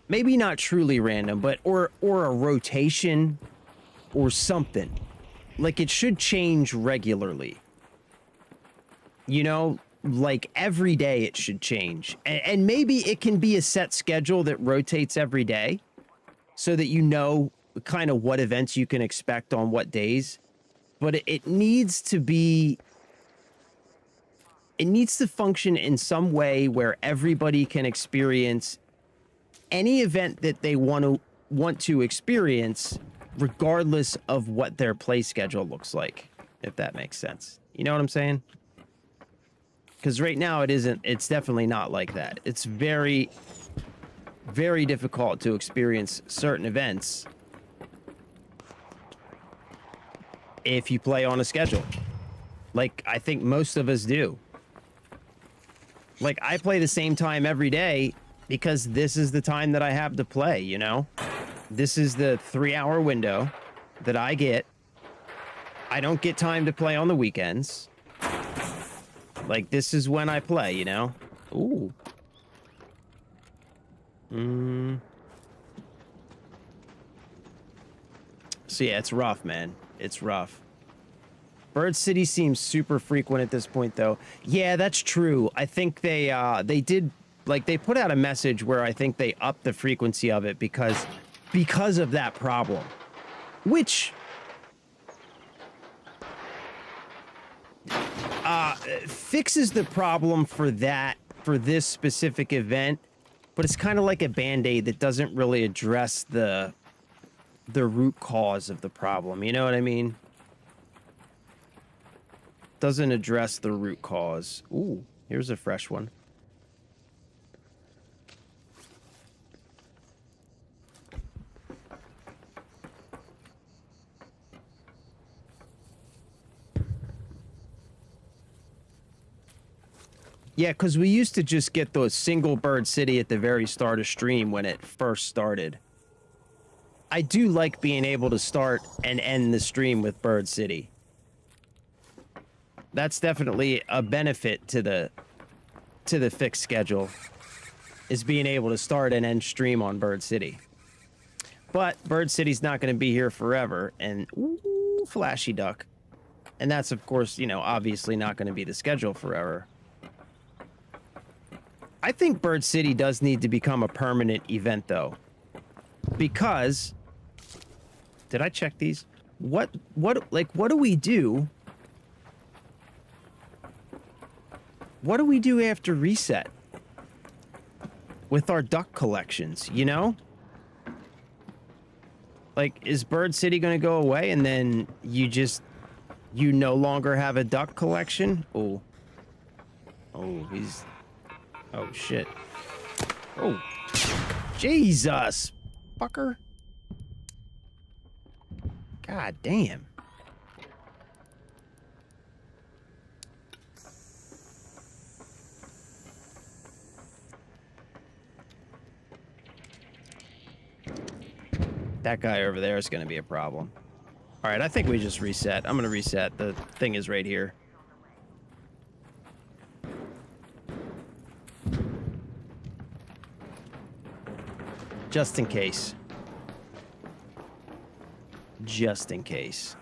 Maybe not truly random, but or a rotation or something. Like it should change regularly. You know, like every day it should change. And maybe it can be a set schedule that rotates every day so that you know kind of what events you can expect on what days. But it needs to be... It needs to function in some way where everybody can experience any event that they want to experience, regardless of what their play schedule looks like, if that makes sense. You know what I'm saying? Because right now it's definitely not like that. It's very, very difficult to experience certain events if you play on a schedule. Like, I think most of us do. Like, I play the same time every day because this is the time that I have to play, you know? This is the 3-hour window that I get I don't get time to play on the weekends. Like, this is when I play, you know? Ooh. So yeah, it's rough, man. It's rough. Bird City seems super frequent at this point, though. Yeah, that's true. I think they did, like, they put out a message where I think they upped the frequency of it because of that problem, which fixes the problem for this specific event, but it's kind of like a band-aid that doesn't really address the root cause of the problem. You know what I mean? Doesn't address the root cause. Ooh, here's a fresh one. Yeah, because we used to just get those single Bird City at the very start of stream when it first started. I do like being able to start and end the stream with Bird City. That's definitely a benefit to the fixed schedule, is being able to start and end stream on Bird City. But Bird City's not going to be here forever, and ooh, flashy duck. And that's, of course, you know, obviously not going to be the schedule forever. I think Bird City does need to become a permanent event, though, because did I check these? What do we do? What do we do after reset with our duck collections, you know? Like, is Bird City going to go away and then you no longer have a duck collection? Oh, oh shit. Oh, Jesus, fucker. God damn. That guy over there is going to be a problem. All right, I think we just reset. I'm going to reset. The thing is right here. Just in case. Just in case.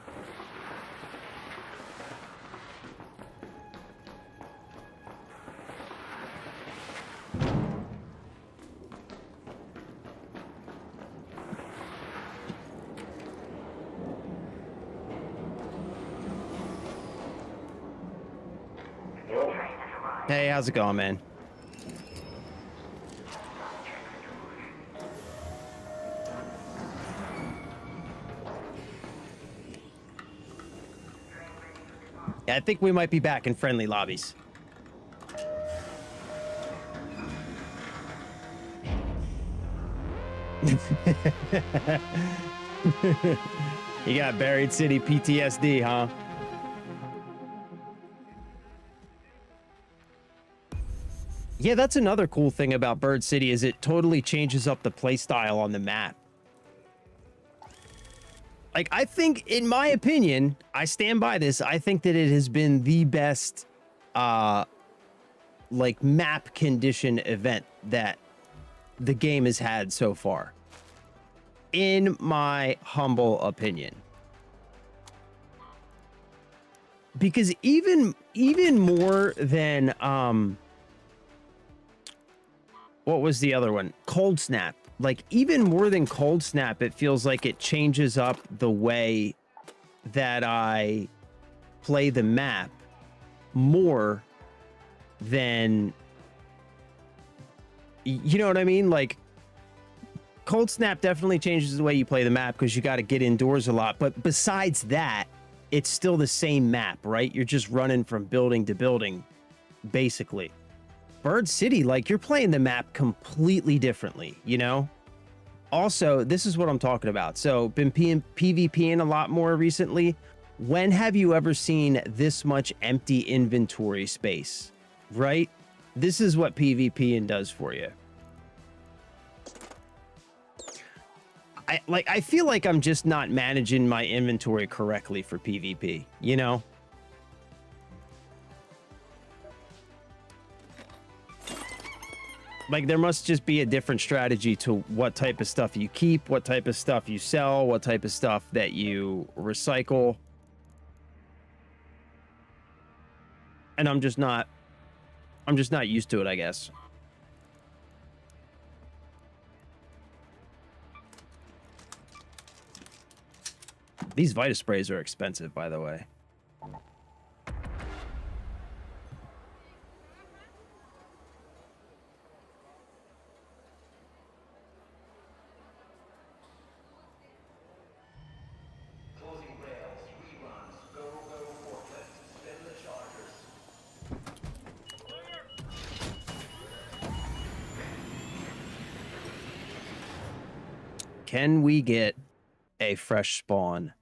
Hey, how's it going, man? Yeah, I think we might be back in friendly lobbies. You got Buried City PTSD, huh? Yeah, that's another cool thing about Bird City is it totally changes up the playstyle on the map. Like, I think, in my opinion, I stand by this, I think that it has been the best, like, map condition event that the game has had so far. In my humble opinion. Because even more than, what was the other one? Cold Snap. Like, even more than Cold Snap, it feels like it changes up the way that I play the map more than, you know what I mean? Like, Cold Snap definitely changes the way you play the map because you got to get indoors a lot. But besides that, it's still the same map, right? You're just running from building to building, basically. Bird City, like, you're playing the map completely differently, you know? Also, this is what I'm talking about. So, been PvPing a lot more recently. When have you ever seen this much empty inventory space, right? This is what PvPing does for you. I feel like I'm just not managing my inventory correctly for PvP, you know? Like, there must just be a different strategy to what type of stuff you keep, what type of stuff you sell, what type of stuff that you recycle. And I'm just not used to it, I guess. These Vita sprays are expensive, by the way. Can we get a fresh spawn,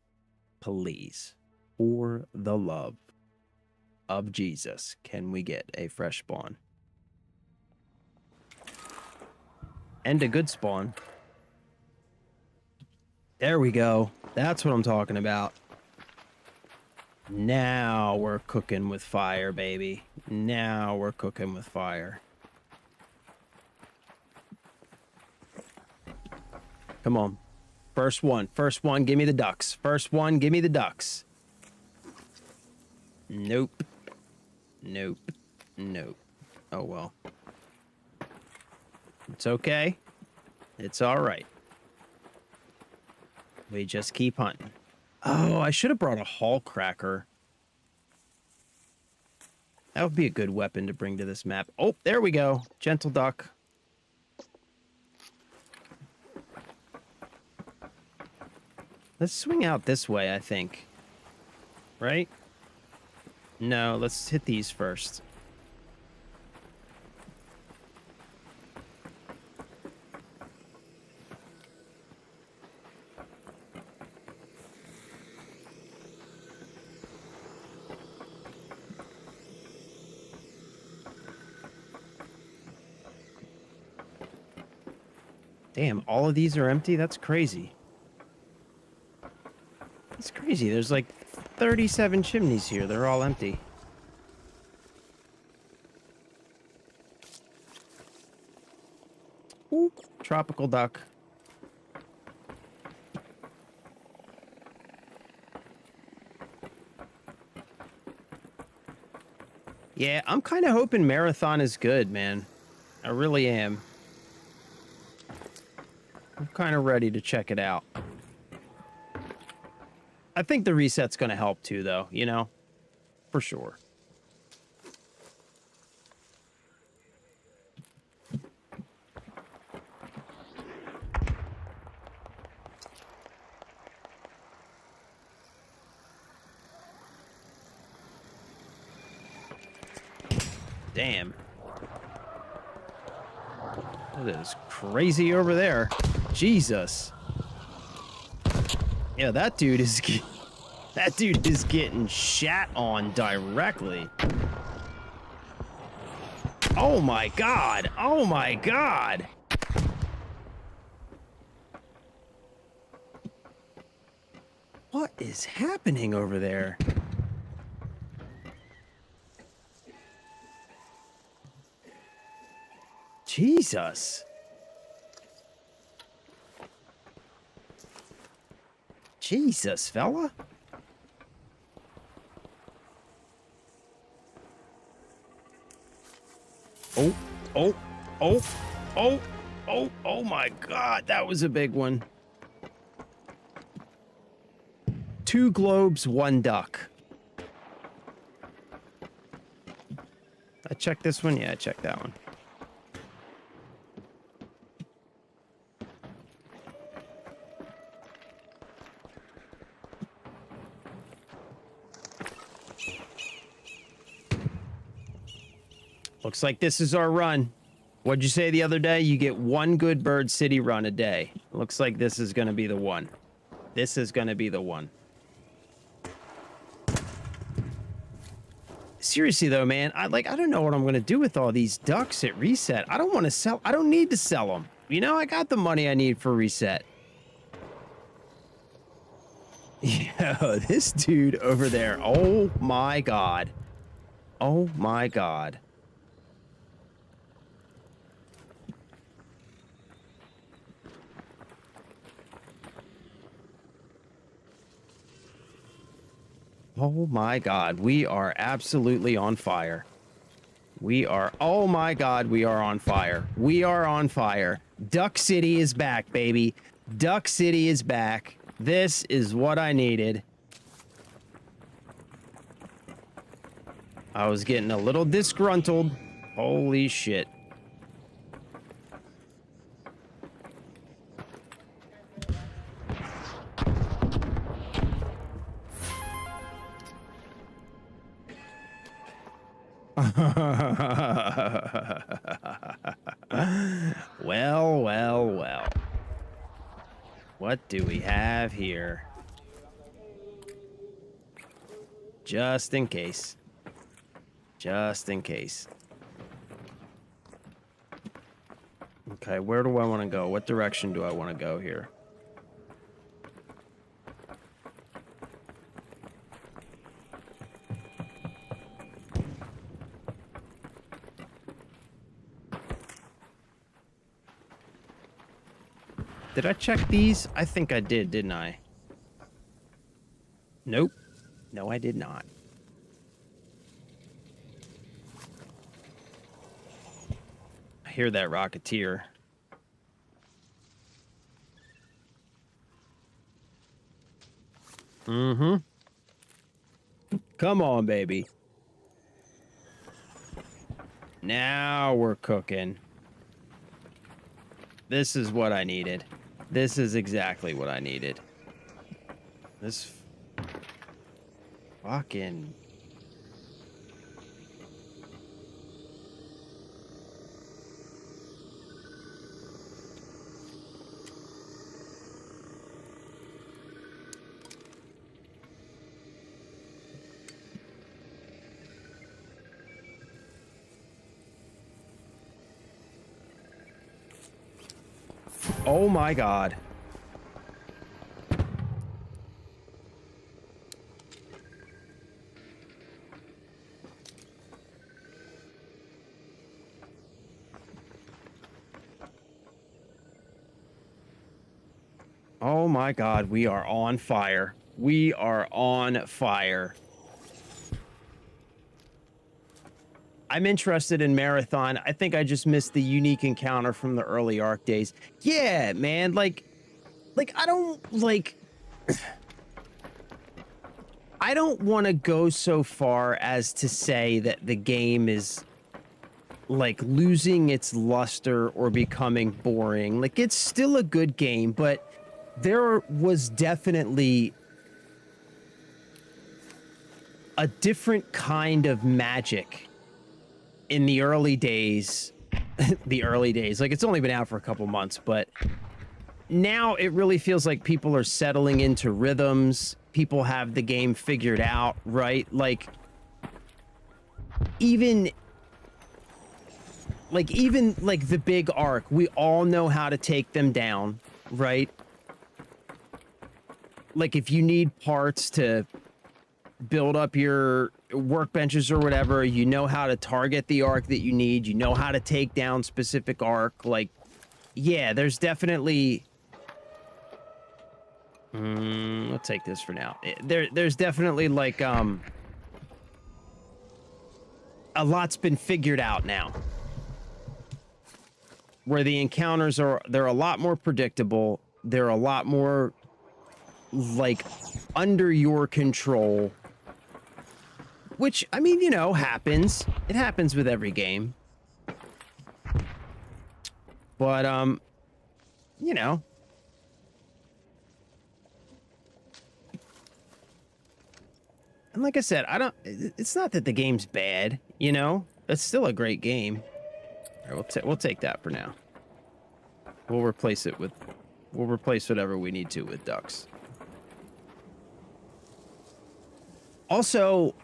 please? For the love of Jesus, can we get a fresh spawn? And a good spawn. There we go. That's what I'm talking about. Now we're cooking with fire, baby. Now we're cooking with fire. Come on. First one. First one, give me the ducks. First one, give me the ducks. Nope. Nope. Nope. Oh, well. It's okay. It's all right. We just keep hunting. Oh, I should have brought a hall cracker. That would be a good weapon to bring to this map. Oh, there we go. Gentle duck. Let's swing out this way, I think. Right? No, let's hit these first. Damn, all of these are empty? That's crazy. It's crazy. There's like 37 chimneys here. They're all empty. Ooh, tropical duck. Yeah, I'm kind of hoping Marathon is good, man. I really am. I'm kind of ready to check it out. I think the reset's going to help too, though, you know? For sure. Damn. That is crazy over there. Jesus. Yeah, that dude is getting shat on directly. Oh my god. Oh my god. What is happening over there? Jesus. Jesus, fella. Oh, oh, oh, oh, oh, oh my God, that was a big one. 2 globes, 1 duck. I checked this one? Yeah, I checked that one. Looks like this is our run. What'd you say the other day? You get 1 good bird city run a day. Looks like this is going to be the one. This is going to be the one. Seriously though, man, I don't know what I'm going to do with all these ducks at reset. I don't want to sell. I don't need to sell them. You know, I got the money I need for reset. Yo, this dude over there. Oh my god. Oh my god. Oh my god. We are absolutely on fire. We are, oh my god, we are on fire. We are on fire. Duck City is back, baby. Duck City is back. This is what I needed. I was getting a little disgruntled. Holy shit. Well, well, well. What do we have here? Just in case. Just in case. Okay, where do I want to go? What direction do I want to go here? Did I check these? I think I did, didn't I? Nope. No, I did not. I hear that Rocketeer. Mm-hmm. Come on, baby. Now we're cooking. This is what I needed. This is exactly what I needed. This fucking... Oh my god. Oh my god, we are on fire. We are on fire. I'm interested in Marathon. I think I just missed the unique encounter from the early Ark days. Yeah, man, like I don't like I don't want to go so far as to say that the game is like losing its luster or becoming boring. Like it's still a good game, but there was definitely a different kind of magic in the early days. The early days, like it's only been out for a couple months, but now it really feels like people are settling into rhythms. People have the game figured out, right? Like even the big Ark, we all know how to take them down, right? Like if you need parts to build up your workbenches or whatever, you know how to target the Ark that you need, you know how to take down specific Ark. Like, yeah, there's definitely we'll take this for now. There's definitely like a lot's been figured out now, where the encounters they're a lot more predictable, they're a lot more like under your control. Which, I mean, you know, happens. It happens with every game. But, you know. And like I said, it's not that the game's bad, you know? It's still a great game. All right, we'll take that for now. We'll replace whatever we need to with ducks. Also,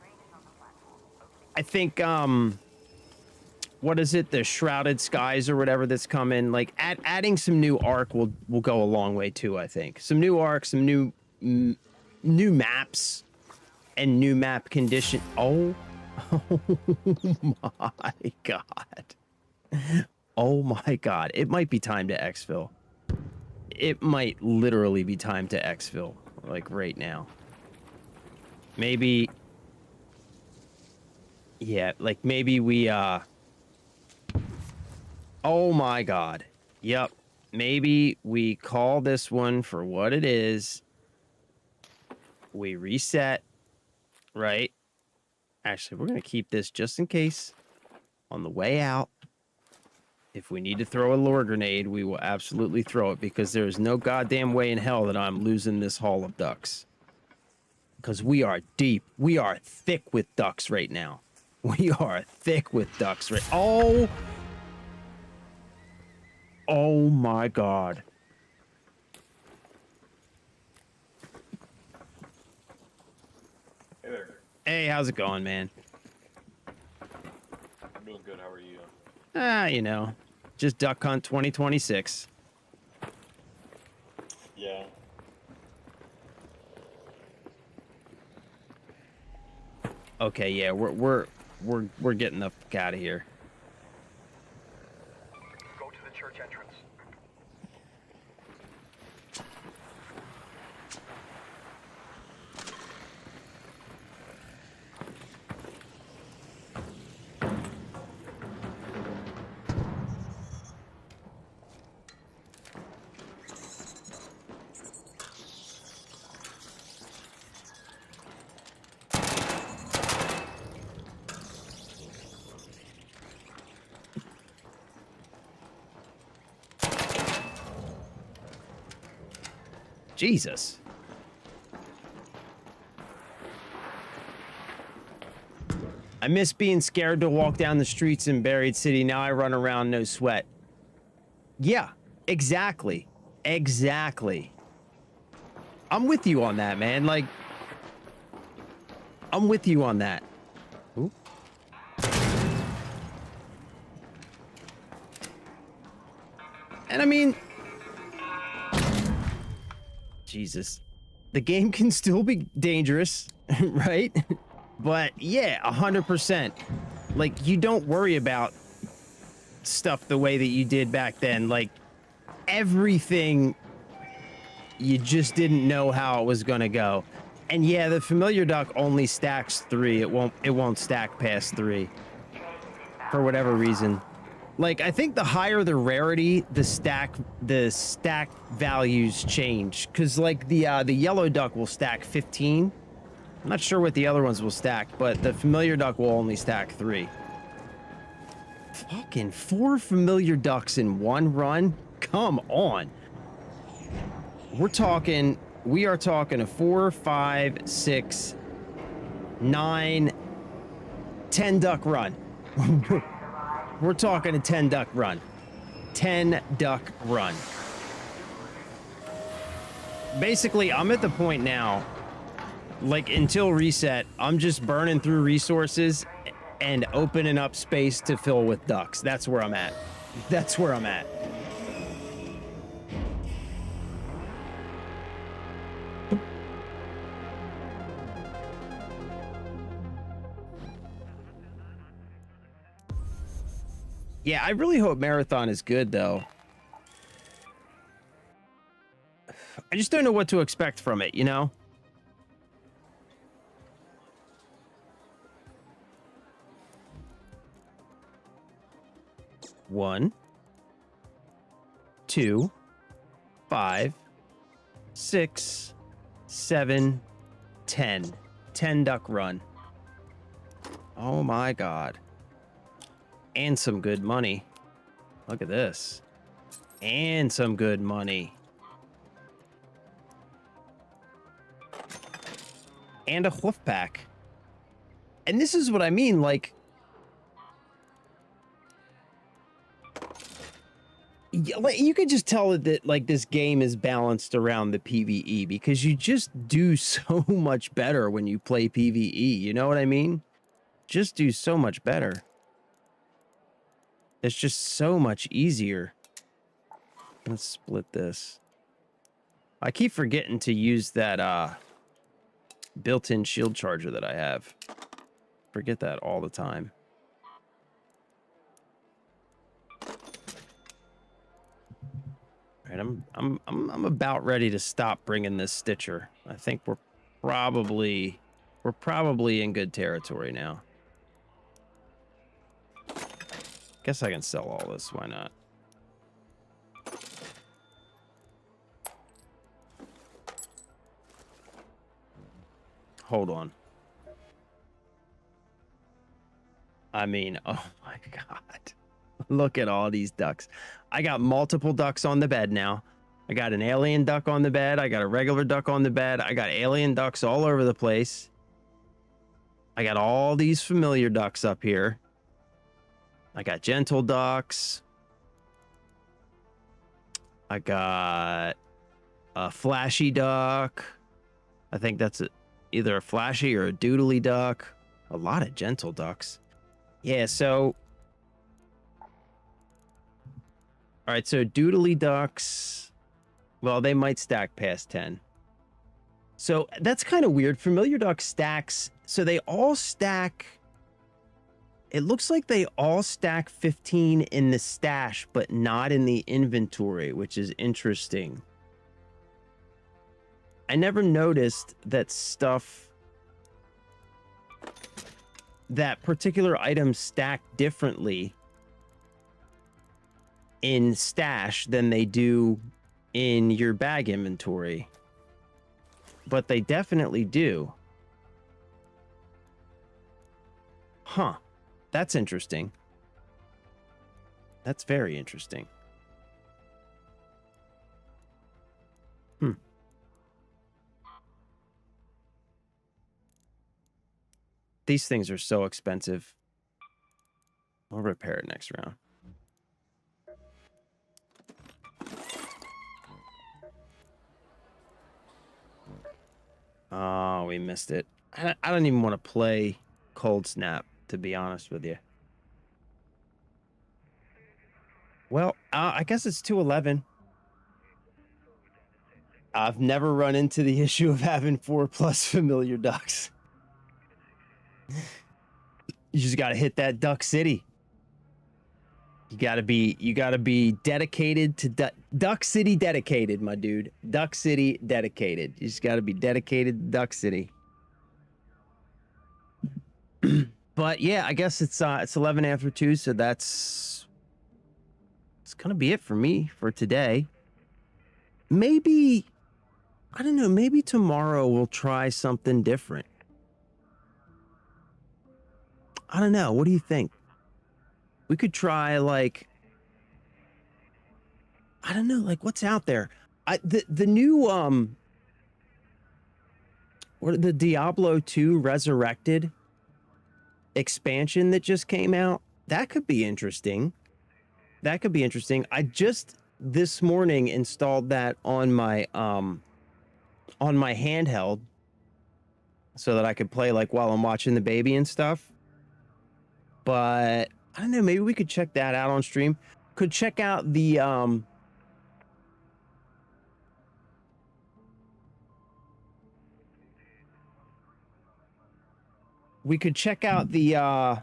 I think, what is it? The Shrouded Skies or whatever that's coming. Like, adding some new Ark will go a long way too, I think. Some new Ark, some new new maps and new map condition. Oh, oh my God. Oh my God. It might be time to exfil. It might literally be time to exfil, like right now. Maybe. Yeah, like maybe we, oh my God. Yep. Maybe we call this one for what it is. We reset, right? Actually, we're going to keep this just in case on the way out. If we need to throw a lure grenade, we will absolutely throw it because there is no goddamn way in hell that I'm losing this haul of ducks. Because we are deep. We are thick with ducks right now. We are thick with ducks right. Oh. Oh my God. Hey there. Hey, how's it going, man? I'm doing good. How are you? You know, just duck hunt 2026. Yeah. Okay, yeah, we're getting the fuck out of here. Go to the church entrance. Jesus. I miss being scared to walk down the streets in Buried City. Now I run around no sweat. Yeah, exactly. Exactly. I'm with you on that, man. Like, I'm with you on that. Ooh. And I mean, Jesus, the game can still be dangerous, right? But yeah, 100%. Like, you don't worry about stuff the way that you did back then. Like, everything, you just didn't know how it was gonna go. And yeah, the familiar duck only stacks 3. It won't stack past 3 for whatever reason. Like, I think the higher the rarity, the stack values change. Cause like the yellow duck will stack 15. I'm not sure what the other ones will stack, but the familiar duck will only stack 3. Fucking 4 familiar ducks in one run? Come on. We are talking a 4, 5, 6, 9, 10 duck run. We're talking a 10 duck run. 10 duck run. Basically, I'm at the point now, like until reset, I'm just burning through resources and opening up space to fill with ducks. That's where I'm at. That's where I'm at. Yeah, I really hope Marathon is good, though. I just don't know what to expect from it, you know? One, 2, 5, 6, 7, 10. 10 duck run. Oh my God. And some good money. Look at this. And some good money. And a hoof pack. And this is what I mean, like, you could just tell that like this game is balanced around the PvE because you just do so much better when you play PvE. You know what I mean? Just do so much better. It's just so much easier. Let's split this. I keep forgetting to use that built-in shield charger that I have. Forget that all the time. All right, I'm about ready to stop bringing this Stitcher. I think we're probably in good territory now. Guess I can sell all this. Why not? Hold on. I mean, oh my God. Look at all these ducks. I got multiple ducks on the bed now. I got an alien duck on the bed. I got a regular duck on the bed. I got alien ducks all over the place. I got all these familiar ducks up here. I got gentle ducks. I got a flashy duck. I think that's either a flashy or a doodly duck. A lot of gentle ducks. Yeah, so... All right, so doodly ducks... Well, they might stack past 10. So that's kind of weird. Familiar duck stacks... So they all stack... It looks like they all stack 15 in the stash, but not in the inventory, which is interesting. I never noticed that stuff... that particular items stack differently in stash than they do in your bag inventory. But they definitely do. Huh. That's interesting. That's very interesting. These things are so expensive. I'll repair it next round. Oh, we missed it. I don't even want to play Cold Snap, to be honest with you. Well, I guess it's 211. I've never run into the issue of having 4+ familiar ducks. You just got to hit that Duck City. You got to be dedicated to Duck City dedicated, my dude. Duck City dedicated. You just got to be dedicated to Duck City. But yeah, I guess it's 11 after 2, so it's going to be it for me for today. Maybe, I don't know, maybe tomorrow we'll try something different. I don't know. What do you think? We could try, like, I don't know, like, what's out there? The new what, the Diablo 2 Resurrected expansion that just came out, that could be interesting. That could be interesting. I just this morning installed that on my handheld so that I could play, like, while I'm watching the baby and stuff. But I don't know, maybe we could check that out on stream. Could check out the we could check out the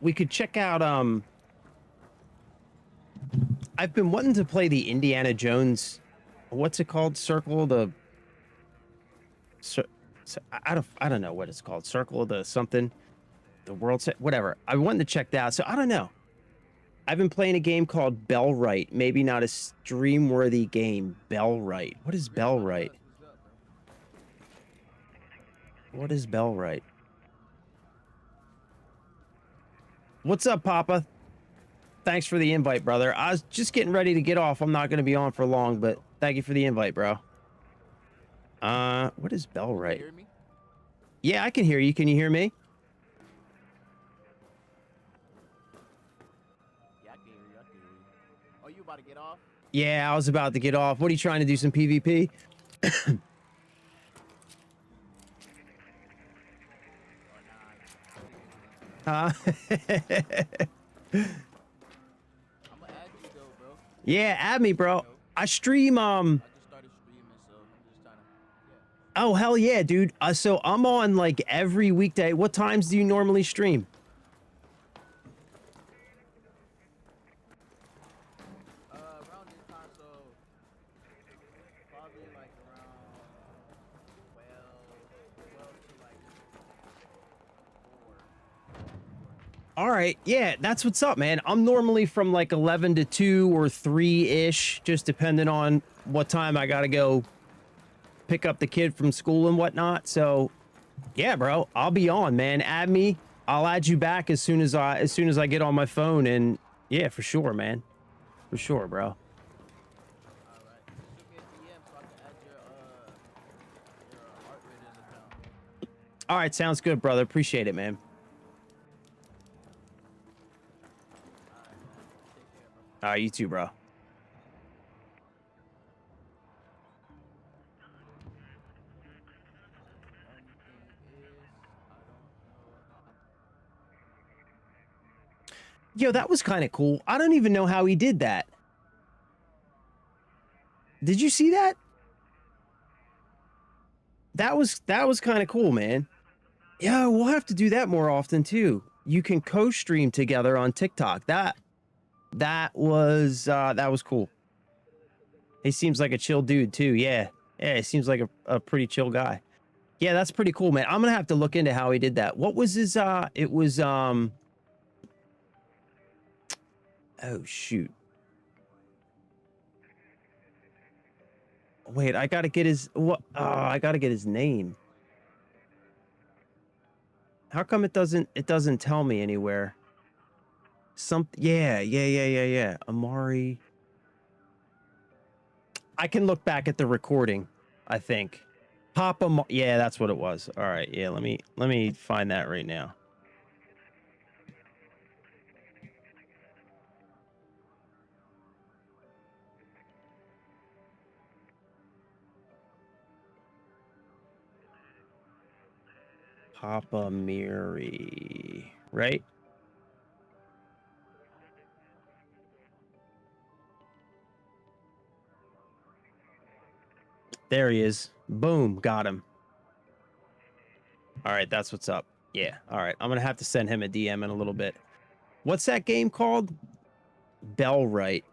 we could check out I've been wanting to play the Indiana Jones, what's it called? Circle the I don't know what it's called. Circle of the something, the world set, whatever. I wanted to check that out. So I don't know. I've been playing a game called Bellwright. Maybe not a stream-worthy game. Bellwright. What is Bellwright? What is Bellwright? What's up, Papa? Thanks for the invite, brother. I was just getting ready to get off. I'm not going to be on for long, but thank you for the invite, bro. What is Bellwright? Yeah, I can hear you. Can you hear me? Yeah, I can hear you. I can hear you. Oh, you about to get off? Yeah, I was about to get off. What are you trying to do? Some PvP? Huh? I'm gonna add you though, bro. Yeah, add me, bro. I stream. I just started streaming, so I'm just trying to. Oh hell yeah, dude. So I'm on like every weekday. What times do you normally stream? Around this time, so probably like around 12 to like 4. All right, yeah, that's what's up, man. I'm normally from like 11 to 2 or 3-ish, just depending on what time I gotta go pick up the kid from school and whatnot. So, yeah, bro, I'll be on, man. Add me. I'll add you back as soon as I get on my phone. And yeah, for sure, man, for sure, bro. All right. Shoot me a DM so I can add your art raiders account. All right, sounds good, brother. Appreciate it, man. All right, you too, bro. Yo, that was kind of cool. I don't even know how he did that. Did you see that? That was kind of cool, man. Yeah, we'll have to do that more often too. You can co-stream together on TikTok. That was cool. He seems like a chill dude too. Yeah. Yeah, he seems like a pretty chill guy. Yeah, that's pretty cool, man. I'm gonna have to look into how he did that. What was his it was oh shoot. Wait, I gotta get his I gotta get his name. How come it doesn't tell me anywhere? Yeah. Amari. I can look back at the recording, I think. Yeah, that's what it was. All right, yeah, let me find that right now. Papa Miri, right? There he is. Boom, got him. All right, that's what's up. Yeah, all right. I'm going to have to send him a DM in a little bit. What's that game called? Bellwright.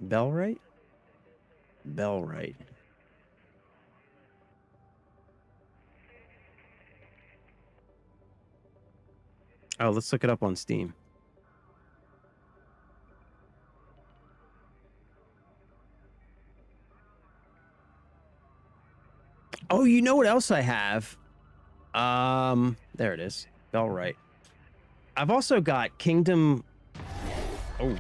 Bellwright? Bellwright. Oh, let's look it up on Steam. Oh, you know what else I have? There it is. Bellwright. I've also got Kingdom. Oh.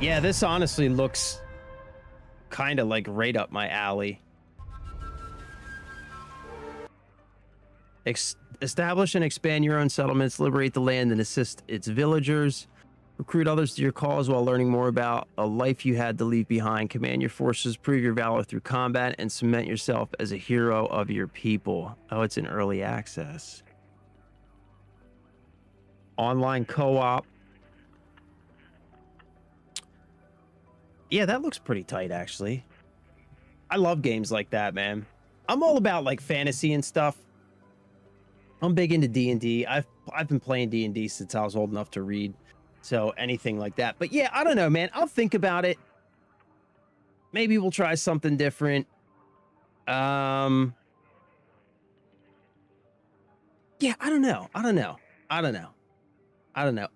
Yeah, this honestly looks kind of like right up my alley. Establish and expand your own settlements, liberate the land and assist its villagers, recruit others to your cause while learning more about a life you had to leave behind, command your forces, prove your valor through combat, and cement yourself as a hero of your people. Oh, it's in early access. Online co-op. Yeah, that looks pretty tight, actually. I love games like that, man. I'm all about like fantasy and stuff. I'm big into D&D. I've been playing D&D since I was old enough to read. So anything like that. But yeah, I don't know, man. I'll think about it. Maybe we'll try something different. Yeah, I don't know.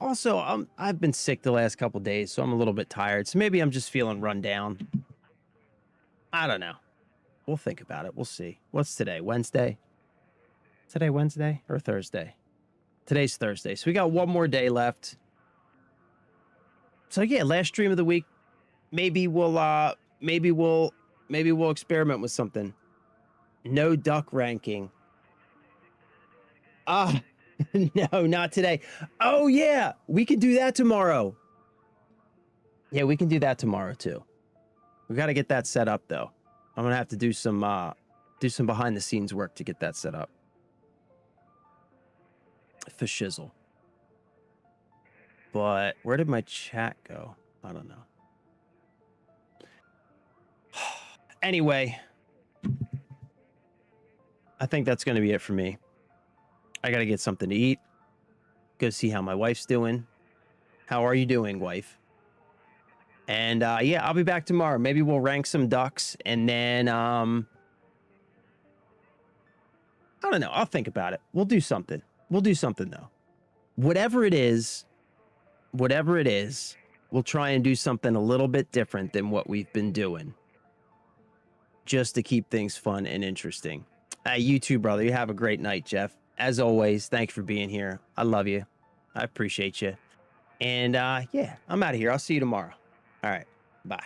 Also, I've been sick the last couple days, so I'm a little bit tired. So maybe I'm just feeling run down. I don't know. We'll think about it. We'll see. What's today? Wednesday? Today Wednesday or Thursday? Today's Thursday. So we got one more day left. So yeah, last stream of the week. maybe we'll experiment with something. No duck ranking. No, not today. Oh yeah, we can do that tomorrow. Yeah, we can do that tomorrow too. We got to get that set up though. I'm gonna have to do some behind the scenes work to get that set up. For shizzle. But where did my chat go? I don't know. Anyway, I think that's going to be it for me. I got to get something to eat. Go see how my wife's doing. How are you doing, wife? And yeah, I'll be back tomorrow. Maybe we'll rank some ducks and then I don't know. I'll think about it. We'll do something. We'll do something though. Whatever it is, we'll try and do something a little bit different than what we've been doing. Just to keep things fun and interesting. You too, brother. You have a great night, Jeff. As always, thanks for being here. I love you. I appreciate you. And yeah, I'm out of here. I'll see you tomorrow. All right. Bye.